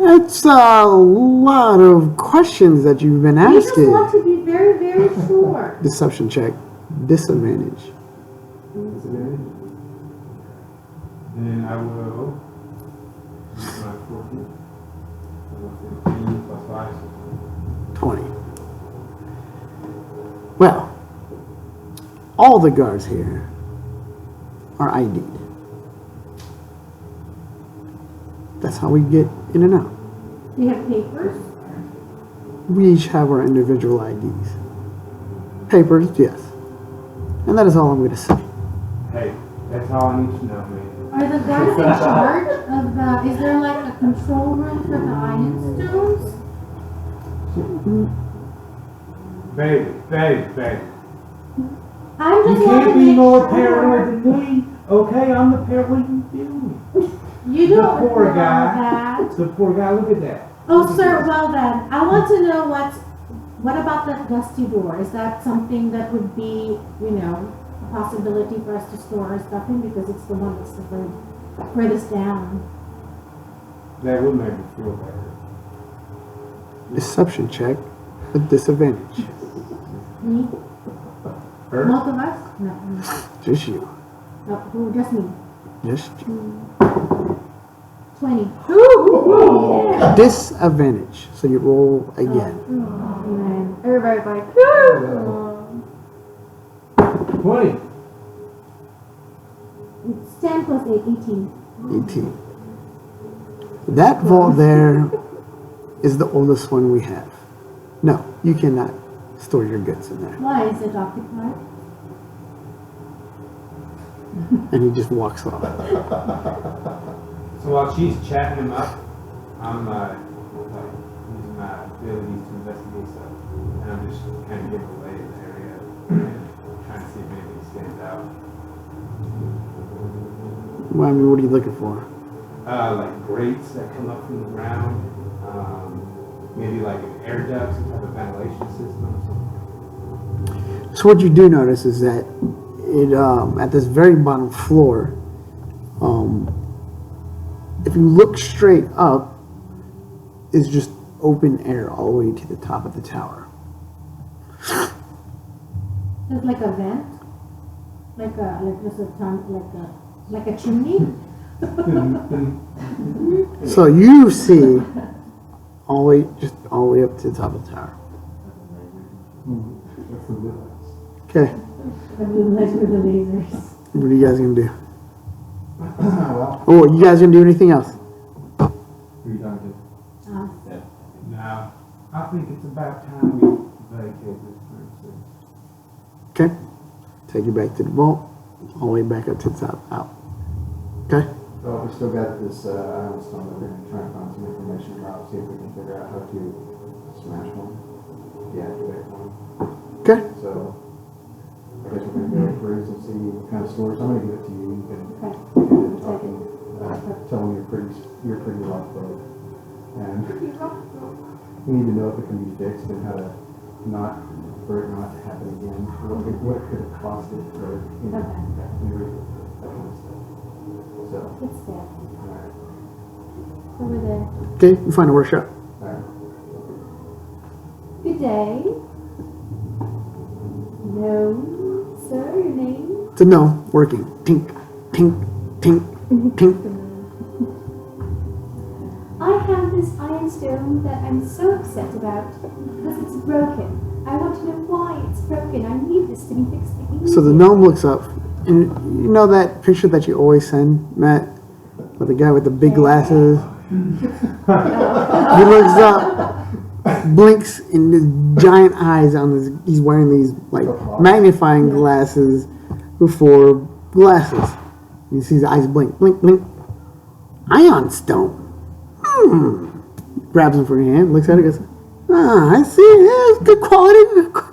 That's a lot of questions that you've been We just asking. want to be very, very sure. Deception check. Disadvantage. Then I will. My 14. 15 plus 5. 20. Well, all the guards here are ID'd. That's how we get in and out. Do you have papers? We each have our individual IDs. Papers, yes. And that is all I'm going to say. Hey, that's all I need to know, man. Are the guys in charge of the, is there like a control room for the iron stones? Baby. I'm You just wanting can't to be make more sure. paranoid than me. Okay, I'm the paranoid. What are you doing? You The don't poor know guy. that. The poor guy, look at that. Oh, sir, well then, I want to know what about that dusty door? Is that something that would be, you know, a possibility for us to store our stuff in because it's the one that's the furthest down? That would make me feel better. Deception check with disadvantage. Me? Her? Both of us? No, Just you. no, who, just me. Just you. 20. Disadvantage. So you roll again. Man. Everybody's like, 20. It's 10 plus 8, 18. 18. That vault there is the oldest one we have. No, you cannot store your goods in there. Why is it occupied? And he just walks off. So while she's chatting him up, I'm like, using my abilities to investigate stuff. And I'm just kind of getting away in the area and trying to see if anything stands out. Well, I mean, what are you looking for? Like grates that come up from the ground, maybe like an air duct, some type of ventilation system. So what you do notice is that it at this very bottom floor, if you look straight up, is just open air all the way to the top of the tower. It's like a vent? Like a chimney? So you see all the way up to the top of the tower. That's the difference. Okay, The blue lights with the lasers. what are you guys gonna do? Well, Oh, you guys gonna do anything else? who you talking Now, I think it's about time we vacate this premises. Okay, take you back to the vault, all the way back up to the top, out. Okay, to? Well, we still got this island stone that we're going to try and find some information about, see if we can figure out how to smash one, deactivate one. okay, So, I guess we're going to go through and see what kind of stores. I'm going to give it to you. You can Okay. do the talking. Tell them you're pretty lifeboat. And we need to know if it can be fixed and how to for it not to happen again. What could have cost it for, you know, Okay. that kind of stuff. So, It's there. alright. Over there. okay, you find a workshop. Alright. Good day. No, sir, your name? It's a no, working. Tink, tink, tink, tink. I have this iron stone that I'm so upset about because it's broken. I want to know why it's broken. I need this to be fixed immediately. So the gnome looks up, and you know that picture that you always send, Matt, with the guy with the big glasses. He looks up, blinks, and his giant eyes on his. He's wearing these like magnifying glasses for glasses. You see his eyes blink, blink, blink. Ion stone. Grabs him from your hand, looks at it, goes, "Ah, I see. Yeah, it's good quality.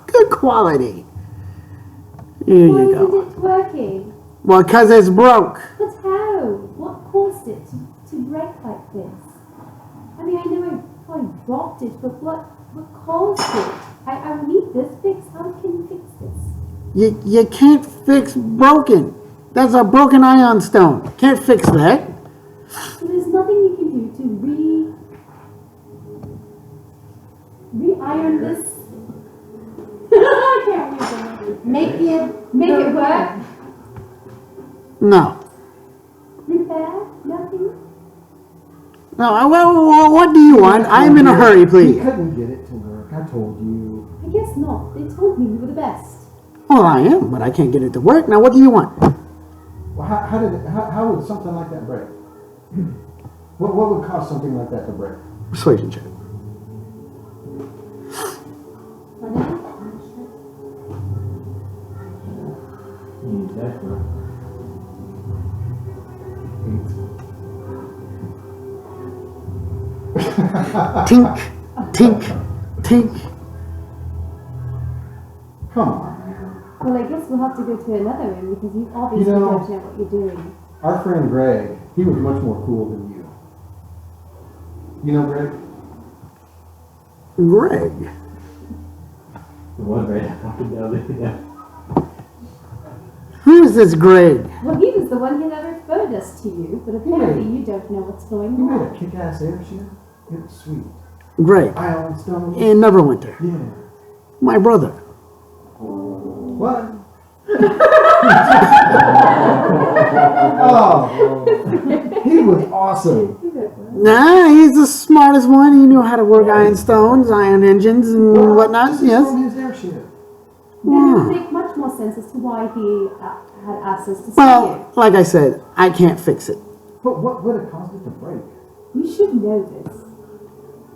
Good quality." Here Why you go. isn't it working? Well, because it's broke. But how? What caused it to break like this? I mean, I know I probably dropped it, but what caused it? I need this fixed. How can you fix this? You can't fix broken. That's a broken ion stone. Can't fix that. So there's nothing you can do to re-iron this. I can't use it. Make it work. No. Repair? Nothing? No. Well, what do you want? I'm in a hurry, You please. couldn't get it to work. I told you. I guess not. They told me you were the best. Well, I am, but I can't get it to work. Now, what do you want? Well, how would something like that break? What would cause something like that to break? Persuasion check. Use that for Tink, tink, tink. Come on, man. Well, I guess we'll have to go to another room because you obviously You know- don't know what you're doing. Our friend Greg, he was much more cool than you. You know Greg? Greg. the one right up down there. Who is this Greg? Well, he was the one who never referred us to you, but apparently you don't know what's going You made a on. kick-ass airship. It was sweet. Greg. Ion stone. In Neverwinter. Yeah. My brother. What? Oh, he was awesome. Nah, he's the smartest one. He knew how to work iron stones, iron engines, and whatnot. This is Yes. from his airship. They don't make much more sense as to why he had asked us to see Well, like I said, I can't fix it. But what would have caused it to break? you. You should know this.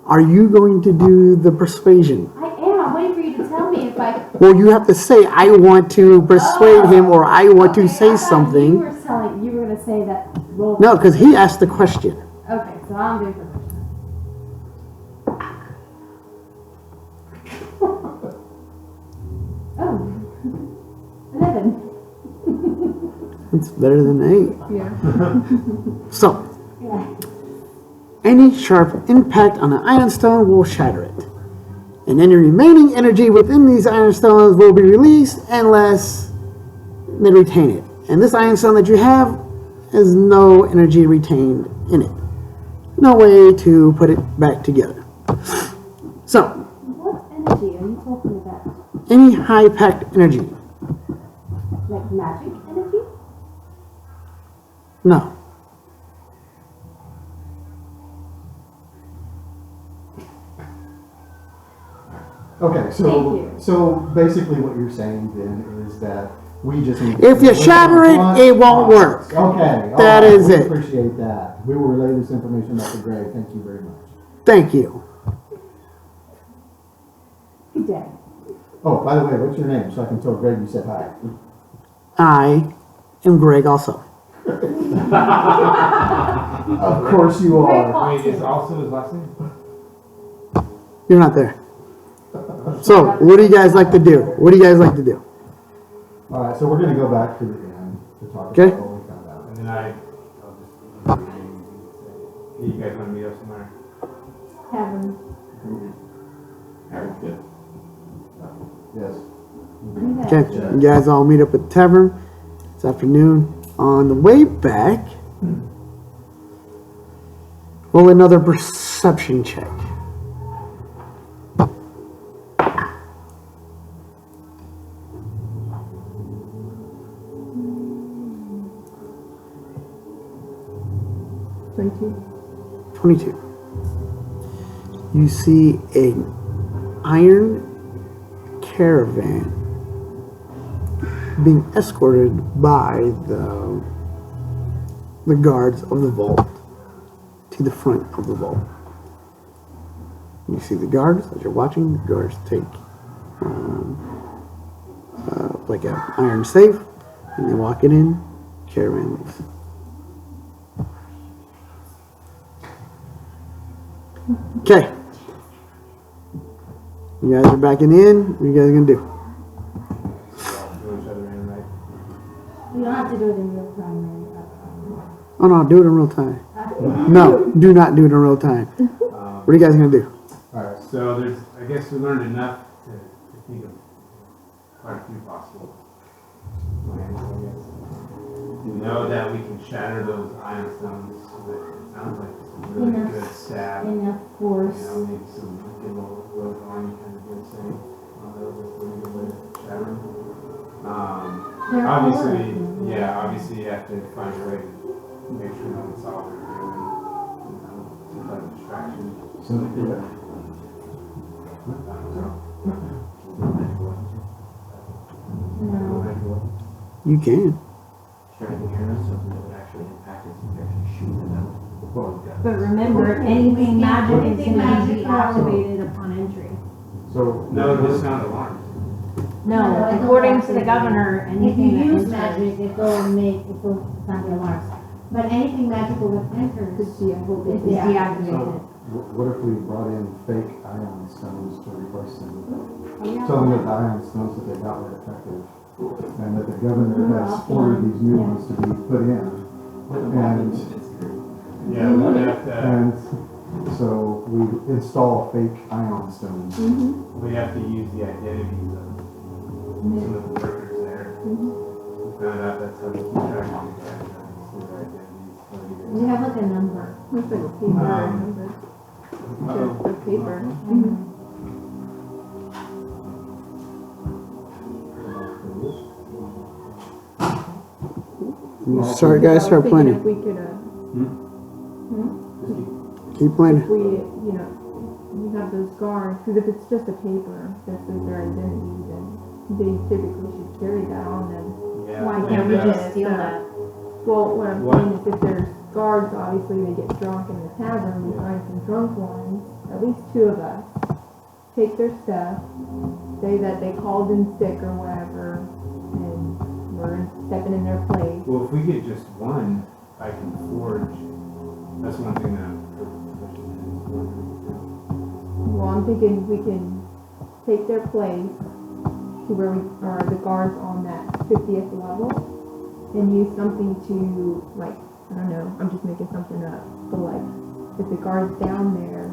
Are you going to do the persuasion? I am. I'm waiting for you to tell me if I. Well, you have to say, I want to persuade him, or I want to Okay, say I thought something. You were going to say that. Roll. No, because he asked the question. Okay, so I'm doing persuasion. Oh, 11. It's better than 8. Yeah. So, Yeah. any sharp impact on an iron stone will shatter it. And any remaining energy within these iron stones will be released unless they retain it. And this iron stone that you have has no energy retained in it. No way to put it back together. So, What energy are you talking about? any high packed energy? Like magic energy? No. Okay, Thank so you. so basically what you're saying then is that we just need If you shatter it, it won't work. Okay, all That right, is we it. appreciate that. We will relay this information back to Greg. Thank you very much. Thank you. Good day. Oh, by the way, what's your name? So I can tell Greg you said hi. I am Greg also. Of course you Greg are. Hawk. Wait, is also his last name? You're not there. So, what do you guys like to do? What do you guys like to do? All right, so we're going to go back to the end to talk Okay. about what we found out. And then I'll just, hey, you guys want to meet up somewhere? Kevin. Good. Yes. Okay, you guys all meet up at the tavern this afternoon. On the way back, roll another perception check. Twenty-two. 22. You see an iron caravan being escorted by the guards of the vault to the front of the vault. You see the guards as you're watching. The guards take like an iron safe, and they walk it in. Caravan leaves. Okay. You guys are backing in. What are you guys gonna do? Throw each other in, right? You don't have to do it in real time, Oh no, do it in real time. No, do not do it in real time. What are you guys gonna do? All right. So there's, I guess we learned enough to think of quite a few possible plans, I guess. We know that we can shatter those iron stones, so that it sounds like some really Enough. good stab. Enough You force. know, maybe some get a little road on kind of good save on those, that's a really good way to shatter them. They're Obviously, all of them, yeah, obviously you have to find a way to make sure no one saw what you're doing, you know, some type of distraction. So, yeah. No. You can. Striking arrows, something that would actually impact us if you actually shoot them out. But remember, anything magic is Anything going to magic be also. activated upon entry. So No, just sound alarms. No, it'll according to the activate it. governor, If anything you that use enters. magic, it will sound the alarms. But anything magical that enters will be Is deactivated. deactivated. what if we brought in fake ion stones to replace them? Yeah. Tell them that the ion stones that they got were defective, and that the governor has ordered these new ones to be put in. And Yeah, we would have to, and so we install fake ion stones. we have to use the identities of some of the workers there. We found out that's how we keep track of the guys, so their identities. so we We have like a number. Looks like a paper. number. Uh-oh. Just a paper. Start, guys, start If planning. we could, Keep planning. if we, we have those guards, because if it's just a paper, that's like their identity, then they typically should carry that on them. Yeah. Why and, can't we uh, just steal that? Well, what I'm What? saying is if there's guards, obviously they get drunk in the tavern, we find some drunk ones, at least 2 of us, take their stuff, say that they called in sick or whatever, and we're stepping in their place. Well, if we get just one, I can forge. That's one thing that I'm pushing is forgery. Well, I'm thinking we can take their place to where we are the guards on that 50th level and use something to, like, I don't know, I'm just making something up, but like, if the guard's down there,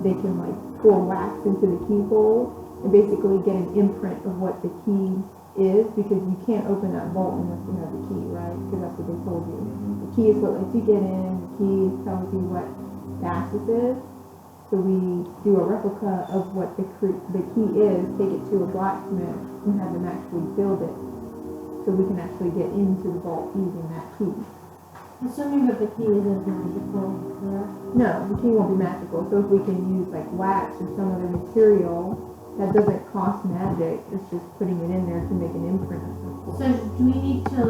they can like pour wax into the keyhole and basically get an imprint of what the key is, because you can't open that vault unless you have the key, right? Because that's what they told you. The key is what lets you get in, the key tells you what gas this is. So we do a replica of what the key is, take it to a blacksmith, and have them actually build it, so we can actually get into the vault using that key. Assuming that the key isn't magical, correct? No, the key won't be magical. So if we can use like wax or some other material that doesn't cost magic, it's just putting it in there to make an imprint or something. So do we need to